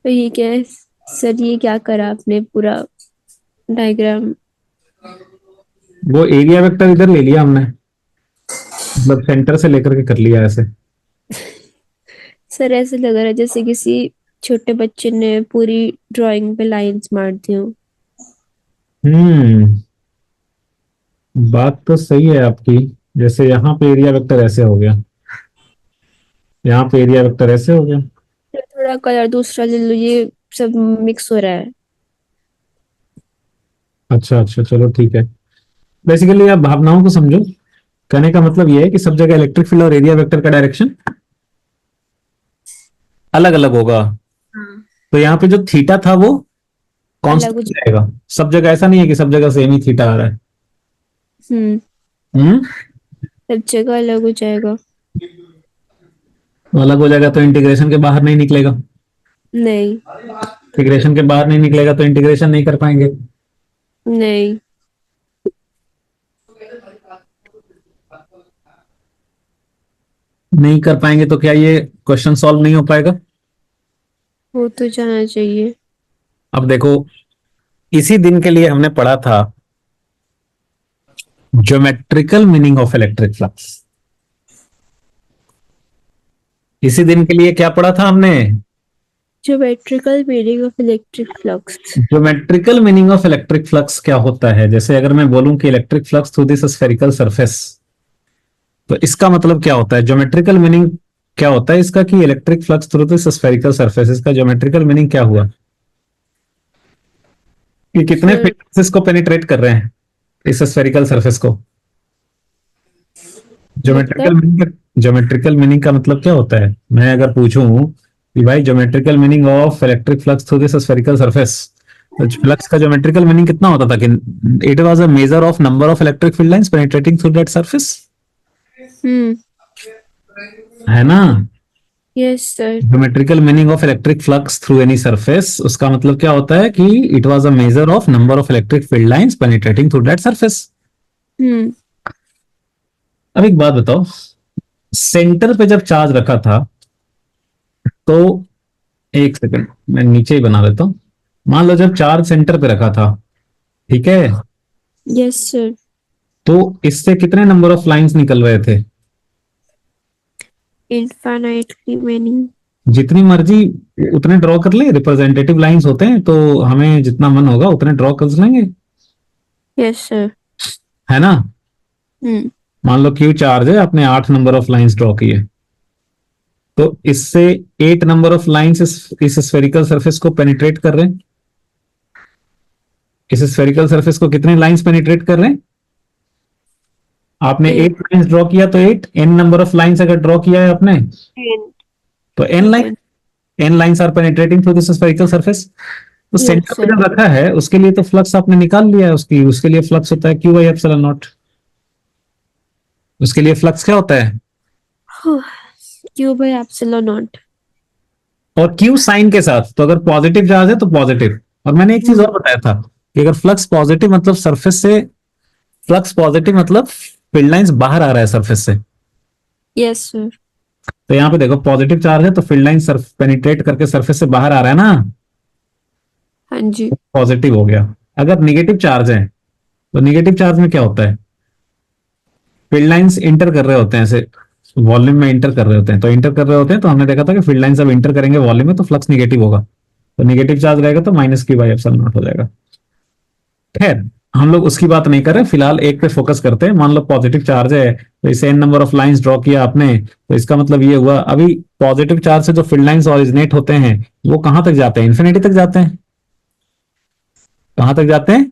Speaker 2: तो ये क्या है सर, ये क्या करा आपने पूरा डायग्राम?
Speaker 1: वो एरिया वेक्टर इधर ले लिया हमने, मतलब सेंटर से लेकर के कर लिया ऐसे।
Speaker 2: सर ऐसे लग रहा है जैसे किसी छोटे बच्चे ने पूरी ड्राइंग पे लाइंस मार दी हो।
Speaker 1: हम्म। बात तो सही है आपकी, जैसे यहाँ पे एरिया वेक्टर ऐसे हो गया, यहाँ पे एरिया वेक्टर ऐसे हो गया।
Speaker 2: थोड़ा कलर दूसरा ले लो, ये सब मिक्स हो रहा है।
Speaker 1: अच्छा अच्छा, चलो ठीक है। बेसिकली आप भावनाओं को समझो, कहने का मतलब ये है कि सब जगह इलेक्ट्रिक फील्ड और एरिया वेक्टर का डायरेक्शन अलग अलग होगा।
Speaker 2: हाँ।
Speaker 1: तो यहाँ पे जो थीटा था वो
Speaker 2: अलग हो
Speaker 1: कांस्टेंट रहेगा सब जगह, ऐसा नहीं है कि सब जगह सेम ही थीटा आ रहा है।
Speaker 2: हम्म।
Speaker 1: हम्म।
Speaker 2: सब जगह अलग हो जाएगा।
Speaker 1: तो अलग हो जाएगा तो इंटीग्रेशन के बाहर नहीं निकलेगा,
Speaker 2: नहीं।
Speaker 1: इंटीग्रेशन के बाहर नहीं निकलेगा तो इंटीग्रेशन नहीं कर पाएंगे।
Speaker 2: नहीं।
Speaker 1: नहीं कर पाएंगे तो क्या ये क्वेश्चन सॉल्व नहीं हो पाएगा?
Speaker 2: हो तो जाना चाहिए।
Speaker 1: अब देखो, इसी दिन के लिए हमने पढ़ा था geometrical meaning of electric flux. इसी दिन के लिए क्या पढ़ा था हमने?
Speaker 2: Geometrical meaning of electric flux.
Speaker 1: Geometrical meaning of electric flux क्या होता है, जैसे अगर मैं बोलूं कि electric flux through this spherical surface, तो इसका मतलब क्या होता है? ज्योमेट्रिकल मीनिंग क्या होता है इसका, कि electric flux through this spherical surface, इसका ज्योमेट्रिकल मीनिंग क्या हुआ, कि कितने
Speaker 2: सर
Speaker 1: फ्रीक्वेंसीज को पेनिट्रेट कर रहे हैं इस स्फेरिकल सरफेस को।
Speaker 2: मतलब
Speaker 1: ज्योमेट्रिकल मीनिंग का मतलब क्या होता है, मैं अगर पूछूं कि भाई geometrical meaning of electric flux through this spherical surface, तो फ्लक्स का ज्योमेट्रिकल मीनिंग कितना होता था, कि it was a measure of number of electric field lines penetrating through that surface,
Speaker 2: hmm.
Speaker 1: है ना।
Speaker 2: Yes sir.
Speaker 1: Geometrical meaning of electric flux through any surface, उसका मतलब क्या होता है कि it was a measure of number of electric field lines penetrating through that surface.
Speaker 2: हम्म।
Speaker 1: अब एक बात बताओ, सेंटर पे जब चार्ज रखा था, तो एक सेकंड मैं नीचे ही बना देता हूं। मान लो जब चार्ज सेंटर पे रखा था, ठीक है,
Speaker 2: यस सर।
Speaker 1: तो इससे कितने नंबर ऑफ लाइंस निकल रहे थे?
Speaker 2: Infinitely many.
Speaker 1: जितनी मर्जी उतने ड्रॉ कर ले, रिप्रेजेंटेटिव लाइंस होते हैं, तो हमें जितना मन होगा उतने ड्रॉ कर लेंगे,
Speaker 2: यस सर।
Speaker 1: है ना।
Speaker 2: हम्म।
Speaker 1: मान लो क्यू चार्ज है, आपने 8 नंबर ऑफ लाइंस ड्रॉ किए, तो इससे 8 नंबर ऑफ लाइंस इस स्फेरिकल सरफेस को पेनिट्रेट कर रहे हैं। इस स्फेरिकल सरफेस को कितने लाइंस पेनिट्रेट कर रहे हैं? आपने 8
Speaker 2: 8।
Speaker 1: लाइंस ड्रॉ किया, तो 8 n नंबर ऑफ लाइंस अगर ड्रॉ किया है आपने,
Speaker 2: 10।
Speaker 1: तो N line,
Speaker 2: ten.
Speaker 1: N lines are penetrating through this spherical surface. तो
Speaker 2: यस
Speaker 1: सेंटर पे
Speaker 2: सर।
Speaker 1: जब रखा है उसके लिए तो फ्लक्स आपने निकाल लिया है, उसकी उसके लिए फ्लक्स होता है क्यू बाई एप्सिलॉन नॉट। उसके लिए फ्लक्स क्या होता है?
Speaker 2: Q by epsilon not.
Speaker 1: और क्यू साइन के साथ, तो अगर पॉजिटिव चार्ज है तो पॉजिटिव। और मैंने एक चीज और बताया था कि अगर फ्लक्स पॉजिटिव मतलब सरफेस से, फ्लक्स पॉजिटिव मतलब फील्ड लाइंस बाहर आ रहा है सरफेस से।
Speaker 2: Yes sir.
Speaker 1: तो यहाँ पे देखो पॉजिटिव चार्ज है तो फील्ड लाइन पेनिट्रेट करके सरफेस से बाहर आ रहा है ना,
Speaker 2: हाँ जी।
Speaker 1: पॉजिटिव हो गया। अगर निगेटिव चार्ज है, तो निगेटिव चार्ज में क्या होता है? फील्ड लाइंस इंटर कर रहे होते हैं ऐसे, वॉल्यूम में इंटर कर रहे होते हैं, तो इंटर कर रहे होते हैं, तो हमने देखा था कि फील्ड लाइंस अब इंटर करेंगे वॉल्यूम में तो फ्लक्स निगेटिव होगा, तो निगेटिव चार्ज रहेगा तो minus Q by epsilon naught हो जाएगा। खैर, हम लोग उसकी बात नहीं कर रहे, फिलहाल एक पे फोकस करते हैं। मान लो पॉजिटिव चार्ज है, तो इसे N number of lines draw किया आपने, तो इसका मतलब ये हुआ अभी पॉजिटिव चार्ज से जो फील्ड लाइंस ऑरिजिनेट होते हैं वो कहां तक जाते हैं? इन्फिनिटी तक जाते हैं। कहां तक जाते हैं?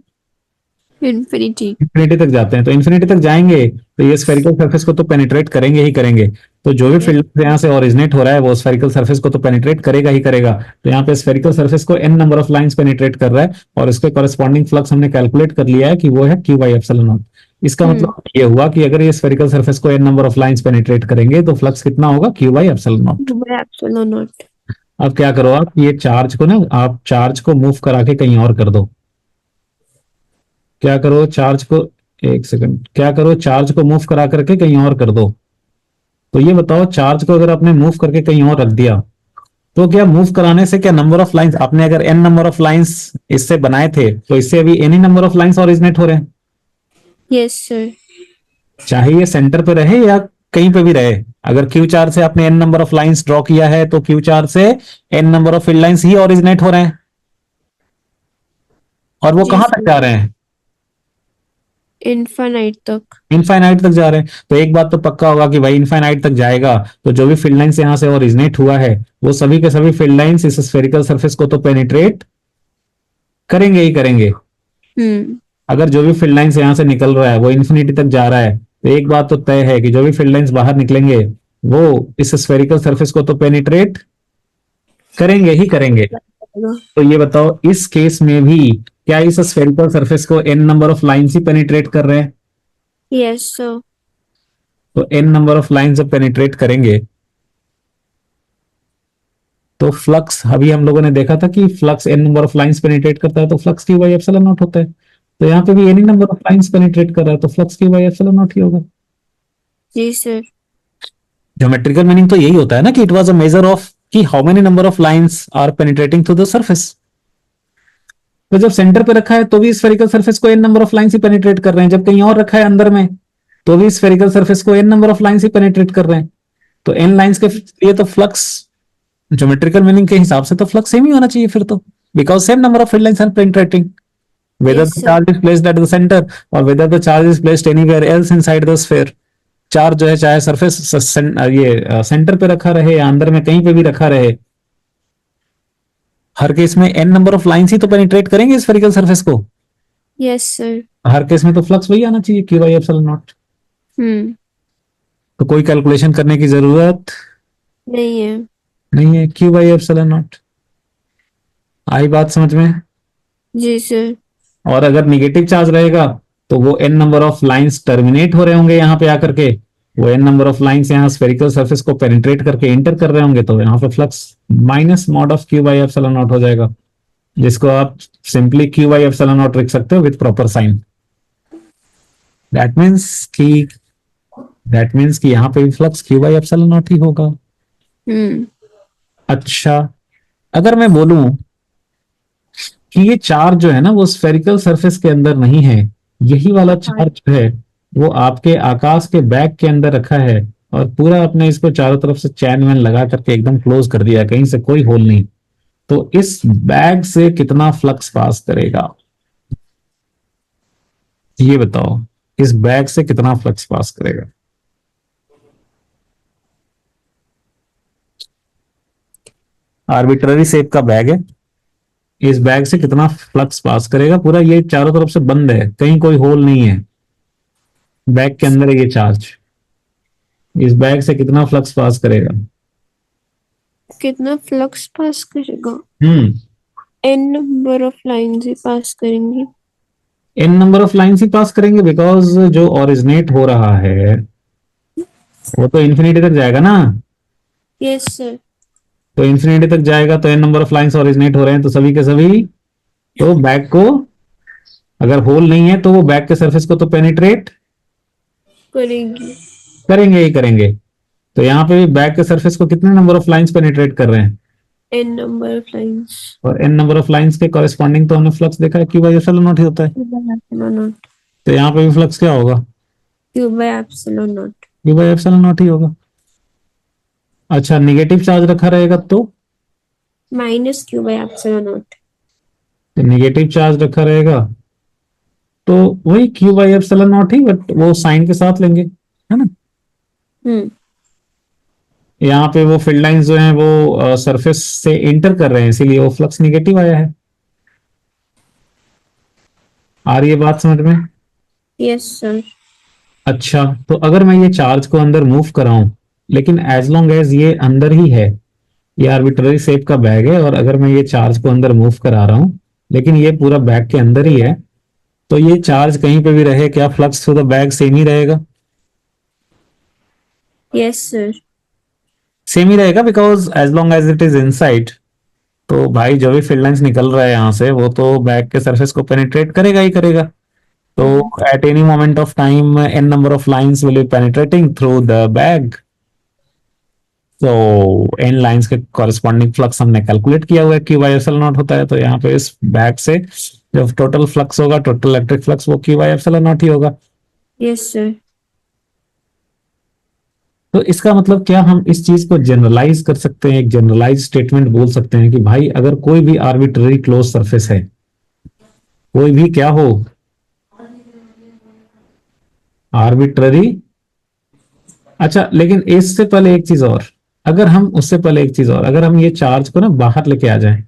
Speaker 2: इन्फिनिटी।
Speaker 1: इन्फिनिटी तक जाते हैं। तो इन्फिनिटी तक जाएंगे तो ये स्फेरिकल सरफेस को तो पेनिट्रेट करेंगे ही करेंगे। तो जो भी
Speaker 2: यस।
Speaker 1: फील्ड यहाँ से ओरिजिनेट हो रहा है वो स्फेरिकल सरफेस को तो पेनिट्रेट करेगा ही करेगा। तो यहाँ पे स्फेरिकल सरफेस को N number of lines penetrate कर रहा है, और इसके कॉरेस्पॉन्डिंग फ्लक्स हमने कैलकुलेट कर लिया है कि वो है क्यू बाई एप्सिलॉन नॉट। इसका
Speaker 2: हम्म।
Speaker 1: मतलब ये हुआ कि अगर ये स्फेरिकल सरफेस को N number of lines penetrate करेंगे तो फ्लक्स कितना होगा? Q by epsilon naught.
Speaker 2: Q by epsilon naught.
Speaker 1: अब क्या करो, आप ये चार्ज को ना, आप चार्ज को मूव करा के कहीं और कर दो। क्या करो चार्ज को, एक सेकंड, क्या करो चार्ज को मूव करा करके कहीं और कर दो। तो ये बताओ, चार्ज को अगर आपने मूव करके कहीं और रख दिया, तो क्या मूव कराने से क्या नंबर ऑफ लाइंस, आपने अगर एन नंबर ऑफ लाइंस इससे बनाए थे तो इससे अभी any number of lines originate हो रहे हैं,
Speaker 2: यस सर।
Speaker 1: चाहे ये सेंटर पे रहे या कहीं पे भी रहे। अगर क्यू चार्ज से आपने N number of lines draw किया है तो क्यू चार्ज से N number of field lines ही ओरिजिनेट हो रहे हैं, और वो
Speaker 2: जी
Speaker 1: कहां तक
Speaker 2: सर।
Speaker 1: जा रहे हैं?
Speaker 2: इनफाइनाइट तक।
Speaker 1: इनफाइनाइट तक जा रहे हैं। तो एक बात तो पक्का होगा कि भाई इनफाइनाइट तक जाएगा, तो जो भी फील्ड लाइंस यहां से ओरिजिनेट हुआ है वो सभी के सभी फील्ड लाइंस इस स्फेरिकल सरफेस को तो पेनिट्रेट करेंगे ही करेंगे।
Speaker 2: हम्म।
Speaker 1: अगर जो भी फील्ड लाइंस यहां से निकल रहा है वो इन्फिनिटी तक जा रहा है, तो एक बात तो तय है कि जो भी फील्ड लाइंस बाहर निकलेंगे वो इस स्फेरिकल सरफेस को तो पेनिट्रेट करेंगे ही करेंगे। तो ये बताओ, इस केस में भी क्या इस स्फेरिकल सरफेस को एन नंबर ऑफ लाइंस ही पेनिट्रेट कर रहे हैं?
Speaker 2: Yes sir.
Speaker 1: तो एन नंबर ऑफ लाइंस जब पेनिट्रेट करेंगे तो फ्लक्स, अभी हम लोगों ने देखा था कि flux N number of lines penetrate करता है तो flux Q by epsilon naught होता है। तो यहाँ पे भी any number of lines penetrate कर रहा है तो flux Q by epsilon not ही होगा।
Speaker 2: जी सर।
Speaker 1: ज्योमेट्रिकल मीनिंग तो यही होता है ना कि it was a measure of कि how many number of lines are penetrating through the surface. तो जब सेंटर पे रखा है तो भी स्फेरिकल सरफेस को एन नंबर ऑफ लाइंस ही पेनिट्रेट कर रहे हैं, जब कहीं और रखा है अंदर में तो भी स्फेरिकल सरफेस को एन नंबर ऑफ लाइंस ही पेनिट्रेट कर रहे हैं। तो एन लाइंस के लिए तो फ्लक्स, ज्योमेट्रिकल मीनिंग के हिसाब से तो फ्लक्स सेम ही होना चाहिए फिर तो, because same number of field lines are penetrating whether
Speaker 2: yes
Speaker 1: the
Speaker 2: sir.
Speaker 1: charge is placed at the center or whether the charge is placed anywhere else inside the sphere। Charge जो है चाहे surface ये centre पे रखा रहे या अंदर में कहीं पे भी रखा रहे, हर केस में एन नंबर ऑफ लाइंस ही तो पेनिट्रेट करेंगे स्फेरिकल सरफेस को।
Speaker 2: Yes sir.
Speaker 1: हर केस में तो फ्लक्स वही आना चाहिए, q by epsilon nought.
Speaker 2: Hmm.
Speaker 1: तो कोई कैलकुलेशन करने की जरूरत
Speaker 2: नहीं है।
Speaker 1: नहीं है, क्यू बाई एप्सिलॉन नॉट। आई बात समझ में?
Speaker 2: जी सर।
Speaker 1: और अगर निगेटिव चार्ज रहेगा तो वो N number of lines terminate हो रहे होंगे यहाँ पे आकर के, वो एन नंबर ऑफ लाइंस यहाँ स्फेरिकल सरफेस को पेनिट्रेट करके इंटर कर रहे होंगे, तो यहाँ पे flux minus mod of Q by epsilon naught हो जाएगा, जिसको आप simply Q by epsilon naught लिख सकते हो with proper sign. That means कि दैट मीन्स कि यहाँ पे भी flux Q by epsilon not ही होगा।
Speaker 2: हम्म।
Speaker 1: अच्छा, अगर मैं बोलूं कि ये चार्ज जो है ना वो स्फेरिकल सरफेस के अंदर नहीं है, यही वाला
Speaker 2: हाँ।
Speaker 1: चार्ज जो है वो आपके आकाश के बैग के अंदर रखा है, और पूरा आपने इसको चारों तरफ से चैन वैन लगा करके एकदम क्लोज कर दिया, कहीं से कोई होल नहीं। तो इस बैग से कितना फ्लक्स पास करेगा, ये बताओ, इस बैग से कितना फ्लक्स पास करेगा। आर्बिट्ररी शेप का बैग है, इस बैग से कितना फ्लक्स पास करेगा, पूरा ये चारों तरफ से बंद है, कहीं कोई होल नहीं है, बैग के अंदर है ये चार्ज, इस बैग से कितना फ्लक्स पास करेगा।
Speaker 2: कितना फ्लक्स पास करेगा?
Speaker 1: हम्म।
Speaker 2: एन नंबर ऑफ लाइन ही पास करेंगी।
Speaker 1: एन नंबर ऑफ लाइंस ही पास करेंगे, बिकॉज जो ओरिजिनेट हो रहा है वो तो इन्फिनिटी तक जाएगा ना।
Speaker 2: Yes sir.
Speaker 1: तो इन्फिनिटी तक जाएगा तो N number of lines originate हो रहे हैं, तो सभी के सभी तो बैग को, अगर होल नहीं है तो वो बैग के सरफेस को तो पेनिट्रेट
Speaker 2: करेंगी।
Speaker 1: करेंगे ही करेंगे। तो यहाँ पे भी बैग के सरफेस को कितने नंबर ऑफ लाइंस पेनिट्रेट कर रहे हैं,
Speaker 2: एन नंबर ऑफ लाइन्स।
Speaker 1: और एन नंबर ऑफ लाइंस के कॉरेस्पॉन्डिंग तो हमने फ्लक्स देखा है, क्यू बाई एप्सिलॉन नॉट ही होता है।
Speaker 2: Epsilon not.
Speaker 1: तो यहाँ पे भी फ्लक्स क्या होगा,
Speaker 2: Q by epsilon naught.
Speaker 1: Q by epsilon not ही होगा। अच्छा, निगेटिव चार्ज रखा रहेगा तो
Speaker 2: minus Q by epsilon not.
Speaker 1: Negative charge रखा रहेगा तो वही Q by epsilon not he, but वो साइन के साथ लेंगे, है ना।
Speaker 2: हम्म।
Speaker 1: यहाँ पे वो फील्ड लाइंस जो हैं वो सरफेस से इंटर कर रहे हैं, इसीलिए वो फ्लक्स निगेटिव आया है। आ रही है बात समझ में।
Speaker 2: Yes sir.
Speaker 1: अच्छा, तो अगर मैं ये चार्ज को अंदर मूव कराऊं, लेकिन एज लॉन्ग एज ये अंदर ही है, ये आर्बिट्ररी शेप का बैग है, और अगर मैं ये चार्ज को अंदर मूव करा रहा हूं लेकिन ये पूरा बैग के अंदर ही है, तो ये चार्ज कहीं पे भी रहे, क्या flux through the bag same ही रहेगा।
Speaker 2: Yes sir.
Speaker 1: सेम ही रहेगा, because as long as it is inside, तो भाई जो भी फील्ड लाइंस निकल रहा है यहाँ से वो तो बैग के सरफेस को पेनिट्रेट करेगा ही करेगा। तो at any moment of time N number of lines will be penetrating through the bag. तो एन लाइंस के कॉरेस्पॉन्डिंग फ्लक्स हमने कैलकुलेट किया हुआ है, क्यू बाई एप्सिलॉन नॉट होता है, तो यहाँ पे इस बैग से जो टोटल फ्लक्स होगा, टोटल इलेक्ट्रिक फ्लक्स, वो क्यू बाई एप्सिलॉन नॉट ही होगा।
Speaker 2: Yes sir.
Speaker 1: तो इसका मतलब क्या, हम इस चीज को जनरलाइज कर सकते हैं, एक जनरलाइज स्टेटमेंट बोल सकते हैं कि भाई अगर कोई भी आर्बिट्ररी क्लोज सरफेस है, कोई भी क्या हो, आर्बिट्ररी। अच्छा, लेकिन इससे पहले एक चीज और, अगर हम उससे पहले एक चीज और, अगर हम ये चार्ज को ना बाहर लेके आ जाएं,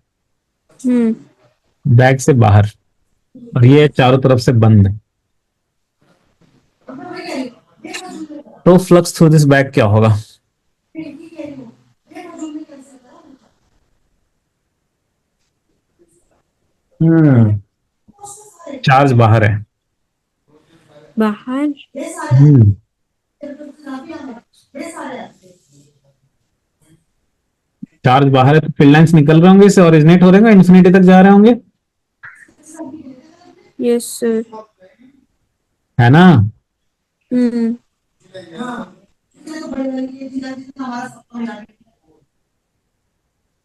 Speaker 2: हम्म।
Speaker 1: बैग से बाहर, और ये चारों तरफ से बंद है, तो फ्लक्स थ्रू दिस बैग क्या होगा। हम्म। चार्ज बाहर है।
Speaker 2: बाहर।
Speaker 1: हम्म। चार्ज बाहर है तो फील्ड लाइंस निकल रहे होंगे, इससे ओरिजिनेट हो रहे होंगे, इन्फिनिटी तक जा रहे होंगे,
Speaker 2: यस सर।
Speaker 1: है ना।
Speaker 2: हम्म।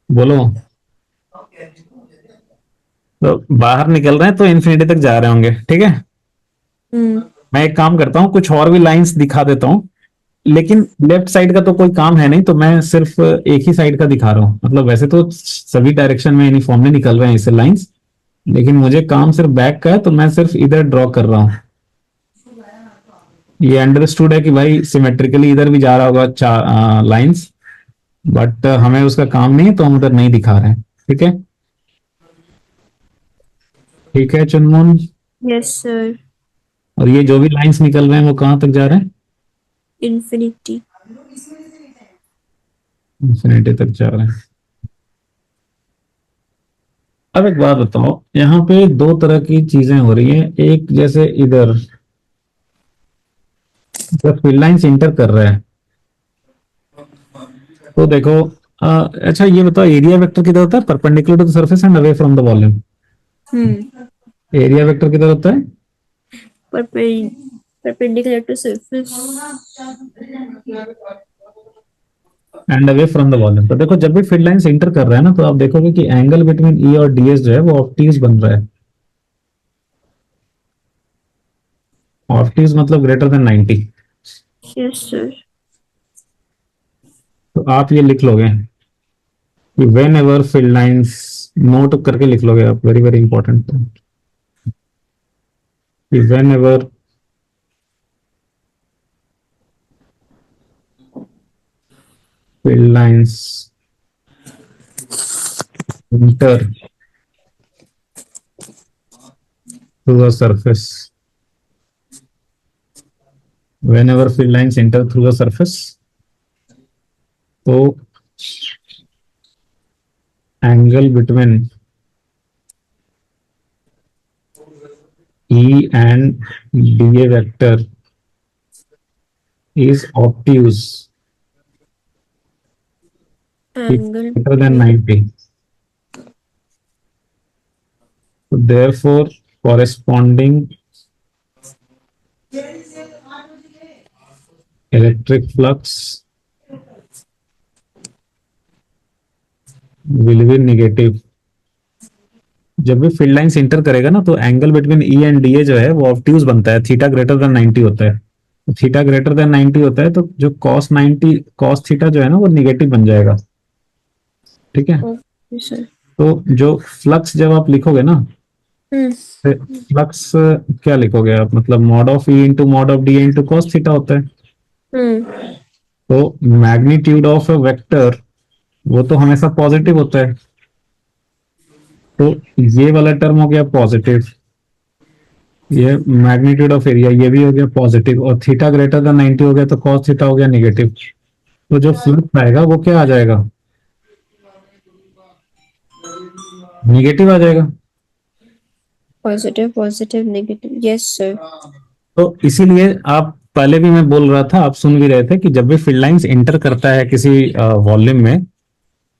Speaker 1: बोलो। तो बाहर निकल रहे हैं तो इन्फिनिटी तक जा रहे होंगे, ठीक है।
Speaker 2: हम्म।
Speaker 1: मैं एक काम करता हूँ, कुछ और भी लाइंस दिखा देता हूँ, लेकिन लेफ्ट साइड का तो कोई काम है नहीं, तो मैं सिर्फ एक ही साइड का दिखा रहा हूँ, मतलब वैसे तो सभी डायरेक्शन में यूनिफॉर्मली निकल रहे हैं इससे लाइंस, लेकिन मुझे काम सिर्फ बैक का है, तो मैं सिर्फ इधर ड्रॉ कर रहा हूँ। ये अंडरस्टूड है कि भाई सिमेट्रिकली इधर भी जा रहा होगा लाइंस, बट हमें उसका काम नहीं है तो हम उधर नहीं दिखा रहे हैं, ठीक है। ठीक है चुनमुन।
Speaker 2: Yes sir.
Speaker 1: और ये जो भी लाइंस निकल रहे हैं वो कहाँ तक जा रहे हैं,
Speaker 2: इन्फिनिटी।
Speaker 1: इंफिनिटी तक जा रहे हैं। अब एक बात बताओ, यहाँ पे दो तरह की चीजें हो रही हैं, एक जैसे इधर जब फील्ड लाइंस इंटर कर रहा है, तो देखो, अच्छा ये बताओ, एरिया वेक्टर किधर होता है, perpendicular to the surface and away from the volume.
Speaker 2: Hmm.
Speaker 1: Area vector किधर होता है,
Speaker 2: perpendicular to surface.
Speaker 1: And away from the volume. तो देखो जब भी फील्ड लाइंस इंटर कर रहा है ना, तो आप देखोगे कि एंगल बिटवीन ई और डीएस जो है वो ऑप्टिक्स बन रहा है। ऑप्टिक्स मतलब ग्रेटर देन 90।
Speaker 2: Yes sir.
Speaker 1: तो आप ये लिख लोगे कि when ever field lines, note करके लिख लोगे आप, वेरी वेरी इंपॉर्टेंट, कि when ever field lines inter through a surface, whenever field lines enter through a surface, तो angle between E and dA vector is obtuse, is
Speaker 2: angle
Speaker 1: greater than
Speaker 2: between
Speaker 1: 90. So therefore, corresponding electric flux will be negative। जब भी field lines inter करेगा ना, तो angle between E and D A जो है वो obtuse बनता है, थीटा ग्रेटर देन 90 होता है। थीटा ग्रेटर देन 90 होता है, तो जो कॉस 90 कॉस थीटा जो है ना वो निगेटिव बन जाएगा। ठीक है।
Speaker 2: Okay sir.
Speaker 1: तो जो फ्लक्स जब आप लिखोगे ना,
Speaker 2: हम्म।
Speaker 1: फ्लक्स क्या लिखोगे आप, मतलब mod of E into mod of D into cos theta होता है।
Speaker 2: हम्म।
Speaker 1: तो मैग्नीट्यूड ऑफ अ वेक्टर वो तो हमेशा पॉजिटिव होता है। तो ये वाला टर्म हो गया पॉजिटिव, ये मैग्नीट्यूड ऑफ एरिया ये भी हो गया पॉजिटिव, और थीटा ग्रेटर देन 90 हो गया तो कॉस थीटा हो गया निगेटिव। तो जो फ्लक्स आएगा वो क्या आ जाएगा, निगेटिव आ जाएगा।
Speaker 2: Positive positive negative, yes sir.
Speaker 1: तो इसीलिए आप, पहले भी मैं बोल रहा था, आप सुन भी रहे थे, कि जब भी फील्ड लाइंस इंटर करता है किसी वॉल्यूम में,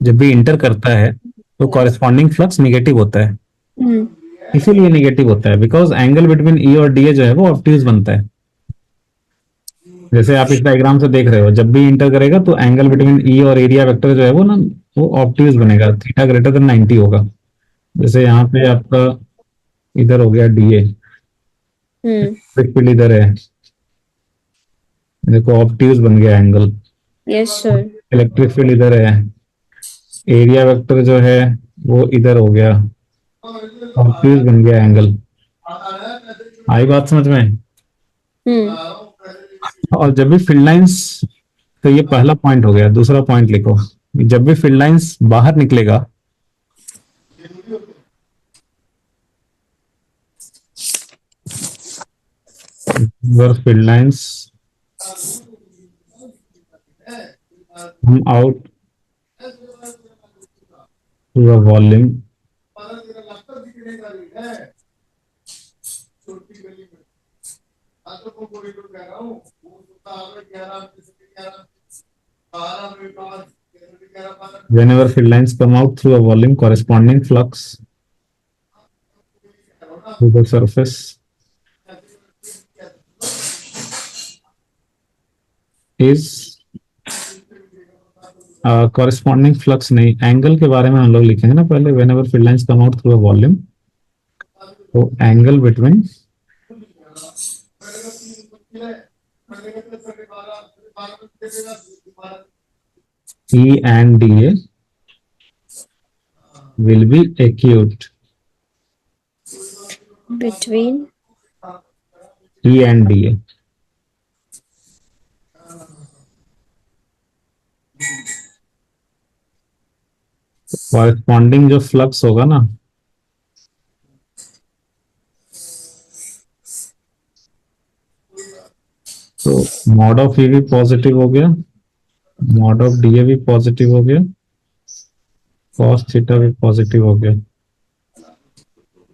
Speaker 1: जब भी इंटर करता है तो कॉरेस्पॉन्डिंग फ्लक्स निगेटिव होता है।
Speaker 2: हम्म।
Speaker 1: इसीलिए निगेटिव होता है बिकॉज एंगल बिटवीन ई और डी ए जो है वो ऑब्ट्यूज बनता है। जैसे आप इस डायग्राम से देख रहे हो, जब भी इंटर करेगा तो एंगल बिटवीन ई और एरिया वेक्टर जो है वो ना, वो ऑब्ट्यूज बनेगा, थीटा ग्रेटर देन 90 होगा। जैसे यहाँ पे आपका इधर हो गया डी ए,
Speaker 2: हम्म।
Speaker 1: फील्ड इधर है, देखो ऑब्ट्यूज बन गया angle.
Speaker 2: Yes sir.
Speaker 1: Electric field इधर है, एरिया वेक्टर जो है वो इधर हो गया, ऑब्ट्यूज बन गया एंगल। आई बात समझ में।
Speaker 2: हम्म।
Speaker 1: और जब भी फील्ड लाइंस, तो ये पहला पॉइंट हो गया। दूसरा पॉइंट लिखो, जब भी फील्ड लाइंस बाहर निकलेगा, where field lines come out to a volume whenever field lines come out through a volume, corresponding flux to the surface is corresponding flux नहीं, एंगल के बारे में हम लोग लिखेंगे ना पहले, whenever field lines come out through a volume, तो angle between E and DA will be acute।
Speaker 2: Between
Speaker 1: E and DA, corresponding जो फ्लक्स होगा ना, तो मॉड ऑफ ई भी पॉजिटिव हो गया, मॉड ऑफ डी ए भी पॉजिटिव हो गया, कॉस थीटा भी पॉजिटिव हो गया।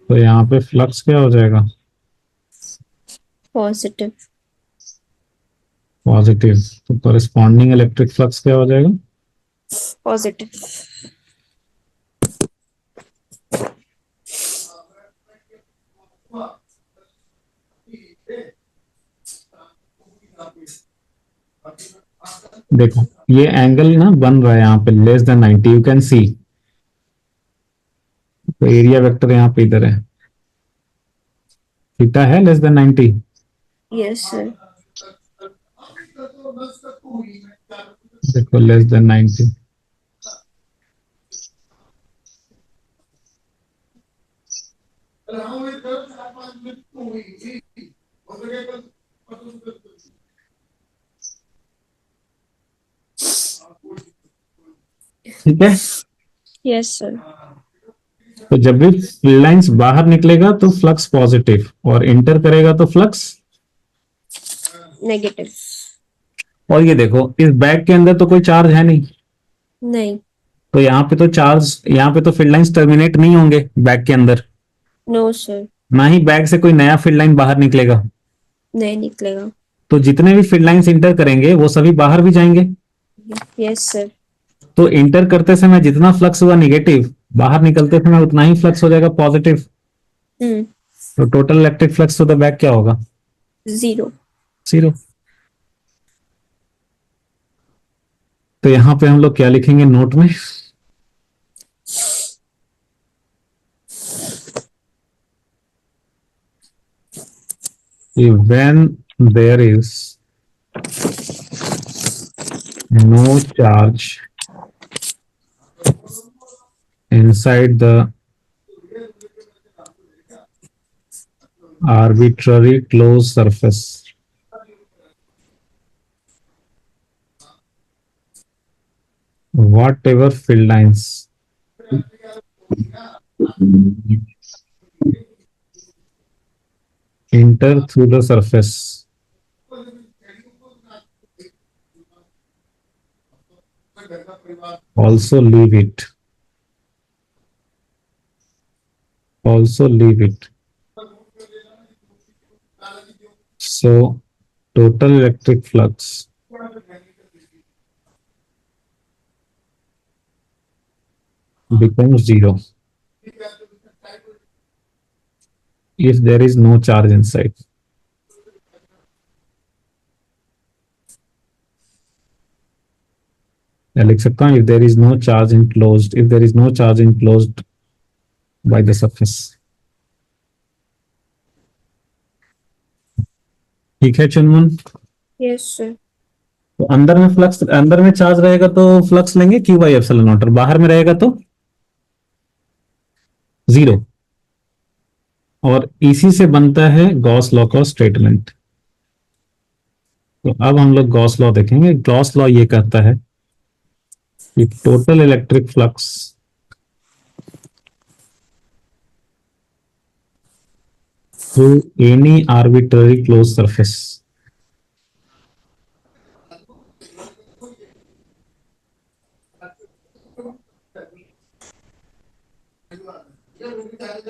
Speaker 1: तो यहाँ पे फ्लक्स क्या हो जाएगा,
Speaker 2: पॉजिटिव।
Speaker 1: पॉजिटिव। तो कॉरेस्पॉन्डिंग इलेक्ट्रिक फ्लक्स क्या हो जाएगा,
Speaker 2: पॉजिटिव।
Speaker 1: देखो ये एंगल ना बन रहा है यहाँ पे less than 90, you can see. तो एरिया वेक्टर यहाँ पे इधर है, थीटा है लेस देन 90।
Speaker 2: Yes sir.
Speaker 1: देखो लेस देन 90, ठीक है।
Speaker 2: Yes sir.
Speaker 1: तो जब भी फील्ड लाइंस बाहर निकलेगा तो फ्लक्स पॉजिटिव, और इंटर करेगा तो फ्लक्स।
Speaker 2: नेगेटिव।
Speaker 1: और ये देखो इस बैग के अंदर तो कोई चार्ज है नहीं,
Speaker 2: नहीं।
Speaker 1: तो यहाँ पे तो चार्ज, यहाँ पे तो फील्ड लाइंस टर्मिनेट नहीं होंगे बैग के अंदर,
Speaker 2: नो सर।
Speaker 1: ना ही बैग से कोई नया फील्ड लाइन बाहर निकलेगा।
Speaker 2: नहीं निकलेगा।
Speaker 1: तो जितने भी फील्ड लाइंस इंटर करेंगे वो सभी बाहर भी जाएंगे।
Speaker 2: Yes sir.
Speaker 1: तो इंटर करते समय जितना फ्लक्स हुआ निगेटिव, बाहर निकलते समय उतना ही फ्लक्स हो जाएगा पॉजिटिव।
Speaker 2: हम्म।
Speaker 1: तो total electric flux to the bag क्या होगा?
Speaker 2: जीरो।
Speaker 1: जीरो। तो यहाँ पे हम लोग क्या लिखेंगे नोट में? when there is no charge inside the arbitrary closed surface, whatever field lines enter through the surface also leave it, also leave it. So total electric flux becomes zero if there is no charge inside. मैं लिख सकता हूँ if there is no charge enclosed, if there is no charge enclosed by the surface. ठीक है चुनमुन।
Speaker 2: Yes sir.
Speaker 1: तो अंदर में फ्लक्स, अंदर में चार्ज रहेगा तो फ्लक्स लेंगे क्यू बाई एप्सिलॉन नॉट, और बाहर में रहेगा तो जीरो। और इसी से बनता है गॉस लॉ का स्टेटमेंट। तो अब हम लोग गॉस लॉ देखेंगे। गॉस लॉ ये कहता है कि total electric flux through any arbitrary close surface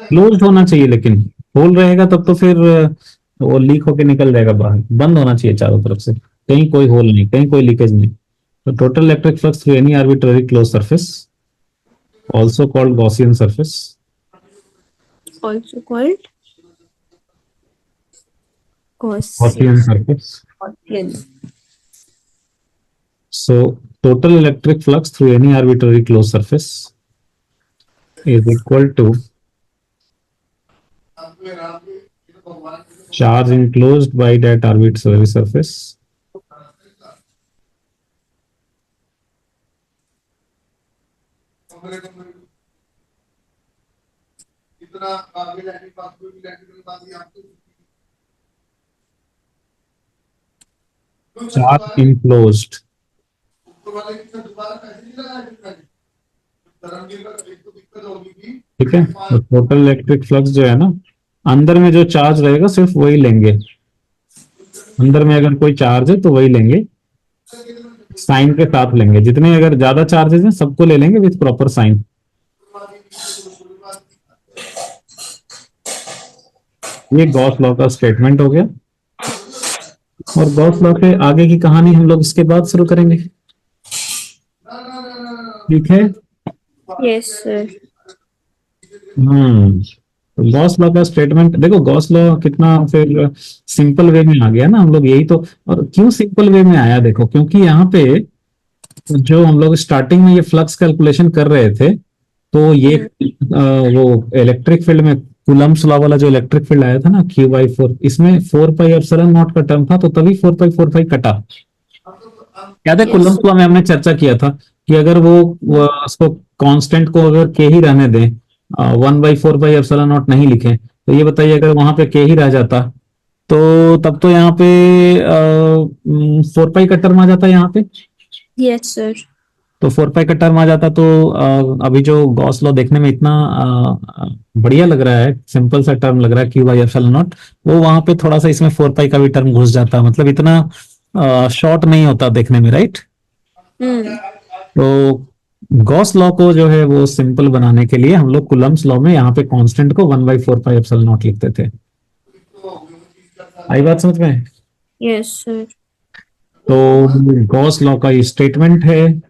Speaker 1: close होना चाहिए, लेकिन होल रहेगा तब तो फिर वो लीक होके निकल जाएगा बाहर। बंद होना चाहिए चारों तरफ से, कहीं कोई होल नहीं, कहीं कोई लीकेज नहीं। तो total electric flux through any arbitrary close surface also called Gaussian surface,
Speaker 2: also called
Speaker 1: Gaussian
Speaker 2: Gaussian.
Speaker 1: surface.
Speaker 2: Gaussian.
Speaker 1: So total electric flux through any arbitrary closed surface is equal to charge enclosed by that arbitrary surface charge enclosed, ठीक है। तो total electric flux जो है ना, अंदर में जो charge रहेगा सिर्फ वही लेंगे। अंदर में अगर कोई चार्ज है तो वही लेंगे, साइन के साथ लेंगे। जितने अगर ज्यादा चार्जेस हैं सबको ले लेंगे विथ प्रॉपर साइन। ये गॉस लॉ का स्टेटमेंट हो गया। और गॉस लॉ के आगे की कहानी हम लोग इसके बाद शुरू करेंगे, ठीक है।
Speaker 2: Yes sir.
Speaker 1: तो गॉस लॉ का स्टेटमेंट देखो, गॉस लॉ कितना फिर सिंपल वे में आ गया ना हम लोग, यही तो। और क्यों सिंपल वे में आया देखो, क्योंकि यहाँ पे जो हम लोग स्टार्टिंग में ये फ्लक्स कैलकुलेशन कर रहे थे, तो ये
Speaker 2: हम्म।
Speaker 1: वो इलेक्ट्रिक फील्ड में कूलम्ब्स लॉ वाला जो इलेक्ट्रिक फील्ड आया था ना, Q/4, इसमें 4 पाई एप्सिलॉन नॉट का टर्म था, तो तभी 4 पाई कटा। याद है
Speaker 2: यस
Speaker 1: कूलम्ब्स लॉ में हमने चर्चा किया था कि अगर वो उसको कांस्टेंट को अगर के ही रहने दें, 1/4 पाई एप्सिलॉन नॉट नहीं लिखें, तो ये बताइए अगर वहां पे के ही रह जाता, तो तब तो यहाँ पे 4 पाई का टर्म आ जाता यहाँ पे।
Speaker 2: Yes sir.
Speaker 1: तो 4 पाई का टर्म आ जाता, तो अभी जो गॉस लॉ देखने में इतना बढ़िया लग रहा है, सिंपल सा टर्म लग रहा है Q/ε0, वो वहां पे थोड़ा सा इसमें 4 पाई का भी टर्म घुस जाता, मतलब इतना शॉर्ट नहीं होता देखने में, राइट।
Speaker 2: हम्म।
Speaker 1: तो गॉस लॉ को जो है वो सिंपल बनाने के लिए हम लोग कुलम्स लॉ में यहाँ पे कांस्टेंट को 1/4 पाई एप्सिलॉन नॉट लिखते थे। आई बात समझ में?
Speaker 2: Yes sir.
Speaker 1: तो गॉस लॉ का ये स्टेटमेंट है